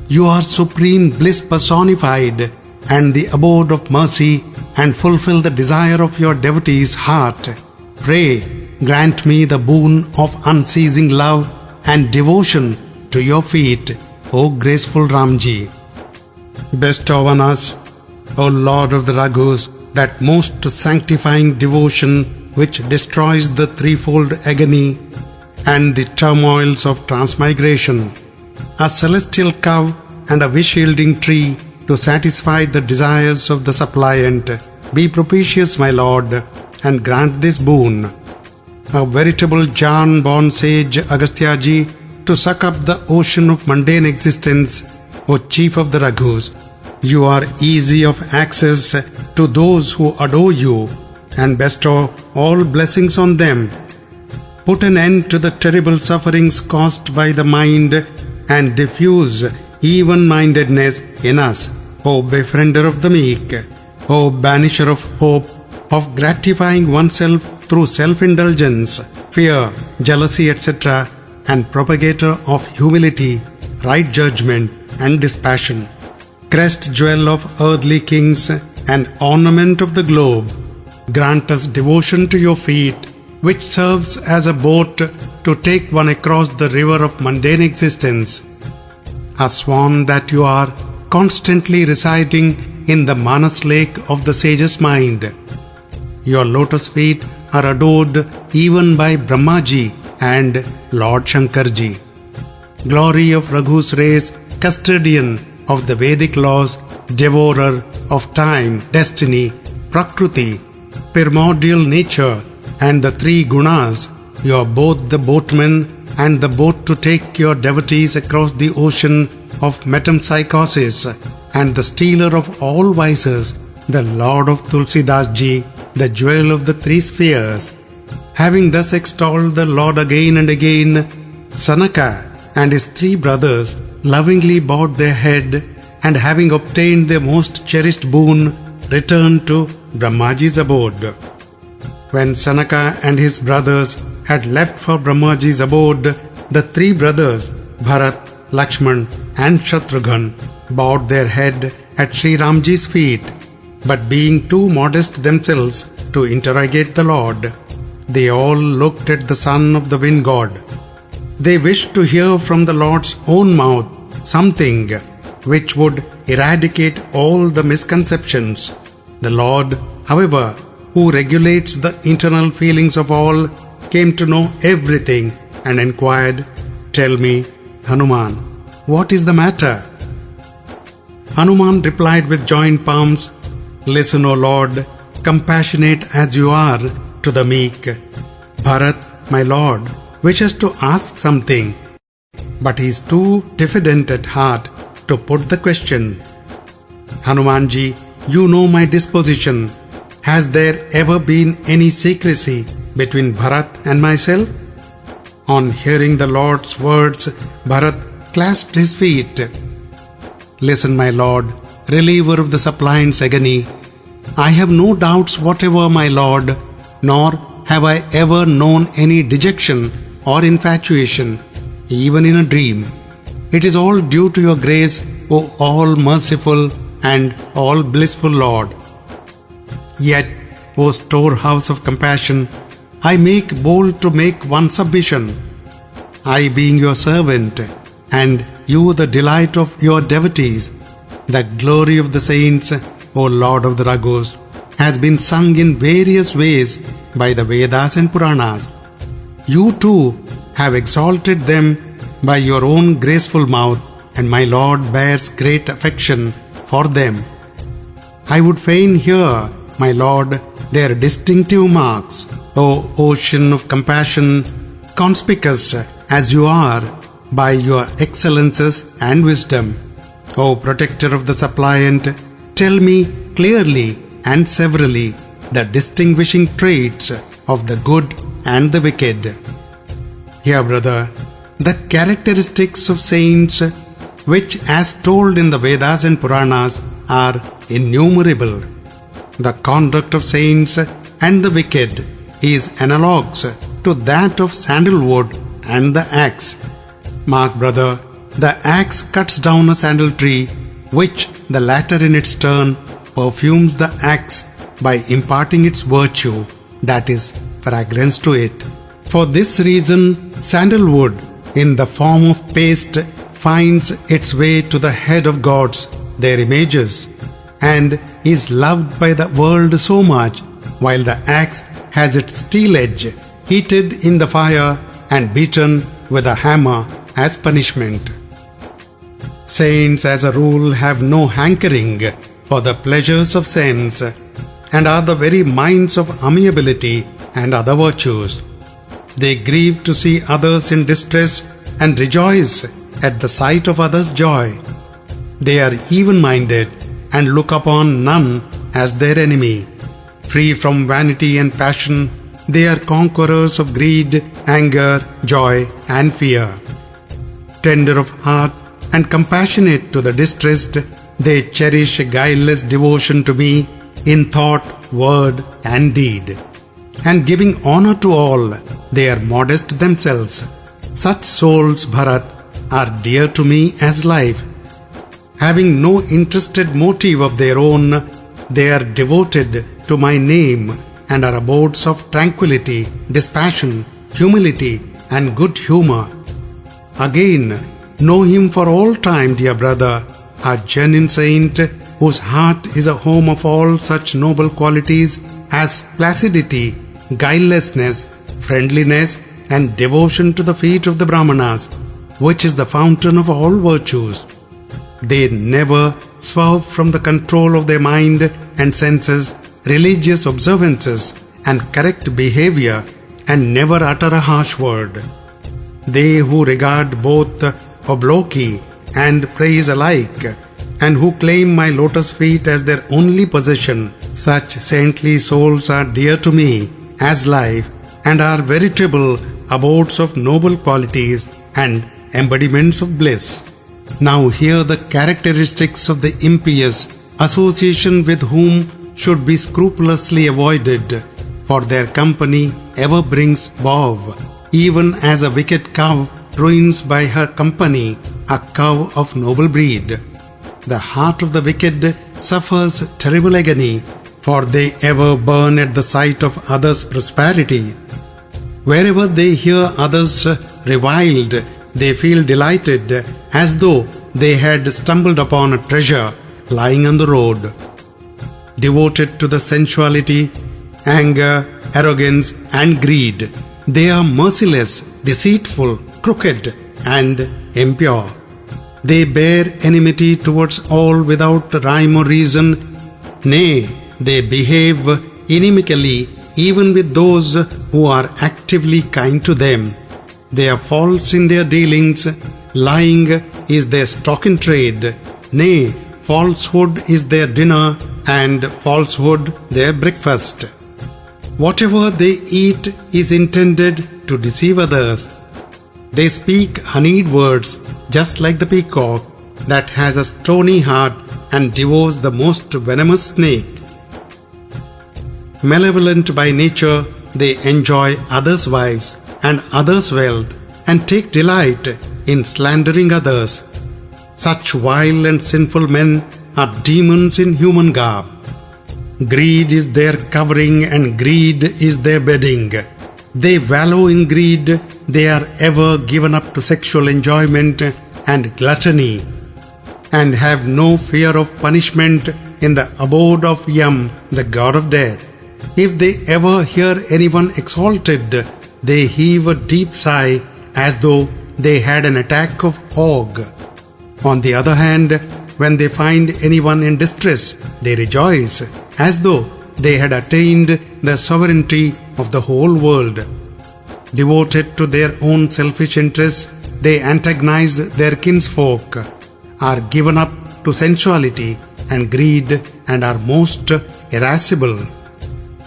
You are supreme bliss personified and the abode of mercy, and fulfill the desire of your devotee's heart. Pray, grant me the boon of unceasing love and devotion to your feet, O graceful Ramji. Bestow on us, O Lord of the Raghus, that most sanctifying devotion which destroys the threefold agony and the turmoils of transmigration, a celestial cow and a wish-yielding tree to satisfy the desires of the suppliant. Be propitious, my Lord, and grant this boon. A veritable Jan-born sage Agastya ji, to suck up the ocean of mundane existence, O chief of the Raghus. You are easy of access to those who adore you, and bestow all blessings on them. Put an end to the terrible sufferings caused by the mind, and diffuse even-mindedness in us, O befriender of the meek, O banisher of hope, of gratifying oneself through self-indulgence, fear, jealousy, etc., and propagator of humility, right judgment, and dispassion. Crest jewel of earthly kings and ornament of the globe, grant us devotion to your feet, which serves as a boat to take one across the river of mundane existence. A swan that you are, constantly residing in the Manas lake of the sage's mind. Your lotus feet are adored even by Brahmaji and Lord Shankarji. Glory of Raghu's race, custodian of the Vedic laws, devourer of time, destiny, Prakriti, primordial nature, and the three gunas, you are both the boatman and the boat to take your devotees across the ocean of metempsychosis, and the stealer of all vices, the Lord of Tulsidas ji, the jewel of the three spheres. Having thus extolled the Lord again and again, Sanaka and his three brothers lovingly bowed their head, and having obtained their most cherished boon, returned to Brahmaji's abode. When Sanaka and his brothers had left for Brahmaji's abode, the three brothers, Bharat, Lakshman, and Shatrughan, bowed their head at Shri Ramji's feet. But being too modest themselves to interrogate the Lord, they all looked at the son of the wind god. They wished to hear from the Lord's own mouth something which would eradicate all the misconceptions. The Lord, however, who regulates the internal feelings of all, came to know everything and inquired, "Tell me, Hanuman, what is the matter?" Hanuman replied with joined palms, "Listen, O Lord, compassionate as you are to the meek. Bharat, my Lord, wishes to ask something, but he is too diffident at heart to put the question. Hanumanji, you know my disposition. Has there ever been any secrecy between Bharat and myself?" On hearing the Lord's words, Bharat clasped his feet. "Listen, my Lord, reliever of the suppliant's agony. I have no doubts whatever, my Lord, nor have I ever known any dejection or infatuation, even in a dream. It is all due to your grace, O all-merciful and all-blissful Lord. Yet, O storehouse of compassion, I make bold to make one submission. I being your servant, and you the delight of your devotees, the glory of the saints, O Lord of the Raghus, has been sung in various ways by the Vedas and Puranas. You too have exalted them by your own graceful mouth, and my Lord bears great affection for them. I would fain hear, my Lord, their distinctive marks, O ocean of compassion, conspicuous as you are by your excellences and wisdom. O protector of the suppliant, tell me clearly and severally the distinguishing traits of the good and the wicked." Here, brother, the characteristics of saints, which as told in the Vedas and Puranas, are innumerable. The conduct of saints and the wicked is analogous to that of sandalwood and the axe. Mark, brother, the axe cuts down a sandal tree, which the latter in its turn perfumes the axe by imparting its virtue, that is, fragrance to it. For this reason, sandalwood, in the form of paste, finds its way to the head of gods, their images, and is loved by the world so much, while the axe has its steel edge heated in the fire and beaten with a hammer as punishment. Saints, as a rule, have no hankering for the pleasures of sense, and are the very minds of amiability and other virtues. They grieve to see others in distress and rejoice at the sight of others' joy. They are even-minded and look upon none as their enemy. Free from vanity and passion, they are conquerors of greed, anger, joy, and fear. Tender of heart and compassionate to the distressed, they cherish a guileless devotion to me in thought, word, and deed. And giving honor to all, they are modest themselves. Such souls, Bharat, are dear to me as life. Having no interested motive of their own, they are devoted to my name and are abodes of tranquility, dispassion, humility, and good humor. Again, know him for all time, dear brother, a genuine saint whose heart is a home of all such noble qualities as placidity, guilelessness, friendliness, and devotion to the feet of the Brahmanas, which is the fountain of all virtues. They never swerve from the control of their mind and senses, religious observances, and correct behavior, and never utter a harsh word. They who regard both obloquy and praise alike, and who claim my lotus feet as their only possession, such saintly souls are dear to me as life, and are veritable abodes of noble qualities and embodiments of bliss. Now hear the characteristics of the impious, association with whom should be scrupulously avoided, for their company ever brings woe, even as a wicked cow ruins by her company a cow of noble breed. The heart of the wicked suffers terrible agony, for they ever burn at the sight of others' prosperity. Wherever they hear others reviled, they feel delighted, as though they had stumbled upon a treasure lying on the road. Devoted to the sensuality, anger, arrogance, and greed, they are merciless, deceitful, crooked, and impure. They bear enmity towards all without rhyme or reason. Nay, they behave inimically even with those who are actively kind to them. They are false in their dealings. Lying is their stock in trade. Nay, falsehood is their dinner, and falsehood their breakfast. Whatever they eat is intended to deceive others. They speak honeyed words, just like the peacock that has a stony heart and devours the most venomous snake. Malevolent by nature, they enjoy others' wives and others' wealth, and take delight in slandering others. Such vile and sinful men are demons in human garb. Greed is their covering and greed is their bedding. They wallow in greed. They are ever given up to sexual enjoyment and gluttony, and have no fear of punishment in the abode of Yam, the god of death. If they ever hear anyone exalted, they heave a deep sigh as though they had an attack of ague. On the other hand, when they find anyone in distress, they rejoice as though they had attained the sovereignty of the whole world. Devoted to their own selfish interests, they antagonize their kinsfolk, are given up to sensuality and greed, and are most irascible.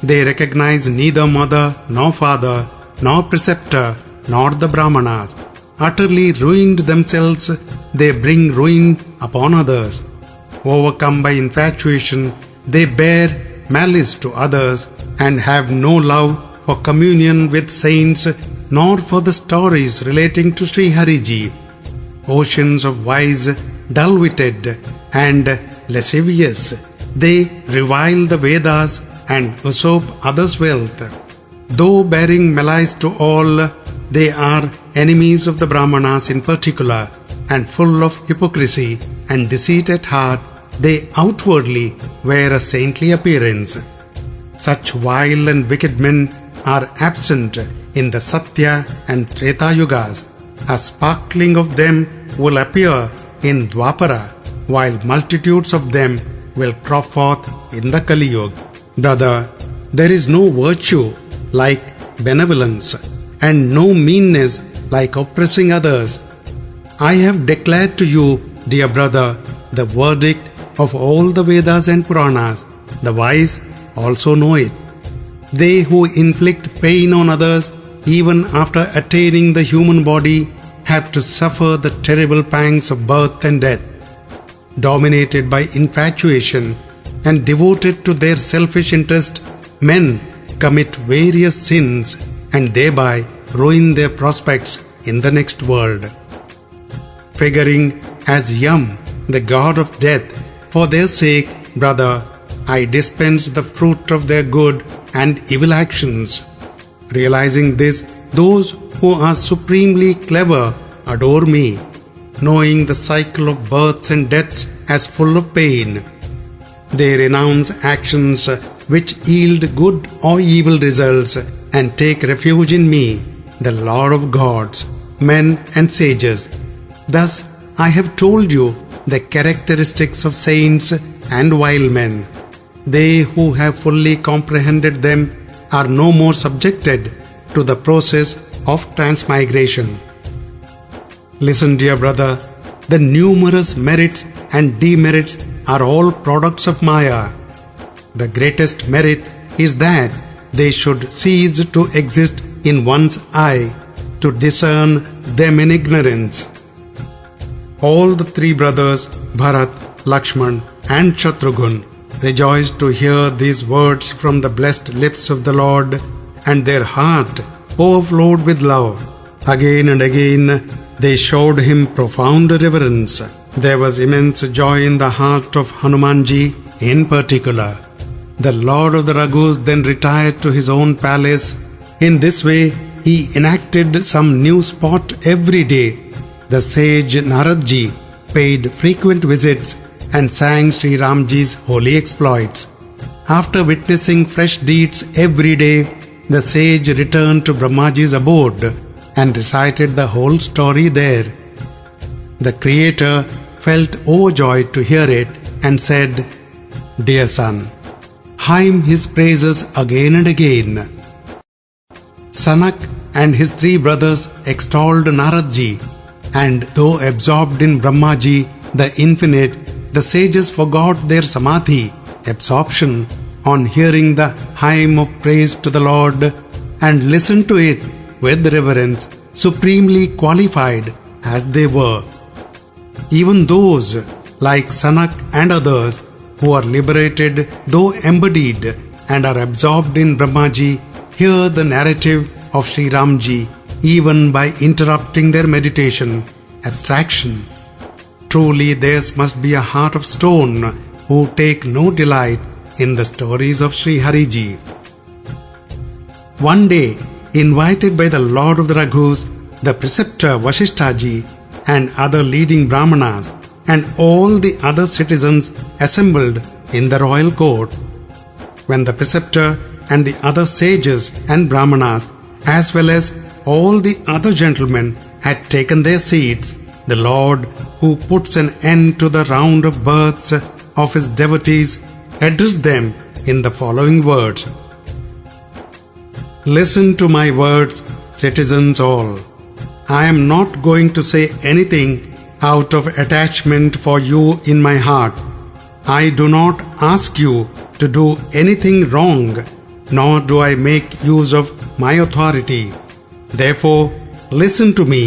They recognize neither mother nor father, nor preceptor, nor the Brahmanas. Utterly ruined themselves, they bring ruin upon others. Overcome by infatuation, they bear malice to others, and have no love for communion with saints, nor for the stories relating to Sri Hariji. Oceans of wise, dull-witted, and lascivious, they revile the Vedas and usurp others' wealth. Though bearing malice to all, they are enemies of the Brahmanas in particular, and full of hypocrisy and deceit at heart, they outwardly wear a saintly appearance. Such vile and wicked men are absent in the Satya and Treta Yugas. A sparkling of them will appear in Dwapara, while multitudes of them will crop forth in the Kalyug. Brother, there is no virtue like benevolence, and no meanness like oppressing others. I have declared to you, dear brother, the verdict of all the Vedas and Puranas. The wise also know it. They who inflict pain on others, even after attaining the human body, have to suffer the terrible pangs of birth and death. Dominated by infatuation and devoted to their selfish interest, men commit various sins and thereby ruin their prospects in the next world. Figuring as Yam, the god of death, for their sake, brother, I dispense the fruit of their good and evil actions. Realizing this, those who are supremely clever adore me, knowing the cycle of births and deaths as full of pain. They renounce actions which yield good or evil results and take refuge in me, the Lord of gods, men and sages. Thus, I have told you the characteristics of saints and vile men. They who have fully comprehended them are no more subjected to the process of transmigration. Listen, dear brother, the numerous merits and demerits are all products of Maya. The greatest merit is that they should cease to exist in one's eye, to discern them in ignorance. All the three brothers, Bharat, Lakshman, and Shatrughan, rejoiced to hear these words from the blessed lips of the Lord, and their heart overflowed with love. Again and again they showed him profound reverence. There was immense joy in the heart of Hanumanji in particular. The Lord of the Raghus then retired to his own palace. In this way, he enacted some new spot every day. The sage Naradji paid frequent visits and sang Shri Ramji's holy exploits. After witnessing fresh deeds every day, the sage returned to Brahmaji's abode and recited the whole story there. The Creator felt overjoyed to hear it and said, "Dear son, hymn his praises again and again." Sanak and his 3 brothers extolled Naradji, and though absorbed in Brahmaji, the infinite, the sages forgot their samadhi, absorption, on hearing the hymn of praise to the Lord, and listened to it with reverence, supremely qualified as they were. Even those, like Sanak and others, who are liberated though embodied and are absorbed in Brahmaji, hear the narrative of Shri Ramji even by interrupting their meditation, abstraction. Truly theirs must be a heart of stone who take no delight in the stories of Shri Hariji. One day, invited by the Lord of the Raghus, the preceptor Vasishtaji and other leading Brahmanas and all the other citizens assembled in the royal court. When the preceptor and the other sages and Brahmanas, as well as all the other gentlemen, had taken their seats, the Lord, who puts an end to the round of births of his devotees, addressed them in the following words. "Listen to my words, citizens all. I am not going to say anything out of attachment for you in my heart. I do not ask you to do anything wrong, nor do I make use of my authority. Therefore, listen to me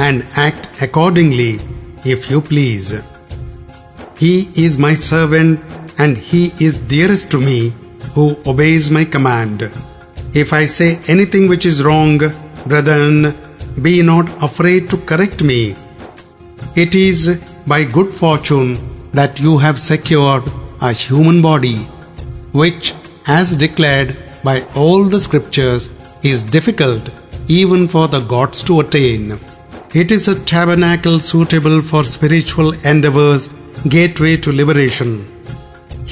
and act accordingly, if you please. He is my servant, and he is dearest to me who obeys my command. If I say anything which is wrong, brethren, be not afraid to correct me. It is by good fortune that you have secured a human body, which, as declared by all the scriptures, is difficult even for the gods to attain. It is a tabernacle suitable for spiritual endeavors, gateway to liberation.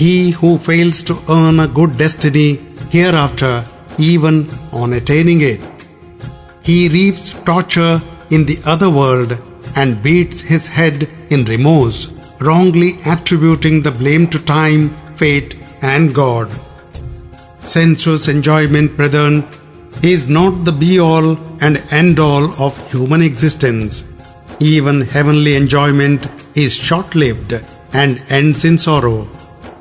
He who fails to earn a good destiny hereafter, even on attaining it, he reaps torture in the other world and beats his head in remorse, wrongly attributing the blame to time, fate, and God. Sensuous enjoyment, brethren, is not the be-all and end-all of human existence. Even heavenly enjoyment is short-lived and ends in sorrow.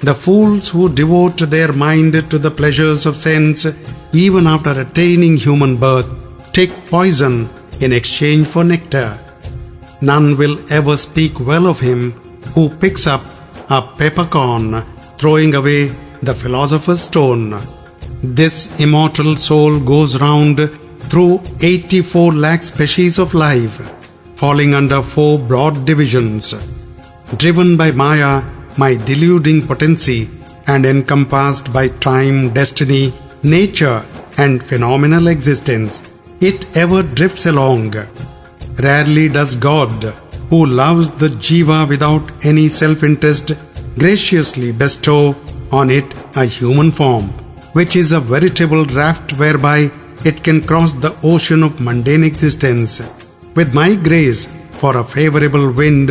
The fools who devote their mind to the pleasures of sense, even after attaining human birth, take poison in exchange for nectar. None will ever speak well of him who picks up a peppercorn, throwing away the philosopher's stone. This immortal soul goes round through 84 lakh species of life, falling under 4 broad divisions. Driven by Maya, my deluding potency, and encompassed by time, destiny, nature, and phenomenal existence, it ever drifts along. Rarely does God, who loves the jiva without any self-interest, graciously bestow on it a human form, which is a veritable raft whereby it can cross the ocean of mundane existence. With my grace for a favorable wind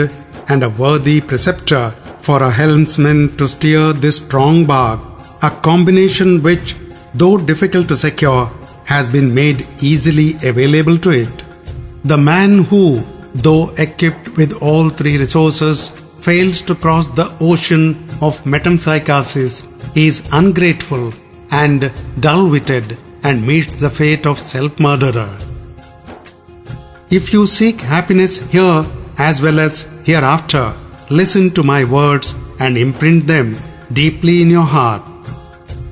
and a worthy preceptor for a helmsman to steer this strong bark, a combination which, though difficult to secure, has been made easily available to it. The man who, though equipped with all 3 resources, fails to cross the ocean of metempsychosis is ungrateful and dull-witted and meets the fate of self-murderer. If you seek happiness here as well as hereafter, listen to my words and imprint them deeply in your heart.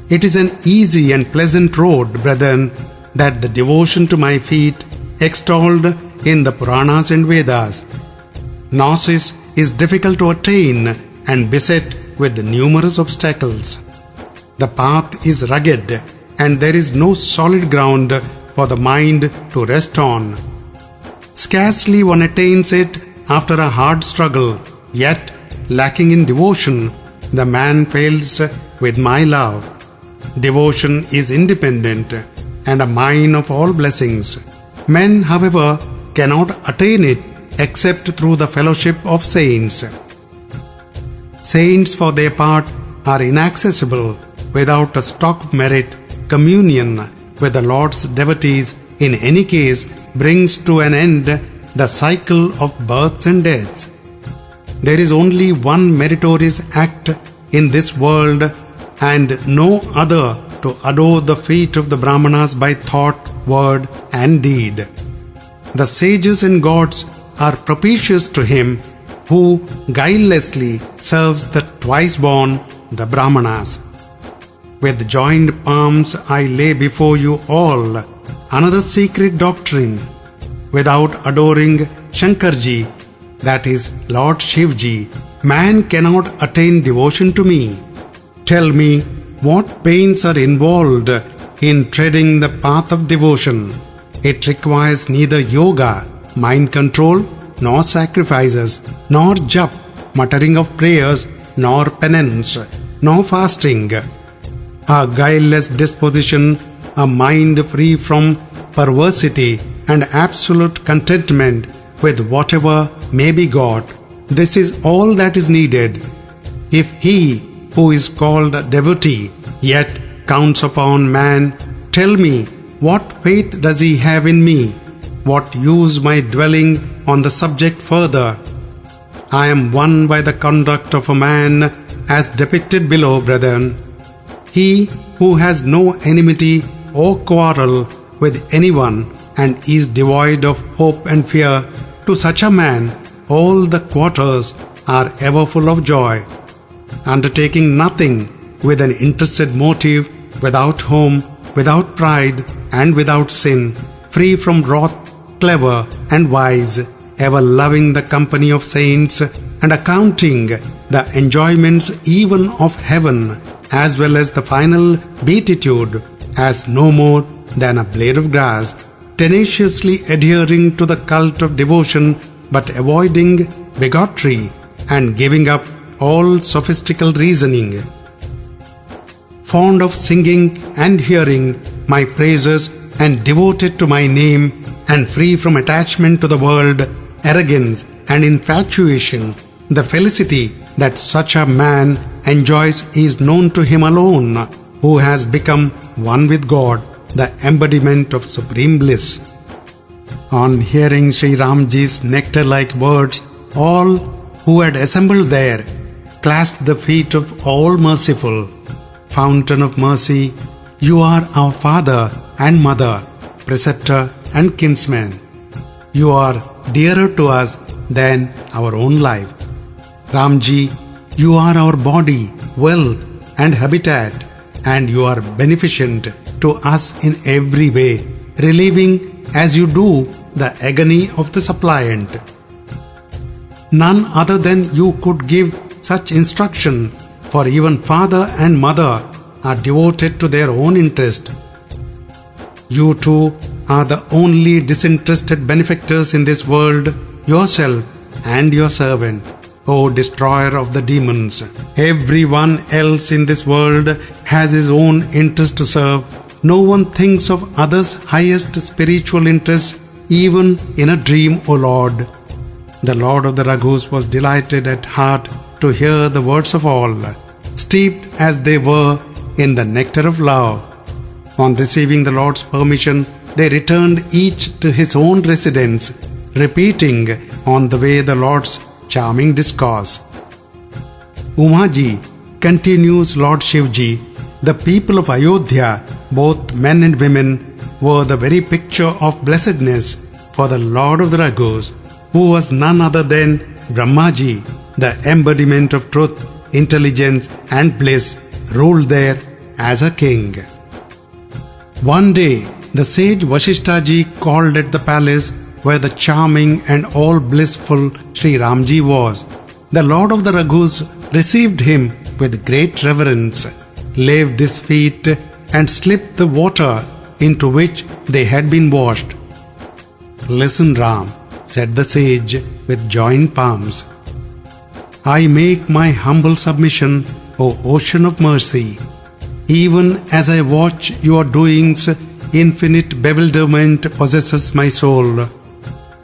It is an easy and pleasant road, brethren, that the devotion to my feet, extolled in the Puranas and Vedas. Gnosis is difficult to attain and beset with numerous obstacles. The path is rugged and there is no solid ground for the mind to rest on. Scarcely one attains it after a hard struggle, yet lacking in devotion, the man fails with my love. Devotion is independent and a mine of all blessings. Men, however, cannot attain it except through the fellowship of saints. Saints, for their part, are inaccessible without a stock of merit. Communion with the Lord's devotees in any case brings to an end the cycle of births and deaths. There is only one meritorious act in this world and no other to adore the feet of the Brahmanas by thought, word and deed. The sages and gods are propitious to him who guilelessly serves the twice-born, the Brahmanas. With joined palms I lay before you all another secret doctrine. Without adoring Shankarji, that is Lord Shivji, man cannot attain devotion to me. Tell me, what pains are involved in treading the path of devotion? It requires neither yoga, mind control, nor sacrifices, nor jap, muttering of prayers, nor penance, nor fasting. A guileless disposition, a mind free from perversity, and absolute contentment with whatever may be got. This is all that is needed. If he who is called a devotee yet counts upon man, tell me, what faith does he have in me? What use my dwelling on the subject further? I am won by the conduct of a man as depicted below, brethren. He who has no enmity or quarrel with anyone and is devoid of hope and fear, to such a man all the quarters are ever full of joy. Undertaking nothing with an interested motive, without home, without pride and without sin, free from wrath, clever and wise, ever loving the company of saints and accounting the enjoyments even of heaven as well as the final beatitude as no more than a blade of grass, tenaciously adhering to the cult of devotion but avoiding bigotry and giving up all sophistical reasoning. Fond of singing and hearing my praises and devoted to my name and free from attachment to the world, arrogance and infatuation, the felicity that such a man enjoys is known to him alone, who has become one with God, the embodiment of supreme bliss. On hearing Shri Ramji's nectar-like words, all who had assembled there clasped the feet of all merciful. Fountain of mercy, you are our father and mother, preceptor and kinsman. You are dearer to us than our own life. Ramji, you are our body, wealth and habitat, and you are beneficent to us in every way, relieving as you do the agony of the suppliant. None other than you could give such instruction, for even father and mother are devoted to their own interest. You too are the only disinterested benefactors in this world, yourself and your servant, O destroyer of the demons. Everyone else in this world has his own interest to serve. No one thinks of others' highest spiritual interest, even in a dream, O Lord. The Lord of the Raghus was delighted at heart to hear the words of all, steeped as they were in the nectar of love. On receiving the Lord's permission, they returned each to his own residence, repeating on the way the Lord's charming discourse. Umaji, continues Lord Shivji, the people of Ayodhya, both men and women, were the very picture of blessedness, for the Lord of the Raghus, who was none other than Brahmaji, the embodiment of truth, intelligence and bliss, ruled there as a king. One day, the sage Vasishtaji called at the palace where the charming and all blissful Shri Ramji was. The Lord of the Raghus received him with great reverence, laved his feet and slipped the water into which they had been washed. "Listen, Ram," said the sage with joined palms. "I make my humble submission, O ocean of mercy. Even as I watch your doings, infinite bewilderment possesses my soul.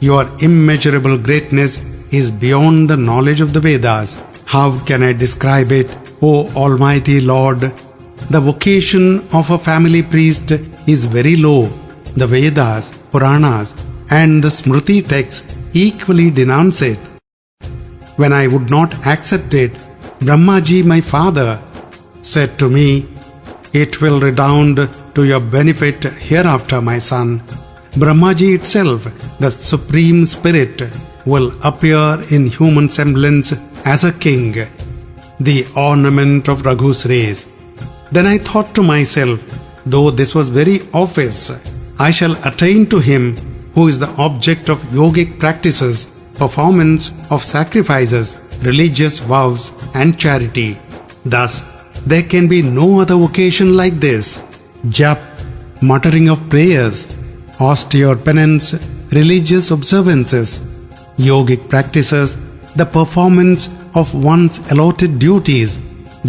Your immeasurable greatness is beyond the knowledge of the Vedas. How can I describe it, O Almighty Lord? The vocation of a family priest is very low. The Vedas, Puranas, and the Smriti texts equally denounce it. When I would not accept it, Brahmaji, my father, said to me, 'It will redound to your benefit hereafter, my son. Brahmaji itself, the Supreme Spirit, will appear in human semblance as a king, the ornament of Raghu's race.' Then I thought to myself, though this was very obvious, I shall attain to him who is the object of yogic practices, performance of sacrifices, religious vows and charity. Thus, there can be no other vocation like this. Jap, muttering of prayers, austere penance, religious observances, yogic practices, the performance of one's allotted duties,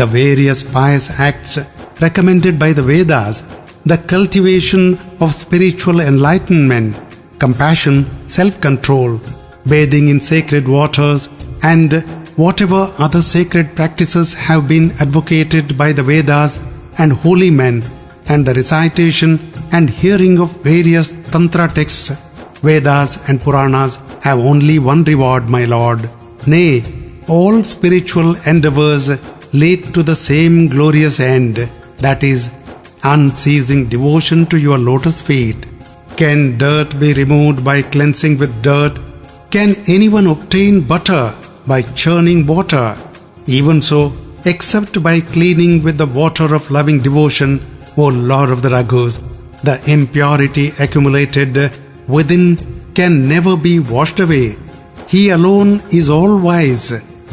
the various pious acts recommended by the Vedas, the cultivation of spiritual enlightenment, compassion, self-control, bathing in sacred waters, and whatever other sacred practices have been advocated by the Vedas and holy men, and the recitation and hearing of various Tantra texts, Vedas and Puranas have only one reward, my Lord. Nay, all spiritual endeavors lead to the same glorious end, that is, unceasing devotion to your lotus feet. Can dirt be removed by cleansing with dirt? Can anyone obtain butter by churning water? Even so, except by cleaning with the water of loving devotion, O Lord of the Raghus, the impurity accumulated within can never be washed away. He alone is all-wise.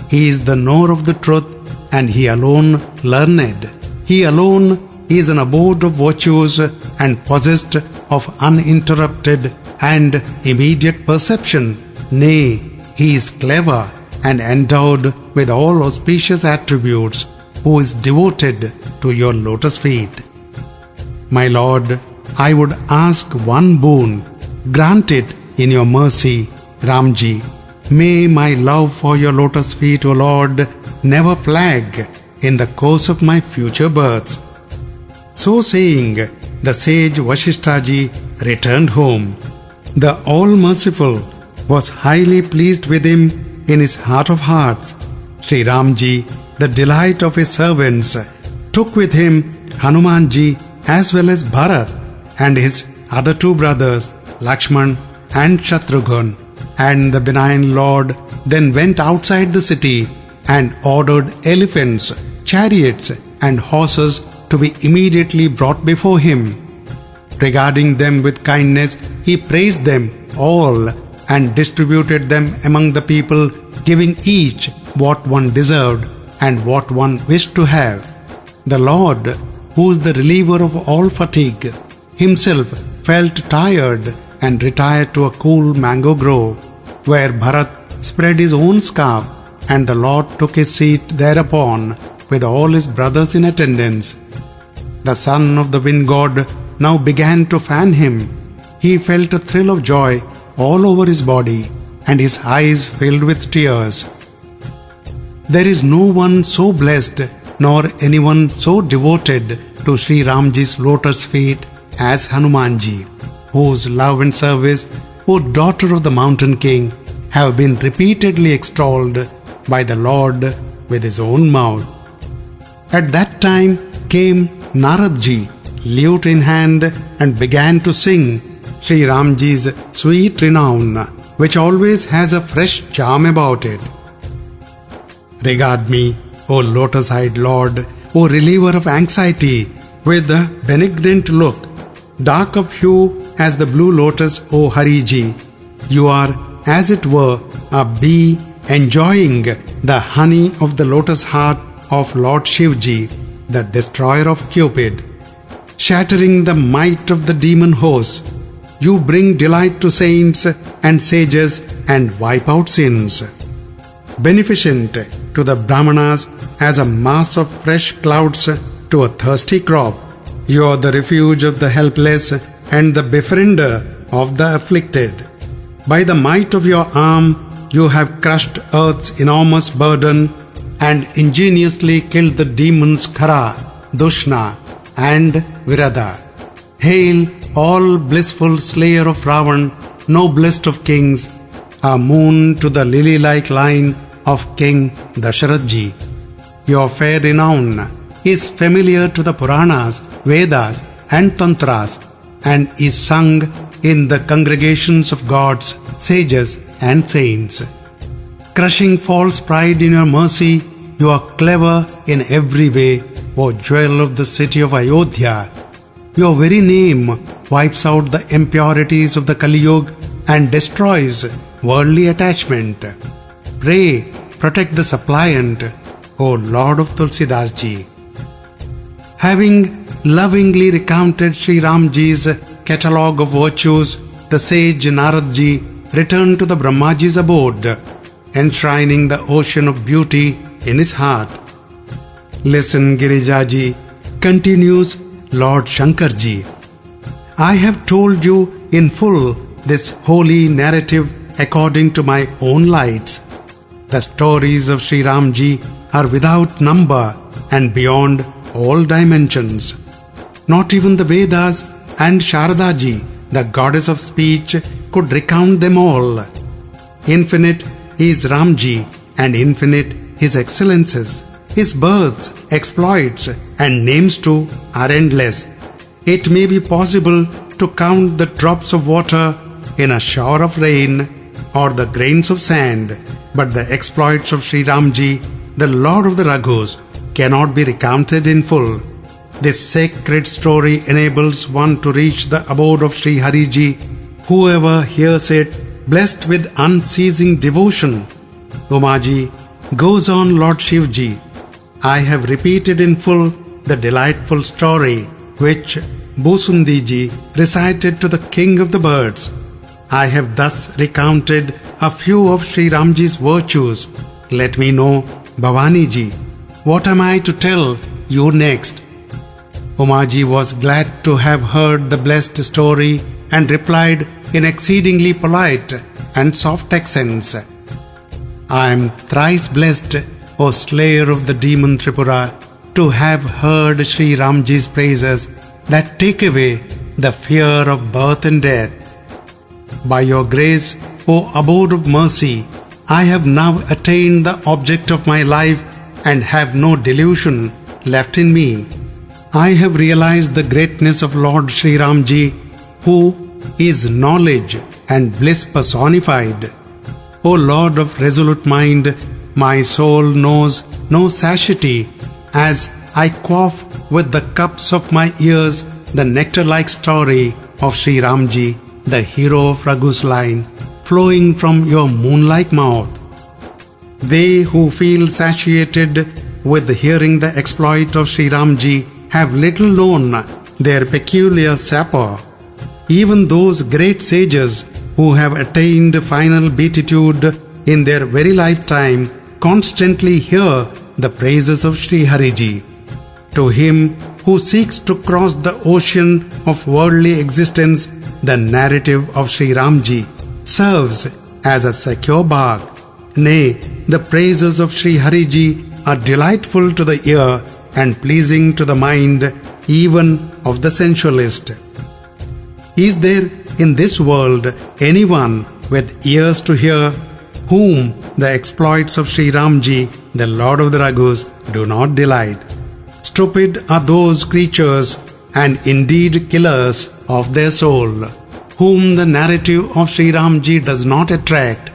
He is the knower of the truth, and He alone learned. He alone is an abode of virtues and possessed of uninterrupted and immediate perception. Nay, He is clever and endowed with all auspicious attributes, who is devoted to your lotus feet. My Lord, I would ask one boon. Grant it in your mercy, Ramji. May my love for your lotus feet, O Lord, never flag in the course of my future births." So saying, the sage Vasishthaji returned home. The All-Merciful was highly pleased with him in his heart of hearts. Shri Ramji, the delight of his servants, took with him Hanumanji as well as Bharat and his other two brothers, Lakshman and Shatrughan. And the benign Lord then went outside the city and ordered elephants, chariots and horses to be immediately brought before him. Regarding them with kindness, he praised them all and distributed them among the people, giving each what one deserved and what one wished to have. The Lord, who is the reliever of all fatigue, himself felt tired and retired to a cool mango grove, where Bharat spread his own scarf, and the Lord took his seat thereupon with all his brothers in attendance. The son of the wind god now began to fan him. He felt a thrill of joy all over his body, and his eyes filled with tears. There is no one so blessed, nor anyone so devoted to Shri Ramji's lotus feet as Hanumanji, whose love and service, O daughter of the mountain king, have been repeatedly extolled by the Lord with his own mouth. At that time came Naradji, lute in hand, and began to sing Shri Ramji's sweet renown, which always has a fresh charm about it. Regard me, O lotus-eyed Lord, O reliever of anxiety, with a benignant look, dark of hue as the blue lotus, O Hariji. You are, as it were, a bee enjoying the honey of the lotus heart of Lord Shivji, the destroyer of Cupid. Shattering the might of the demon hosts, you bring delight to saints and sages and wipe out sins. Beneficent to the Brahmanas as a mass of fresh clouds to a thirsty crop, you are the refuge of the helpless and the befriender of the afflicted. By the might of your arm, you have crushed earth's enormous burden and ingeniously killed the demons Khara, Dushna, and Virada. Hail, all blissful slayer of Ravan, noblest of kings, a moon to the lily-like line of King Dasharathji. Your fair renown is familiar to the Puranas, Vedas, and Tantras, and is sung in the congregations of gods, sages, and saints. Crushing false pride in your mercy, you are clever in every way, O jewel of the city of Ayodhya. Your very name wipes out the impurities of the Kalyug and destroys worldly attachment. Pray, protect the suppliant, O Lord of Tulsidas Ji. Having lovingly recounted Shri Ramji's catalogue of virtues, the sage Naradji returned to the Brahmaji's abode, enshrining the ocean of beauty in his heart. Listen, Girijaji, continues Lord Shankarji. I have told you in full this holy narrative according to my own lights. The stories of Shri Ramji are without number and beyond all dimensions. Not even the Vedas and Sharadaji, the goddess of speech, could recount them all. Infinite is Ramji and infinite his excellences. His births, exploits, and names too are endless. It may be possible to count the drops of water in a shower of rain or the grains of sand, but the exploits of Shri Ramji, the Lord of the Raghus, cannot be recounted in full. This sacred story enables one to reach the abode of Shri Hariji. Whoever hears it, blessed with unceasing devotion. Umaji, goes on Lord Shivji, I have repeated in full the delightful story which Bhusundiji recited to the king of the birds. I have thus recounted a few of Shri Ramji's virtues. Let me know, Bhavaniji, what am I to tell you next? Umaji was glad to have heard the blessed story and replied in exceedingly polite and soft accents, I am thrice blessed, O slayer of the demon Tripura, to have heard Shri Ramji's praises that take away the fear of birth and death. By your grace, O abode of mercy, I have now attained the object of my life and have no delusion left in me. I have realized the greatness of Lord Shri Ramji, who is knowledge and bliss personified. O Lord of resolute mind, my soul knows no satiety as I quaff with the cups of my ears the nectar-like story of Shri Ramji, the hero of Raghu's line, flowing from your moon-like mouth. They who feel satiated with hearing the exploit of Shri Ramji have little known their peculiar sapor. Even those great sages who have attained final beatitude in their very lifetime constantly hear the praises of Shri Hariji. To him who seeks to cross the ocean of worldly existence, the narrative of Shri Ramji serves as a secure bark. Nay, the praises of Shri Hariji are delightful to the ear and pleasing to the mind even of the sensualist. Is there in this world anyone with ears to hear whom the exploits of Shri Ramji, the Lord of the Raghus, do not delight? Stupid are those creatures and indeed killers of their soul, whom the narrative of Shri Ramji does not attract.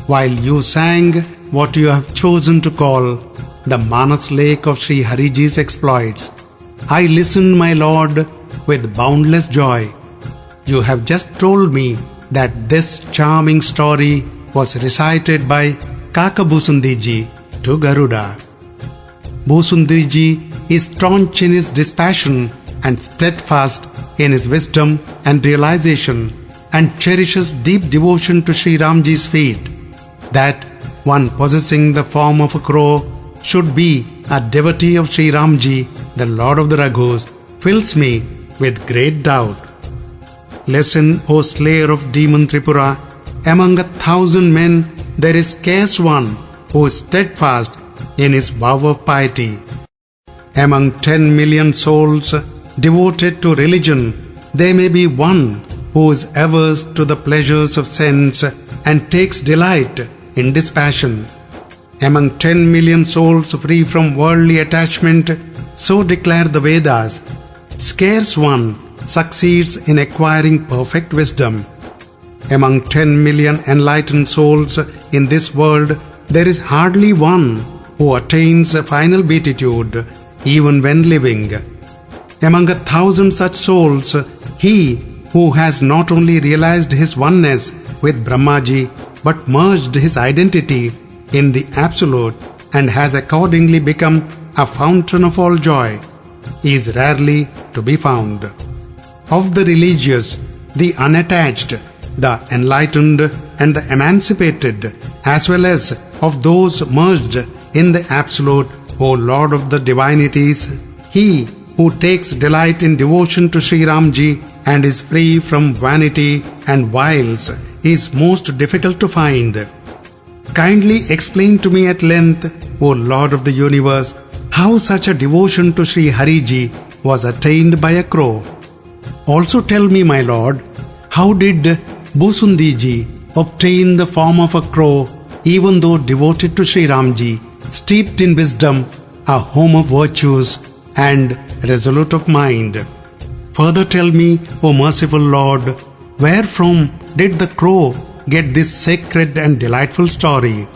While you sang what you have chosen to call the Manas lake of Shri Hariji's exploits, I listened, my Lord, with boundless joy. You have just told me that this charming story was recited by Kakabhusundiji to Garuda. Bhusundriji is staunch in his dispassion and steadfast in his wisdom and realization, and cherishes deep devotion to Shri Ramji's feet. That one possessing the form of a crow should be a devotee of Shri Ramji, the Lord of the Raghus, fills me with great doubt. Listen, O slayer of demon Tripura, among 1,000 men there is scarce one who is steadfast in his vow of piety. Among 10 million souls devoted to religion, there may be one who is averse to the pleasures of sense and takes delight in dispassion. Among 10 million souls free from worldly attachment, so declare the Vedas, scarce one succeeds in acquiring perfect wisdom. Among 10 million enlightened souls in this world, there is hardly one who attains a final beatitude even when living. Among 1,000 such souls, he who has not only realized his oneness with Brahmaji but merged his identity in the Absolute and has accordingly become a fountain of all joy is rarely to be found. Of the religious, the unattached, the enlightened and the emancipated, as well as of those merged in the Absolute, O Lord of the divinities, he who takes delight in devotion to Shri Ramji and is free from vanity and wiles is most difficult to find. Kindly explain to me at length, O Lord of the universe, how such a devotion to Shri Hariji was attained by a crow. Also tell me, my Lord, how did Bhusundriji obtain the form of a crow even though devoted to Shri Ramji, steeped in wisdom, a home of virtues and resolute of mind? Further tell me, O merciful Lord, wherefrom did the crow get this sacred and delightful story?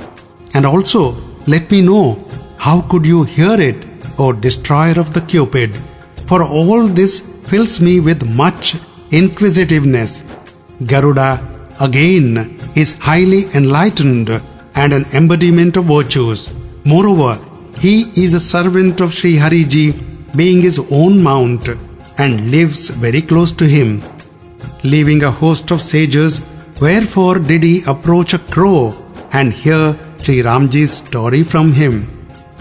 And also let me know, how could you hear it, O destroyer of the Cupid? For all this fills me with much inquisitiveness. Garuda, again, is highly enlightened and an embodiment of virtues. Moreover, he is a servant of Shri Hariji, being his own mount, and lives very close to him. Leaving a host of sages, wherefore did he approach a crow and hear Shri Ramji's story from him?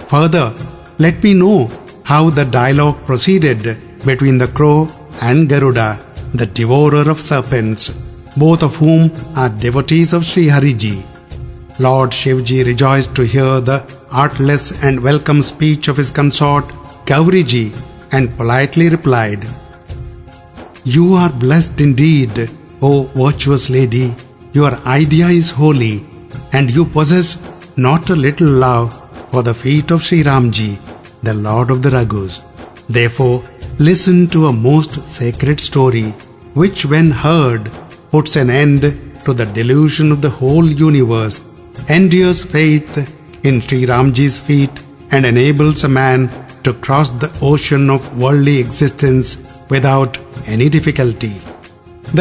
Further, let me know how the dialogue proceeded between the crow and Garuda, the devourer of serpents, both of whom are devotees of Shri Hariji. Lord Shivji rejoiced to hear the artless and welcome speech of his consort Gauriji and politely replied, "You are blessed indeed, O virtuous lady. Your idea is holy, and you possess not a little love for the feet of Shri Ramji, the Lord of the Raghus. Therefore, listen to a most sacred story, which when heard puts an end to the delusion of the whole universe, endures faith in Shri Ramji's feet, and enables a man to cross the ocean of worldly existence without any difficulty."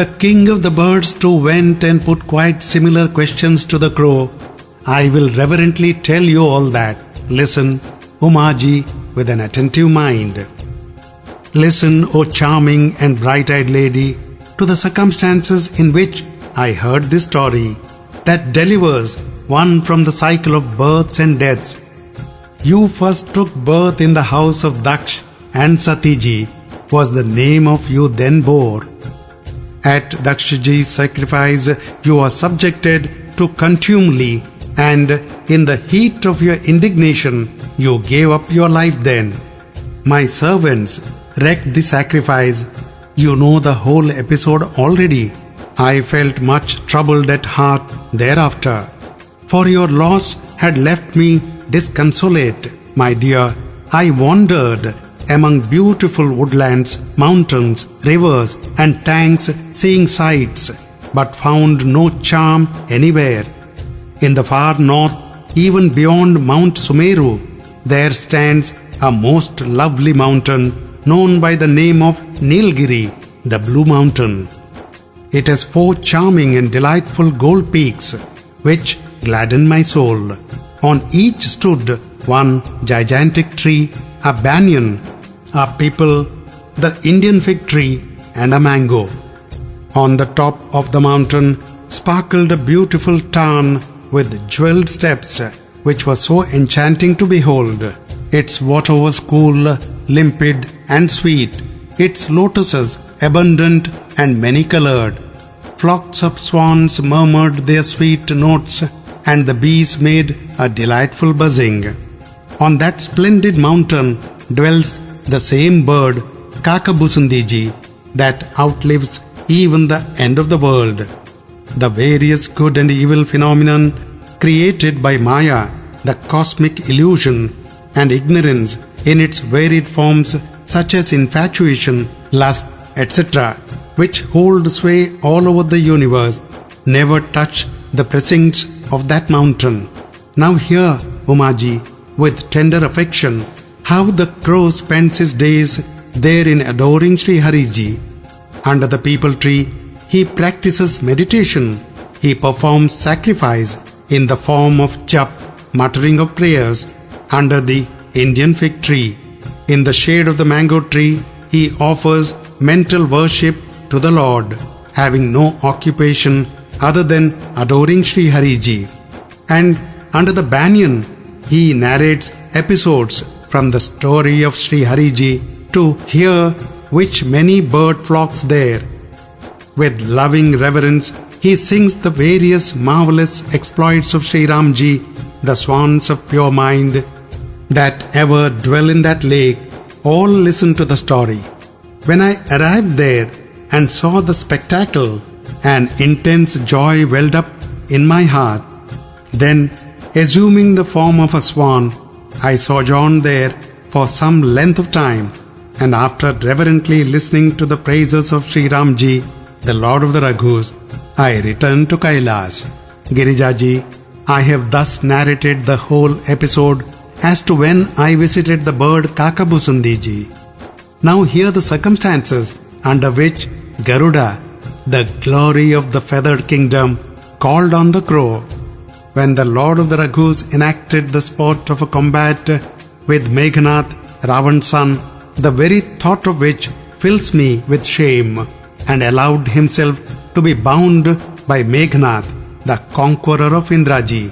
The king of the birds too went and put quite similar questions to the crow. I will reverently tell you all that. Listen, O Maji, with an attentive mind. Listen, O charming and bright-eyed lady, to the circumstances in which I heard this story, that delivers one from the cycle of births and deaths. You first took birth in the house of Daksh, and Satiji was the name of you then bore. At Dakshji's sacrifice you are subjected to contumely, and in the heat of your indignation you gave up your life then. My servants wrecked the sacrifice. You know the whole episode already. I felt much troubled at heart thereafter, for your loss had left me disconsolate, my dear. I wandered among beautiful woodlands, mountains, rivers and tanks, seeing sights, but found no charm anywhere. In the far north, even beyond Mount Sumeru, there stands a most lovely mountain known by the name of Nilgiri, the Blue Mountain. It has 4 charming and delightful gold peaks, which gladden my soul. On each stood one gigantic tree, a banyan, a people, the Indian fig tree, and a mango. On the top of the mountain sparkled a beautiful tarn with jeweled steps, which was so enchanting to behold. Its water was cool, limpid, and sweet, its lotuses abundant and many-colored. Flocks of swans murmured their sweet notes, and the bees made a delightful buzzing. On that splendid mountain dwells the same bird, Kakabusundiji, that outlives even the end of the world. The various good and evil phenomenon created by Maya, the cosmic illusion and ignorance in its varied forms such as infatuation, lust, etc., which hold sway all over the universe, never touch the precincts of that mountain. Now hear, Umaji, with tender affection, how the crow spends his days there in adoring Sri Hariji. Under the peepal tree, he practices meditation. He performs sacrifice in the form of jap, muttering of prayers. Under the Indian fig tree, in the shade of the mango tree, he offers mental worship to the Lord, having no occupation other than adoring Sri Hariji. And under the banyan, he narrates episodes from the story of Sri Hariji, to hear which many bird flocks there. With loving reverence, he sings the various marvelous exploits of Sri Ramji, the swans of pure mind that ever dwell in that lake. All listen to the story. When I arrived there and saw the spectacle, an intense joy welled up in my heart. Then, assuming the form of a swan, I sojourned there for some length of time, and after reverently listening to the praises of Sri Ramji, the Lord of the Raghus, I returned to Kailas. Girijaji, I have thus narrated the whole episode as to when I visited the bird Kakabusundiji. Now hear the circumstances under which Garuda, the glory of the feathered kingdom, called on the crow. When the Lord of the Raghus enacted the sport of a combat with Meghnath, Ravan's son, the very thought of which fills me with shame, and allowed himself to be bound by Meghnath, the conqueror of Indraji,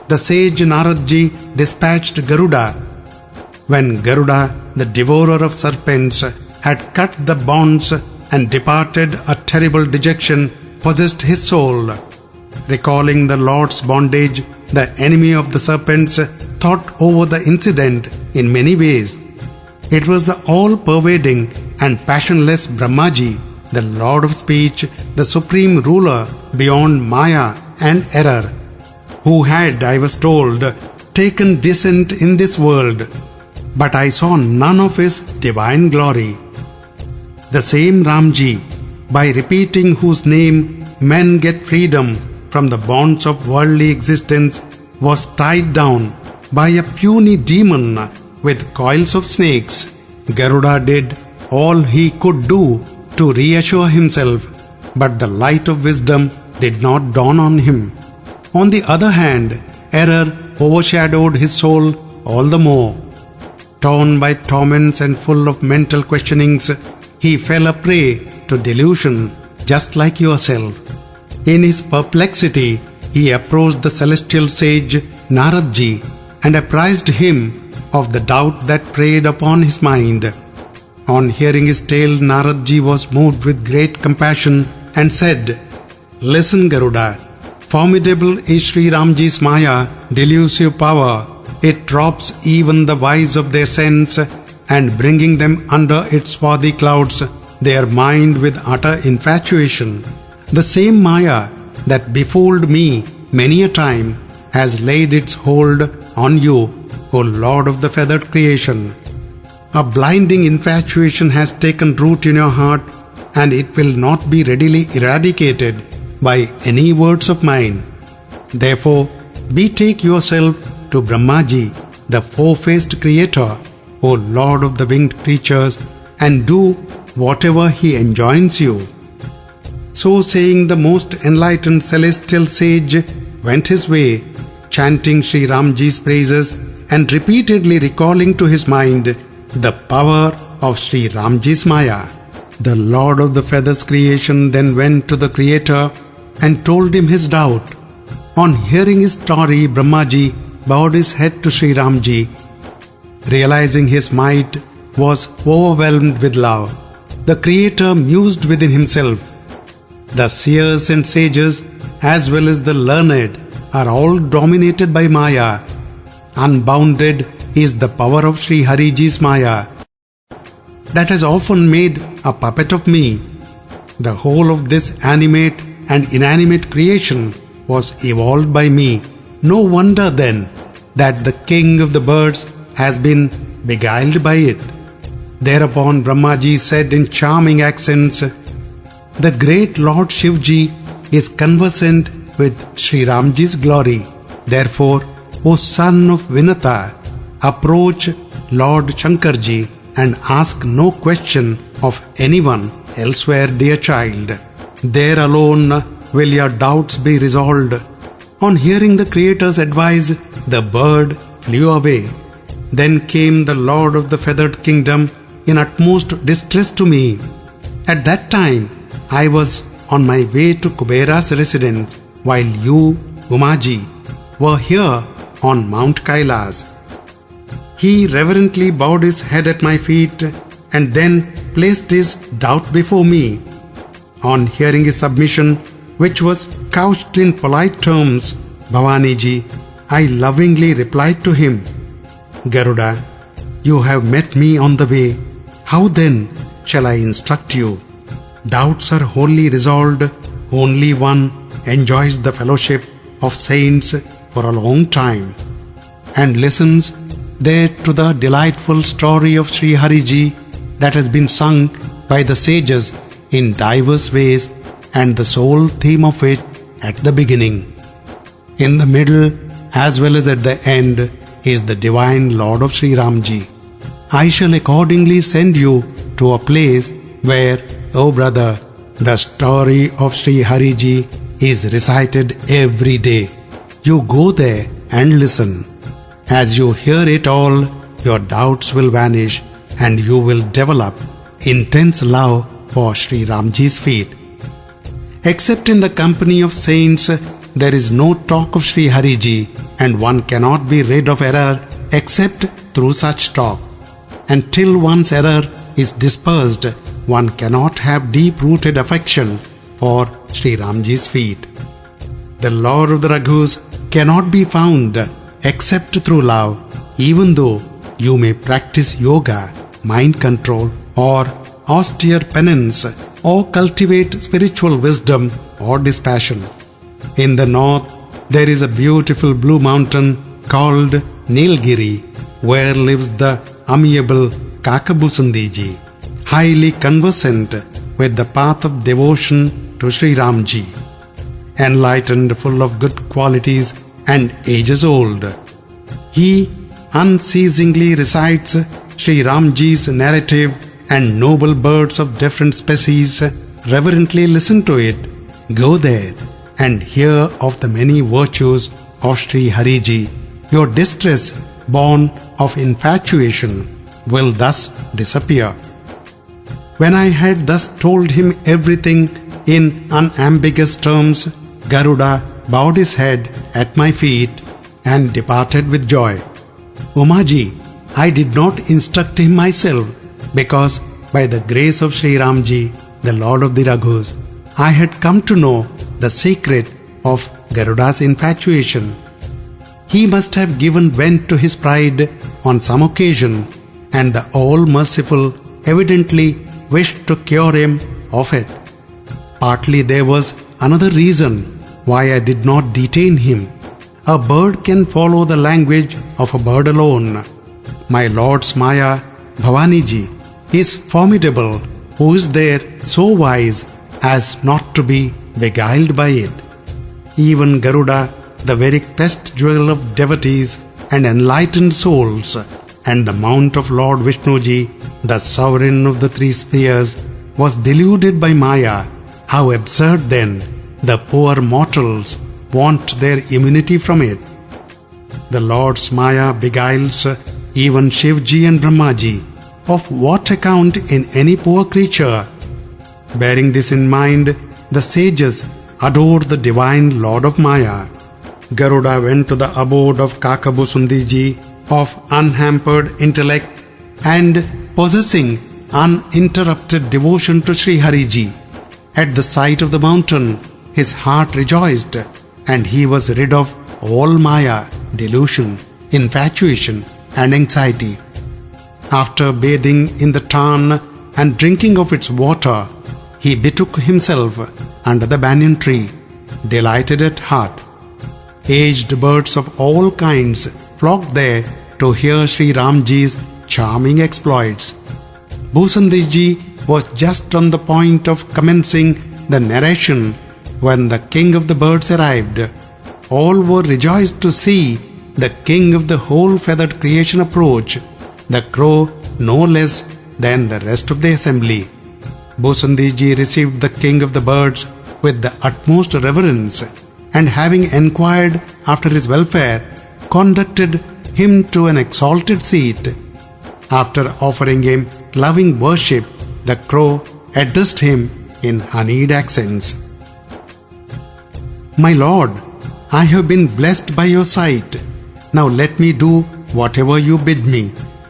the sage Naradji dispatched Garuda. When Garuda, the devourer of serpents, had cut the bonds and departed, a terrible dejection possessed his soul. Recalling the Lord's bondage, the enemy of the serpents thought over the incident in many ways. It was the all-pervading and passionless Brahmaji, the Lord of speech, the supreme ruler beyond Maya and error, who had, I was told, taken descent in this world, but I saw none of his divine glory. The same Ramji, by repeating whose name men get freedom from the bonds of worldly existence, was tied down by a puny demon with coils of snakes. Garuda did all he could do to reassure himself, but the light of wisdom did not dawn on him. On the other hand, error overshadowed his soul all the more. Torn by torments and full of mental questionings, he fell a prey to delusion, just like yourself. In his perplexity, he approached the celestial sage Naradji and apprised him of the doubt that preyed upon his mind. On hearing his tale, Naradji was moved with great compassion and said, "Listen, Garuda, formidable is Sri Ramji's Maya, delusive power. It robs even the wise of their sense, and bringing them under its swarthy clouds, their mind with utter infatuation. The same Maya that befooled me many a time has laid its hold on you, O Lord of the feathered creation. A blinding infatuation has taken root in your heart, and it will not be readily eradicated by any words of mine. Therefore, betake yourself to Brahmaji, the four-faced creator, O Lord of the winged creatures, and do whatever he enjoins you." So saying, the most enlightened celestial sage went his way, chanting Shri Ramji's praises and repeatedly recalling to his mind the power of Shri Ramji's Maya. The Lord of the Feathers creation then went to the Creator and told him his doubt. On hearing his story, Brahmaji bowed his head to Shri Ramji. Realizing his might was overwhelmed with love, the Creator mused within himself. The seers and sages, as well as the learned, are all dominated by Maya. Unbounded is the power of Sri Hariji's Maya that has often made a puppet of me. The whole of this animate and inanimate creation was evolved by me. No wonder then that the king of the birds has been beguiled by it. Thereupon Brahmaji said in charming accents, "The great Lord Shivji is conversant with Shri Ramji's glory. Therefore, O son of Vinata, approach Lord Shankarji and ask no question of anyone elsewhere, dear child. There alone will your doubts be resolved." On hearing the Creator's advice, the bird flew away. Then came the Lord of the Feathered Kingdom in utmost distress to me. At that time, I was on my way to Kubera's residence, while you, Umaji, were here on Mount Kailas. He reverently bowed his head at my feet and then placed his doubt before me. On hearing his submission, which was couched in polite terms, Bhavaniji, I lovingly replied to him, "Garuda, you have met me on the way. How then shall I instruct you? Doubts are wholly resolved. Only one enjoys the fellowship of saints for a long time and listens there to the delightful story of Sri Hariji that has been sung by the sages in diverse ways, and the sole theme of it at the beginning, in the middle, as well as at the end, is the divine Lord of Sri Ramji. I shall accordingly send you to a place where, O brother, the story of Sri Hariji is recited every day. You go there and listen. As you hear it all, your doubts will vanish and you will develop intense love for Sri Ramji's feet. Except in the company of saints, there is no talk of Sri Hariji, and one cannot be rid of error except through such talk. And till one's error is dispersed, one cannot have deep-rooted affection for Sri Ramji's feet. The Lord of the Raghus cannot be found except through love, even though you may practice yoga, mind control, or austere penance, or cultivate spiritual wisdom or dispassion. In the north, there is a beautiful blue mountain called Nilgiri, where lives the amiable Kakabusundiji, highly conversant with the path of devotion to Sri Ramji, enlightened, full of good qualities and ages old. He unceasingly recites Sri Ramji's narrative, and noble birds of different species reverently listen to it. Go there and hear of the many virtues of Sri Hariji. Your distress, born of infatuation, will thus disappear." When I had thus told him everything in unambiguous terms, Garuda bowed his head at my feet and departed with joy. Umaji, I did not instruct him myself, because by the grace of Sri Ramji, the Lord of the Raghus, I had come to know the secret of Garuda's infatuation. He must have given vent to his pride on some occasion, and the All-Merciful evidently wished to cure him of it. Partly there was another reason why I did not detain him. A bird can follow the language of a bird alone. My Lord's Maya, Bhavaniji, is formidable, who is there so wise as not to be beguiled by it. Even Garuda, the very best jewel of devotees and enlightened souls, and the mount of Lord Vishnuji, the sovereign of the three spheres, was deluded by Maya. How absurd then the poor mortals want their immunity from it. The Lord's Maya beguiles even Shivji and Brahmaji. Of what account in any poor creature? Bearing this in mind, the sages adore the divine Lord of Maya. Garuda went to the abode of Kakabusundiji, of unhampered intellect and possessing uninterrupted devotion to Sri Hariji. At the sight of the mountain, his heart rejoiced, and he was rid of all Maya, delusion, infatuation, and anxiety. After bathing in the tarn and drinking of its water, he betook himself under the banyan tree, delighted at heart. Aged birds of all kinds flocked there to hear Sri Ramji's charming exploits. Bhusandiji was just on the point of commencing the narration when the king of the birds arrived. All were rejoiced to see the king of the whole feathered creation approach, the crow no less than the rest of the assembly. Bhusandiji received the king of the birds with the utmost reverence, and having enquired after his welfare, conducted him to an exalted seat. After offering him loving worship, the crow addressed him in honeyed accents. "My lord, I have been blessed by your sight. Now let me do whatever you bid me,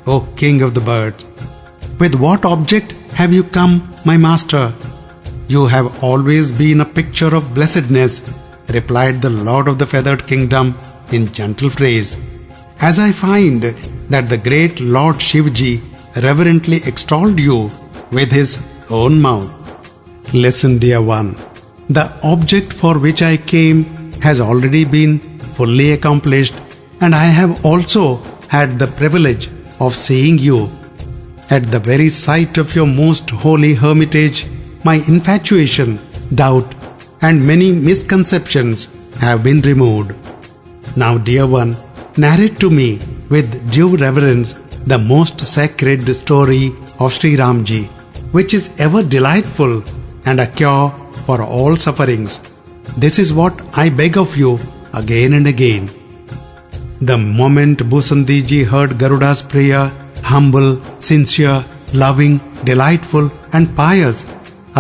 O king of the birds." "With what object have you come, my master?" "You have always been a picture of blessedness," replied the lord of the feathered kingdom in gentle phrase, "as I find that the great Lord Shivji reverently extolled you with his own mouth." Listen, dear one, the object for which I came has already been fully accomplished, and I have also had the privilege of seeing you. At the very sight of your most holy hermitage, my infatuation, doubt, and many misconceptions have been removed. Now, dear one, narrate to me with due reverence the most sacred story of Sri Ramji, which is ever delightful and a cure for all sufferings. This is what I beg of you again and again. The moment Bhusandiji heard Garuda's prayer, humble, sincere, loving, delightful, and pious,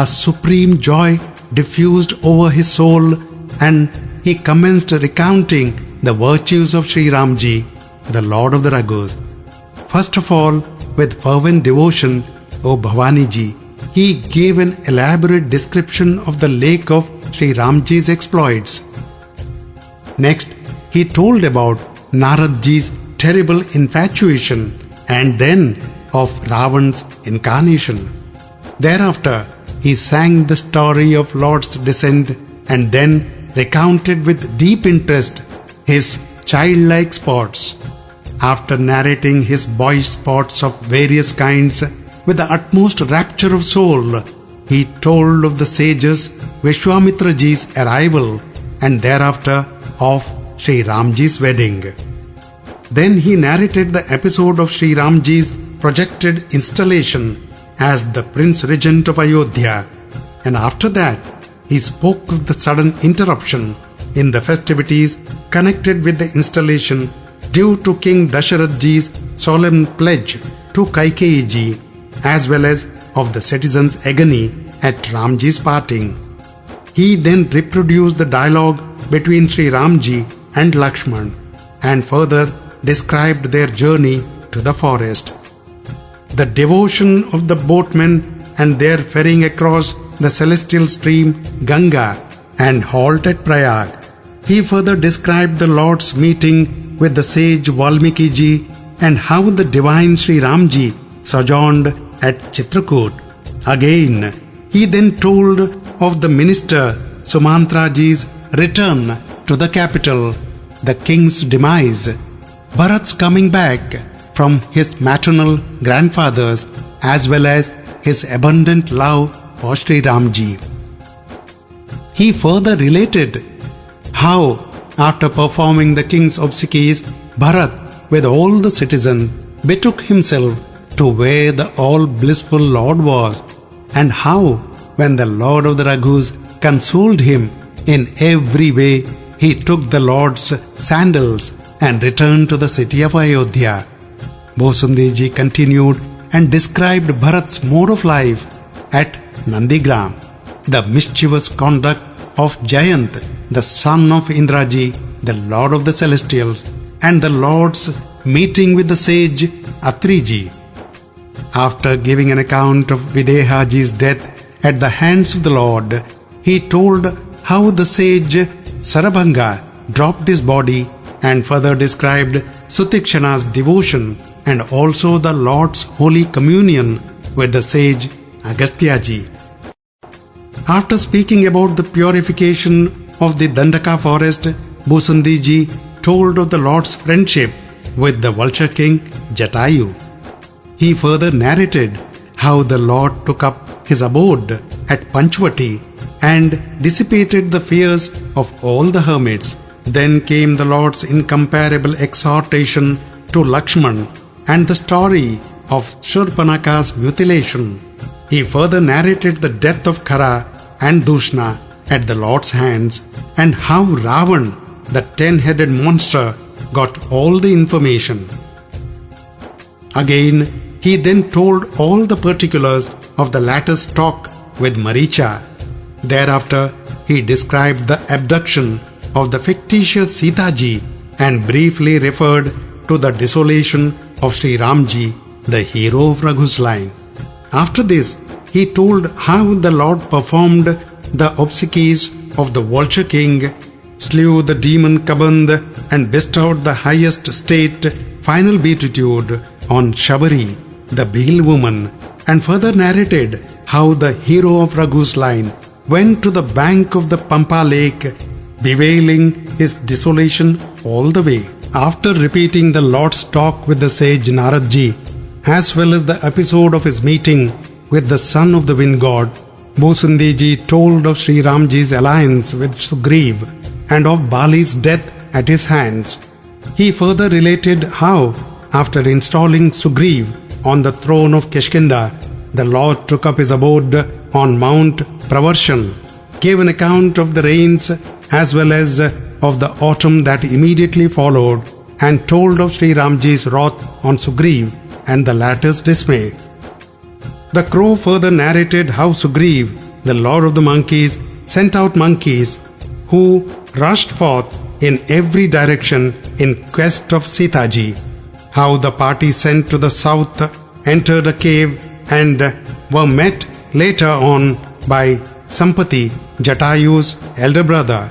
a supreme joy diffused over his soul, and he commenced recounting the virtues of Sri Ramji, the Lord of the Raghus. First of all, with fervent devotion, O Bhavaniji, he gave an elaborate description of the lake of Sri Ramji's exploits. Next, he told about Naradji's terrible infatuation, and then of Ravan's incarnation. Thereafter, he sang the story of Lord's descent, and then recounted with deep interest his childlike sports. After narrating his boyish sports of various kinds with the utmost rapture of soul, he told of the sages Vishwamitraji's arrival, and thereafter of Sri Ramji's wedding. Then he narrated the episode of Sri Ramji's projected installation as the Prince Regent of Ayodhya, and after that he spoke of the sudden interruption in the festivities connected with the installation due to King Dasharatji's solemn pledge to Kaikeyi, as well as of the citizens' agony at Ramji's parting. He then reproduced the dialogue between Sri Ramji and Lakshman, and further described their journey to the forest. The devotion of the boatmen and their ferrying across the celestial stream Ganga and halt at Prayag. He further described the Lord's meeting with the sage Valmiki ji and how the divine Sri Ramji sojourned at Chitrakoot. Again, he then told of the minister Sumantraji's return to the capital, the king's demise, Bharat's coming back from his maternal grandfathers, as well as his abundant love for Sri Ramji. He further related how, after performing the king's obsequies, Bharat, with all the citizens, betook himself to where the all-blissful Lord was, and how, when the Lord of the Raghus consoled him in every way, he took the Lord's sandals and returned to the city of Ayodhya. Bhusundiji continued and described Bharat's mode of life at Nandigram, the mischievous conduct of Jayant, the son of Indraji, the lord of the celestials, and the lord's meeting with the sage Atriji. After giving an account of Videhaji's death at the hands of the Lord, he told how the sage Sarabhanga dropped his body and further described Sutikshana's devotion and also the Lord's holy communion with the sage Agastyaji. After speaking about the purification of the Dandaka forest, Bhusundiji told of the Lord's friendship with the vulture king Jatayu. He further narrated how the Lord took up his abode at Panchvati and dissipated the fears of all the hermits. Then came the Lord's incomparable exhortation to Lakshman and the story of Shurpanaka's mutilation. He further narrated the death of Khara and Dushna at the Lord's hands and how Ravan, the 10-headed monster, got all the information. Again, he then told all the particulars of the latter's talk with Maricha. Thereafter, he described the abduction of the fictitious Sitaji and briefly referred to the desolation of Shri Ramji, the hero of Raghu's line. After this, he told how the Lord performed the obsequies of the vulture king, slew the demon Kaband, and bestowed the highest state, final beatitude, on Shabari, the Bhil woman, and further narrated how the hero of Raghu's line went to the bank of the Pampa lake, bewailing his desolation all the way. After repeating the Lord's talk with the sage Naradji, as well as the episode of his meeting with the son of the wind god, Bhusundiji told of Shri Ramji's alliance with Sugriv and of Bali's death at his hands. He further related how, after installing Sugriv on the throne of Kishkinda, the Lord took up his abode on Mount Pravarshan, gave an account of the rains as well as of the autumn that immediately followed, and told of Shri Ramji's wrath on Sugriv and the latter's dismay. The crow further narrated how Sugriv, the lord of the monkeys, sent out monkeys who rushed forth in every direction in quest of Sitaji, how the party sent to the south entered a cave and were met later on by Sampati, Jatayu's elder brother,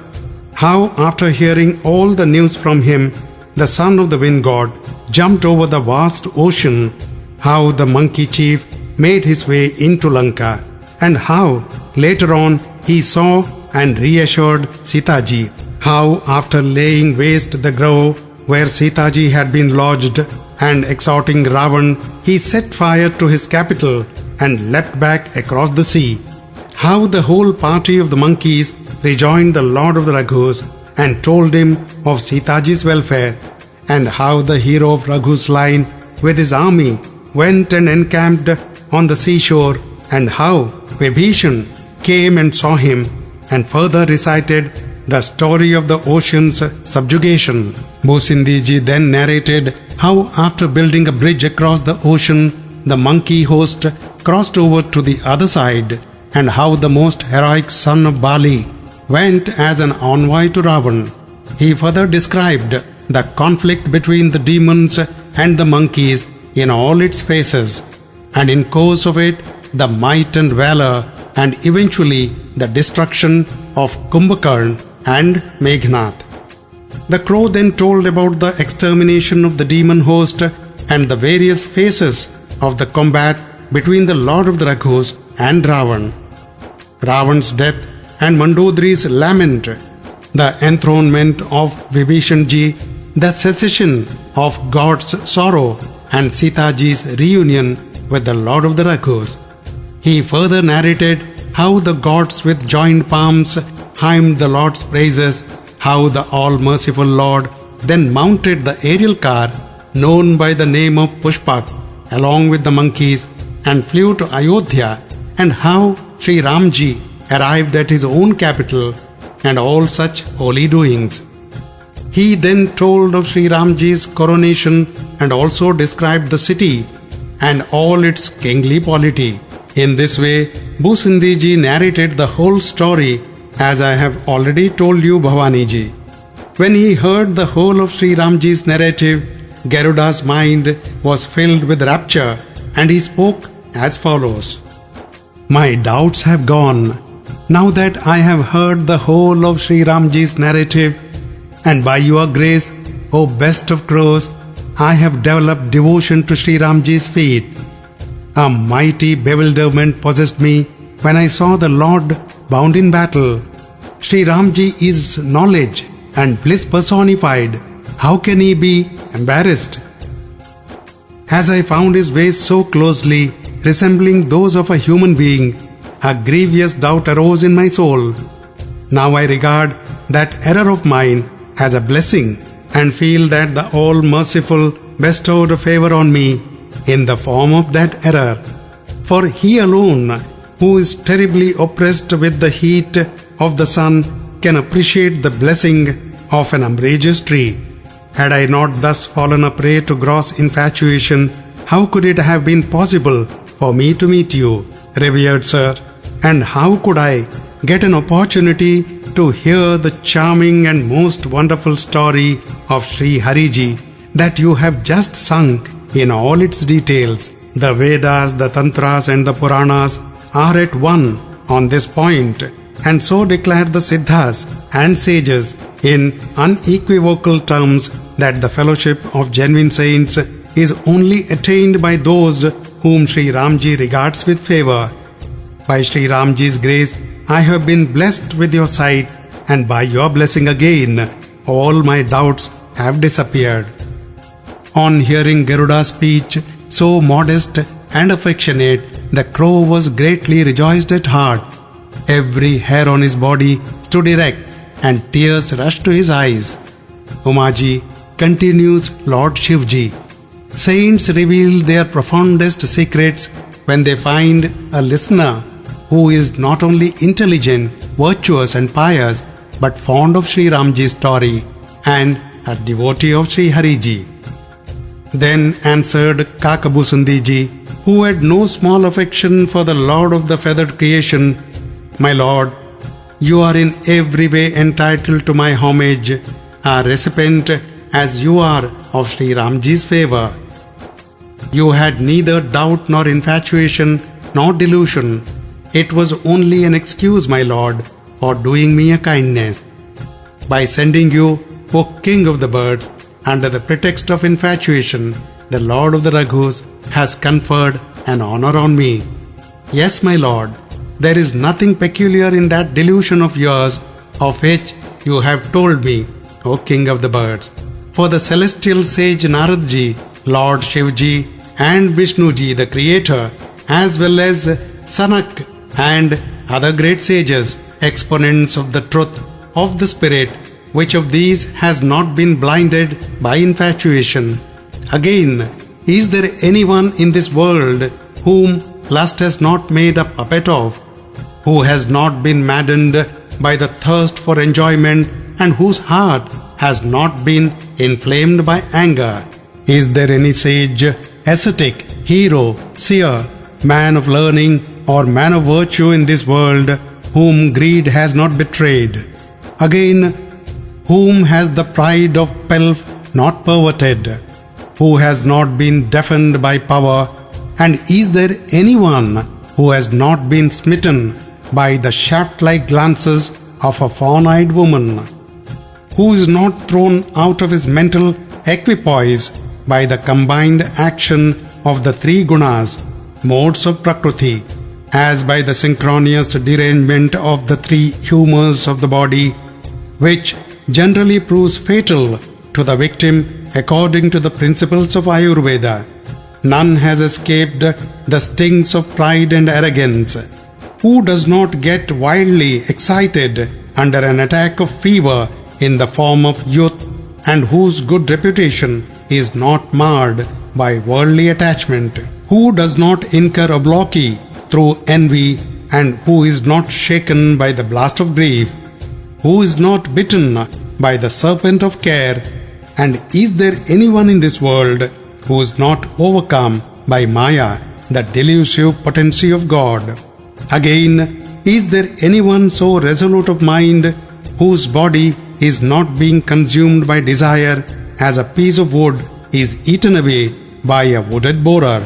how after hearing all the news from him, the son of the wind god jumped over the vast ocean, how the monkey chief made his way into Lanka, and how later on he saw and reassured Sitaji, how after laying waste the grove where Sitaji had been lodged and exhorting Ravan, he set fire to his capital and leapt back across the sea, how the whole party of the monkeys rejoined the Lord of the Raghus and told him of Sitaji's welfare, and how the hero of Raghu's line with his army went and encamped on the seashore, and how Vibhishan came and saw him, and further recited the story of the ocean's subjugation. Bhusundiji then narrated how after building a bridge across the ocean, the monkey host crossed over to the other side, and how the most heroic son of Bali went as an envoy to Ravan. He further described the conflict between the demons and the monkeys in all its phases, and in course of it, the might and valor and eventually the destruction of Kumbhakarn and Meghnath. The crow then told about the extermination of the demon host and the various phases of the combat between the Lord of the Raghus and Ravan, Ravan's death and Mandodri's lament, the enthronement of Vibhishanji, the cessation of God's sorrow, and Sitaji's reunion with the Lord of the Raghus. He further narrated how the gods with joined palms hymned the Lord's praises, how the all-merciful Lord then mounted the aerial car known by the name of Pushpak along with the monkeys and flew to Ayodhya, and how Shri Ramji arrived at his own capital, and all such holy doings. He then told of Shri Ramji's coronation and also described the city and all its kingly polity. In this way, Bhusindi ji narrated the whole story as I have already told you, Bhavani ji. When he heard the whole of Shri Ramji's narrative, Garuda's mind was filled with rapture and he spoke as follows. My doubts have gone. Now that I have heard the whole of Shri Ramji's narrative, and by your grace, O best of crows, I have developed devotion to Shri Ramji's feet. A mighty bewilderment possessed me when I saw the Lord bound in battle. Shri Ramji is knowledge and bliss personified. How can he be embarrassed? As I found his ways so closely resembling those of a human being, a grievous doubt arose in my soul. Now I regard that error of mine as a blessing and feel that the All-Merciful bestowed a favor on me in the form of that error. For he alone, who is terribly oppressed with the heat of the sun, can appreciate the blessing of an umbrageous tree. Had I not thus fallen a prey to gross infatuation, how could it have been possible for me to meet you, revered sir? And how could I get an opportunity to hear the charming and most wonderful story of Sri Hariji that you have just sung in all its details? The Vedas, the Tantras and the Puranas are at one on this point, and so declare the Siddhas and sages in unequivocal terms that the fellowship of genuine saints is only attained by those whom Shri Ramji regards with favor. By Shri Ramji's grace, I have been blessed with your sight, and by your blessing again, all my doubts have disappeared. On hearing Garuda's speech, so modest and affectionate, the crow was greatly rejoiced at heart. Every hair on his body stood erect, and tears rushed to his eyes. Umaji, continues Lord Shivji, saints reveal their profoundest secrets when they find a listener who is not only intelligent, virtuous and pious, but fond of Shri Ramji's story and a devotee of Shri Hariji. Then answered Kakabusandi ji, who had no small affection for the Lord of the feathered creation, My Lord, you are in every way entitled to my homage, a recipient as you are of Shri Ramji's favor. You had neither doubt nor infatuation nor delusion. It was only an excuse, my lord, for doing me a kindness. By sending you, O King of the birds, under the pretext of infatuation, the Lord of the Raghus has conferred an honor on me. Yes, my lord, there is nothing peculiar in that delusion of yours, of which you have told me, O King of the birds. For the celestial sage Naradji, Lord Shivji, and Vishnuji, the Creator, as well as Sanak and other great sages, exponents of the truth of the Spirit, which of these has not been blinded by infatuation? Again, is there anyone in this world whom lust has not made a puppet of, who has not been maddened by the thirst for enjoyment, and whose heart has not been inflamed by anger? Is there any sage, ascetic, hero, seer, man of learning, or man of virtue in this world whom greed has not betrayed? Again, whom has the pride of pelf not perverted? Who has not been deafened by power? And is there anyone who has not been smitten by the shaft-like glances of a fawn-eyed woman? Who is not thrown out of his mental equipoise by the combined action of the three gunas, modes of Prakriti, as by the synchronous derangement of the three humours of the body, which generally proves fatal to the victim according to the principles of Ayurveda? None has escaped the stings of pride and arrogance. Who does not get wildly excited under an attack of fever in the form of youth, and whose good reputation is not marred by worldly attachment? Who does not incur obloquy through envy, and who is not shaken by the blast of grief? Who is not bitten by the serpent of care, and is there anyone in this world who is not overcome by Maya, the delusive potency of God? Again, is there anyone so resolute of mind whose body is not being consumed by desire as a piece of wood is eaten away by a wooded borer?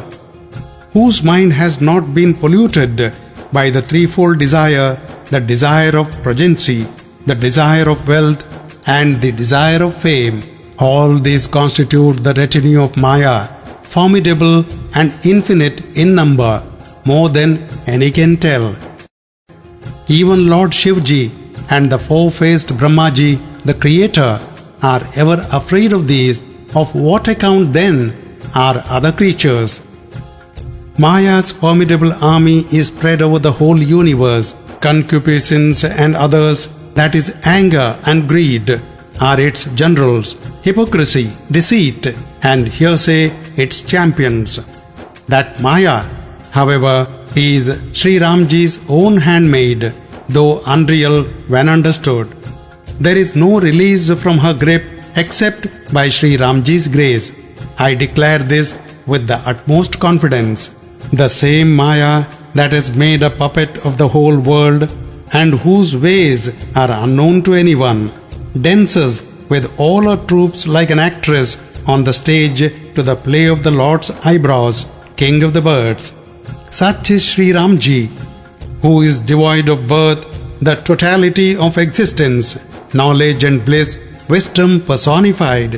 Whose mind has not been polluted by the threefold desire, the desire of progeny, the desire of wealth, and the desire of fame? All these constitute the retinue of Maya, formidable and infinite in number, more than any can tell. Even Lord Shivji and the four-faced Brahmaji, the Creator, are ever afraid of these. Of what account then are other creatures? Maya's formidable army is spread over the whole universe. Concupiscence and others, that is anger and greed, are its generals. Hypocrisy, deceit, and hearsay its champions. That Maya, however, is Shri Ramji's own handmaid, though unreal when understood. There is no release from her grip except by Shri Ramji's grace. I declare this with the utmost confidence. The same Maya that has made a puppet of the whole world and whose ways are unknown to anyone, dances with all her troops like an actress on the stage to the play of the Lord's eyebrows, king of the birds. Such is Shri Ramji, who is devoid of birth, the totality of existence, knowledge and bliss, wisdom personified,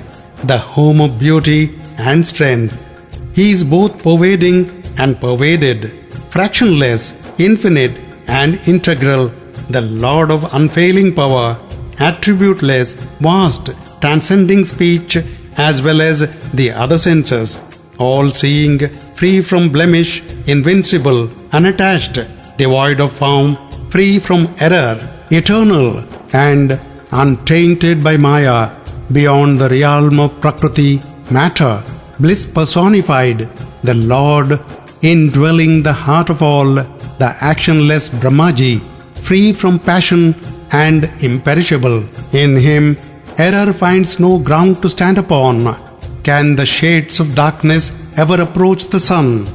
the home of beauty and strength. He is both pervading and pervaded, fractionless, infinite and integral, the Lord of unfailing power, attributeless, vast, transcending speech as well as the other senses, all-seeing, free from blemish, invincible, unattached, devoid of form, free from error, eternal and untainted by Maya, beyond the realm of Prakriti, matter, bliss personified, the Lord, indwelling the heart of all, the actionless Brahmaji, free from passion and imperishable. In him, error finds no ground to stand upon. Can the shades of darkness ever approach the sun?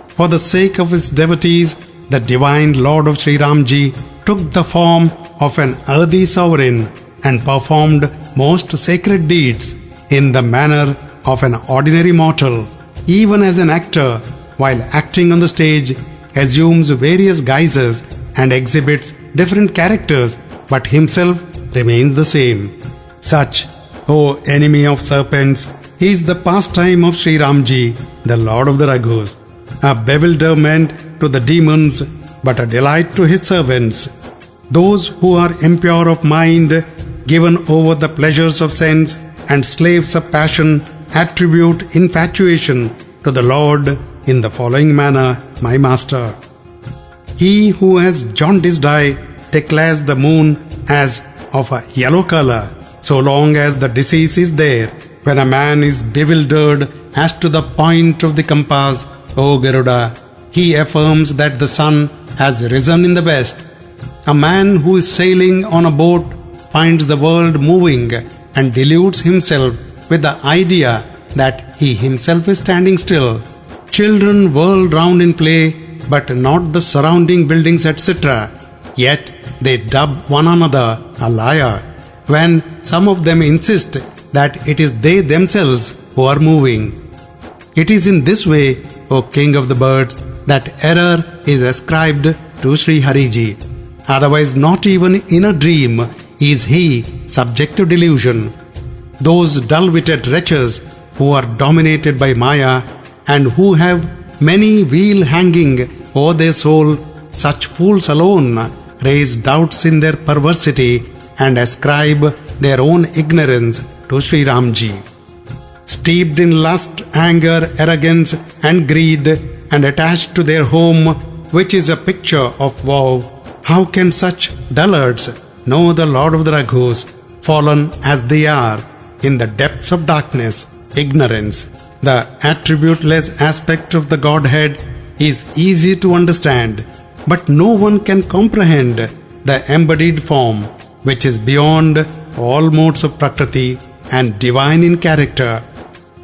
For the sake of his devotees, the divine Lord of Shri Ramji took the form of an earthy sovereign and performed most sacred deeds in the manner of an ordinary mortal. Even as an actor, while acting on the stage, assumes various guises and exhibits different characters, but himself remains the same. Such, O enemy of serpents, is the pastime of Shri Ramji, the Lord of the Raghus, a bewilderment to the demons, but a delight to his servants. Those who are impure of mind, given over the pleasures of sense, and slaves of passion, attribute infatuation to the Lord in the following manner, my master. He who has jaundiced eye declares the moon as of a yellow color, so long as the disease is there. When a man is bewildered as to the point of the compass, O Garuda, he affirms that the sun has risen in the west. A man who is sailing on a boat finds the world moving and deludes himself with the idea that he himself is standing still. Children whirl round in play, but not the surrounding buildings, etc. Yet they dub one another a liar, when some of them insist that it is they themselves who are moving. It is in this way, O King of the Birds, that error is ascribed to Sri Hariji. Otherwise, not even in a dream is he subject to delusion. Those dull-witted wretches who are dominated by Maya and who have many wheel hanging over their soul, such fools alone raise doubts in their perversity and ascribe their own ignorance to Sri Ramji. Steeped in lust, anger, arrogance and greed, and attached to their home, which is a picture of woe, how can such dullards know the Lord of the Raghus, fallen as they are in the depths of darkness, ignorance? The attributeless aspect of the Godhead is easy to understand, but no one can comprehend the embodied form. which is beyond all modes of Prakriti and divine in character.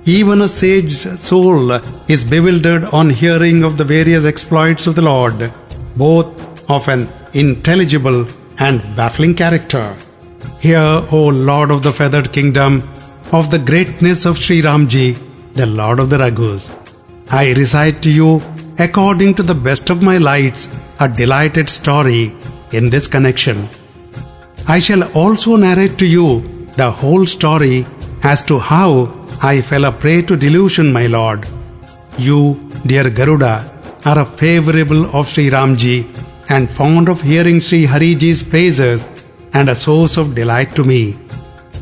Even a sage soul is bewildered on hearing of the various exploits of the Lord, both of an intelligible and baffling character. Hear, O Lord of the feathered kingdom, of the greatness of Shri Ramji, the Lord of the Raghus. I recite to you, according to the best of my lights, a delighted story in this connection. I shall also narrate to you the whole story as to how I fell a prey to delusion, my lord. You, dear Garuda, are a favorable of Shri Ramji and fond of hearing Shri Hariji's praises and a source of delight to me.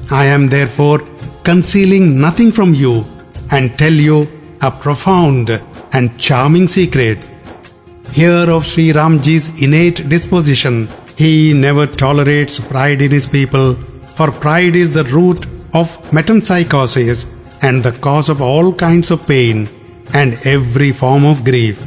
I am therefore concealing nothing from you and tell you a profound and charming secret. Hear of Shri Ramji's innate disposition. He never tolerates pride in his people, for pride is the root of metempsychosis and the cause of all kinds of pain and every form of grief.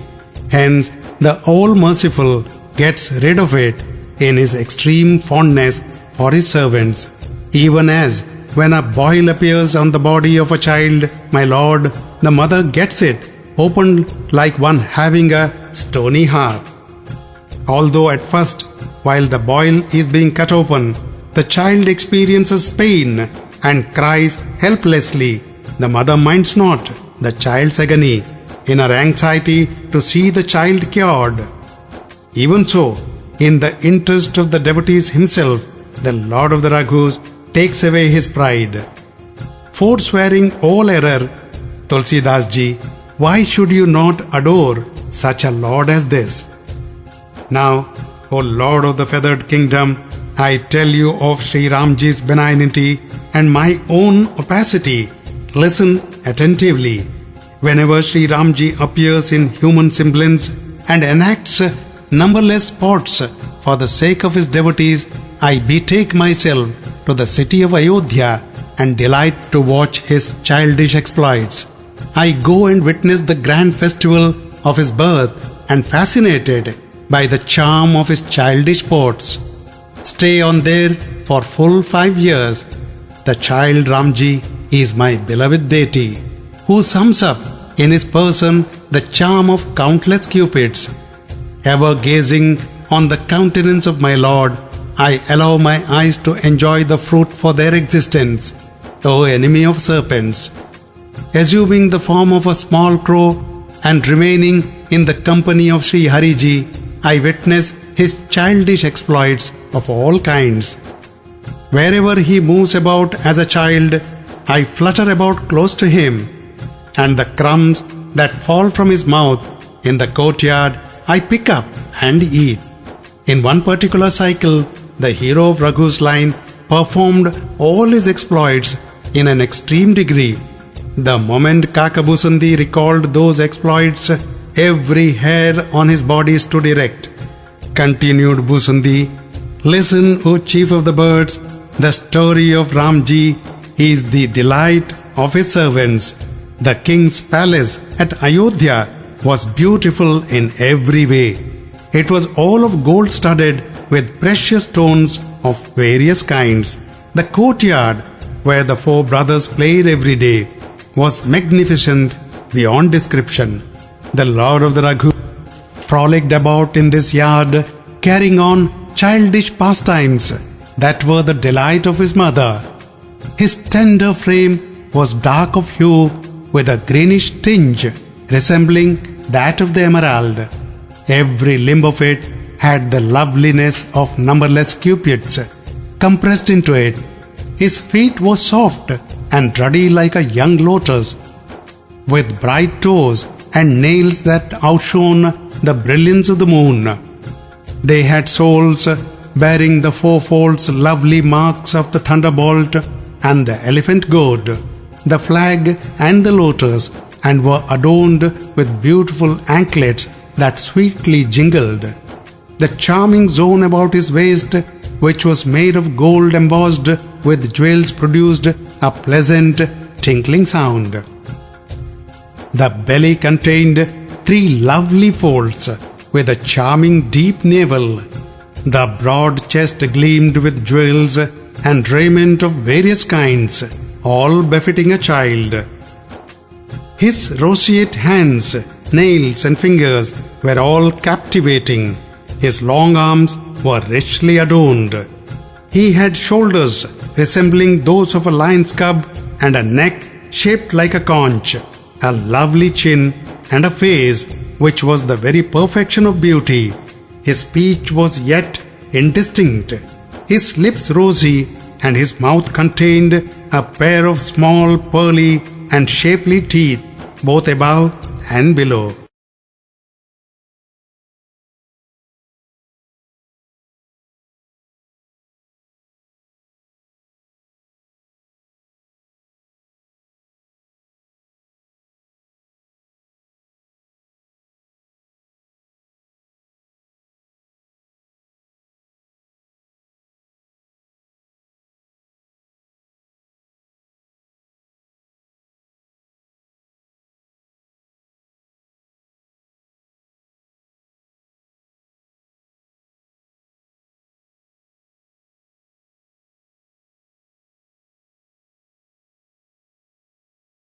Hence, the All-Merciful gets rid of it in his extreme fondness for his servants, even as when a boil appears on the body of a child, my lord, the mother gets it opened like one having a stony heart. Although at first, while the boil is being cut open, the child experiences pain and cries helplessly, the mother minds not the child's agony in her anxiety to see the child cured. Even so, in the interest of the devotees himself, the Lord of the Raghus takes away his pride. Forswearing all error, Tulsidas ji, why should you not adore such a Lord as this? Now, O Lord of the feathered kingdom, I tell you of Shri Ramji's benignity and my own opacity. Listen attentively. Whenever Shri Ramji appears in human semblance and enacts numberless sports for the sake of his devotees, I betake myself to the city of Ayodhya and delight to watch his childish exploits. I go and witness the grand festival of his birth and fascinated by the charm of his childish sports, stay on there for full 5 years. The child Ramji is my beloved deity, who sums up in his person the charm of countless cupids. Ever gazing on the countenance of my Lord, I allow my eyes to enjoy the fruit for their existence, O enemy of serpents. Assuming the form of a small crow and remaining in the company of Shri Hariji, I witness his childish exploits of all kinds. Wherever he moves about as a child, I flutter about close to him, and the crumbs that fall from his mouth in the courtyard I pick up and eat. In one particular cycle, the hero of Raghu's line performed all his exploits in an extreme degree. The moment Kakabusandi recalled those exploits, every hair on his body stood erect. Continued Busandi, listen, O chief of the birds, the story of Ramji is the delight of his servants. The king's palace at Ayodhya was beautiful in every way. It was all of gold studded with precious stones of various kinds. The courtyard where the 4 brothers played every day was magnificent beyond description. The Lord of the Raghu frolicked about in this yard, carrying on childish pastimes that were the delight of his mother. His tender frame was dark of hue with a greenish tinge resembling that of the emerald. Every limb of it had the loveliness of numberless cupids compressed into it. His feet were soft and ruddy like a young lotus, with bright toes and nails that outshone the brilliance of the moon. They had soles bearing the 4 folds lovely marks of the thunderbolt and the elephant goad, the flag and the lotus, and were adorned with beautiful anklets that sweetly jingled. The charming zone about his waist, which was made of gold embossed with jewels, produced a pleasant tinkling sound. The belly contained 3 lovely folds with a charming deep navel. The broad chest gleamed with jewels and raiment of various kinds, all befitting a child. His roseate hands, nails and fingers were all captivating. His long arms were richly adorned. He had shoulders resembling those of a lion's cub and a neck shaped like a conch, a lovely chin and a face which was the very perfection of beauty. His speech was yet indistinct, his lips rosy, and his mouth contained a pair of small, pearly and shapely teeth, both above and below.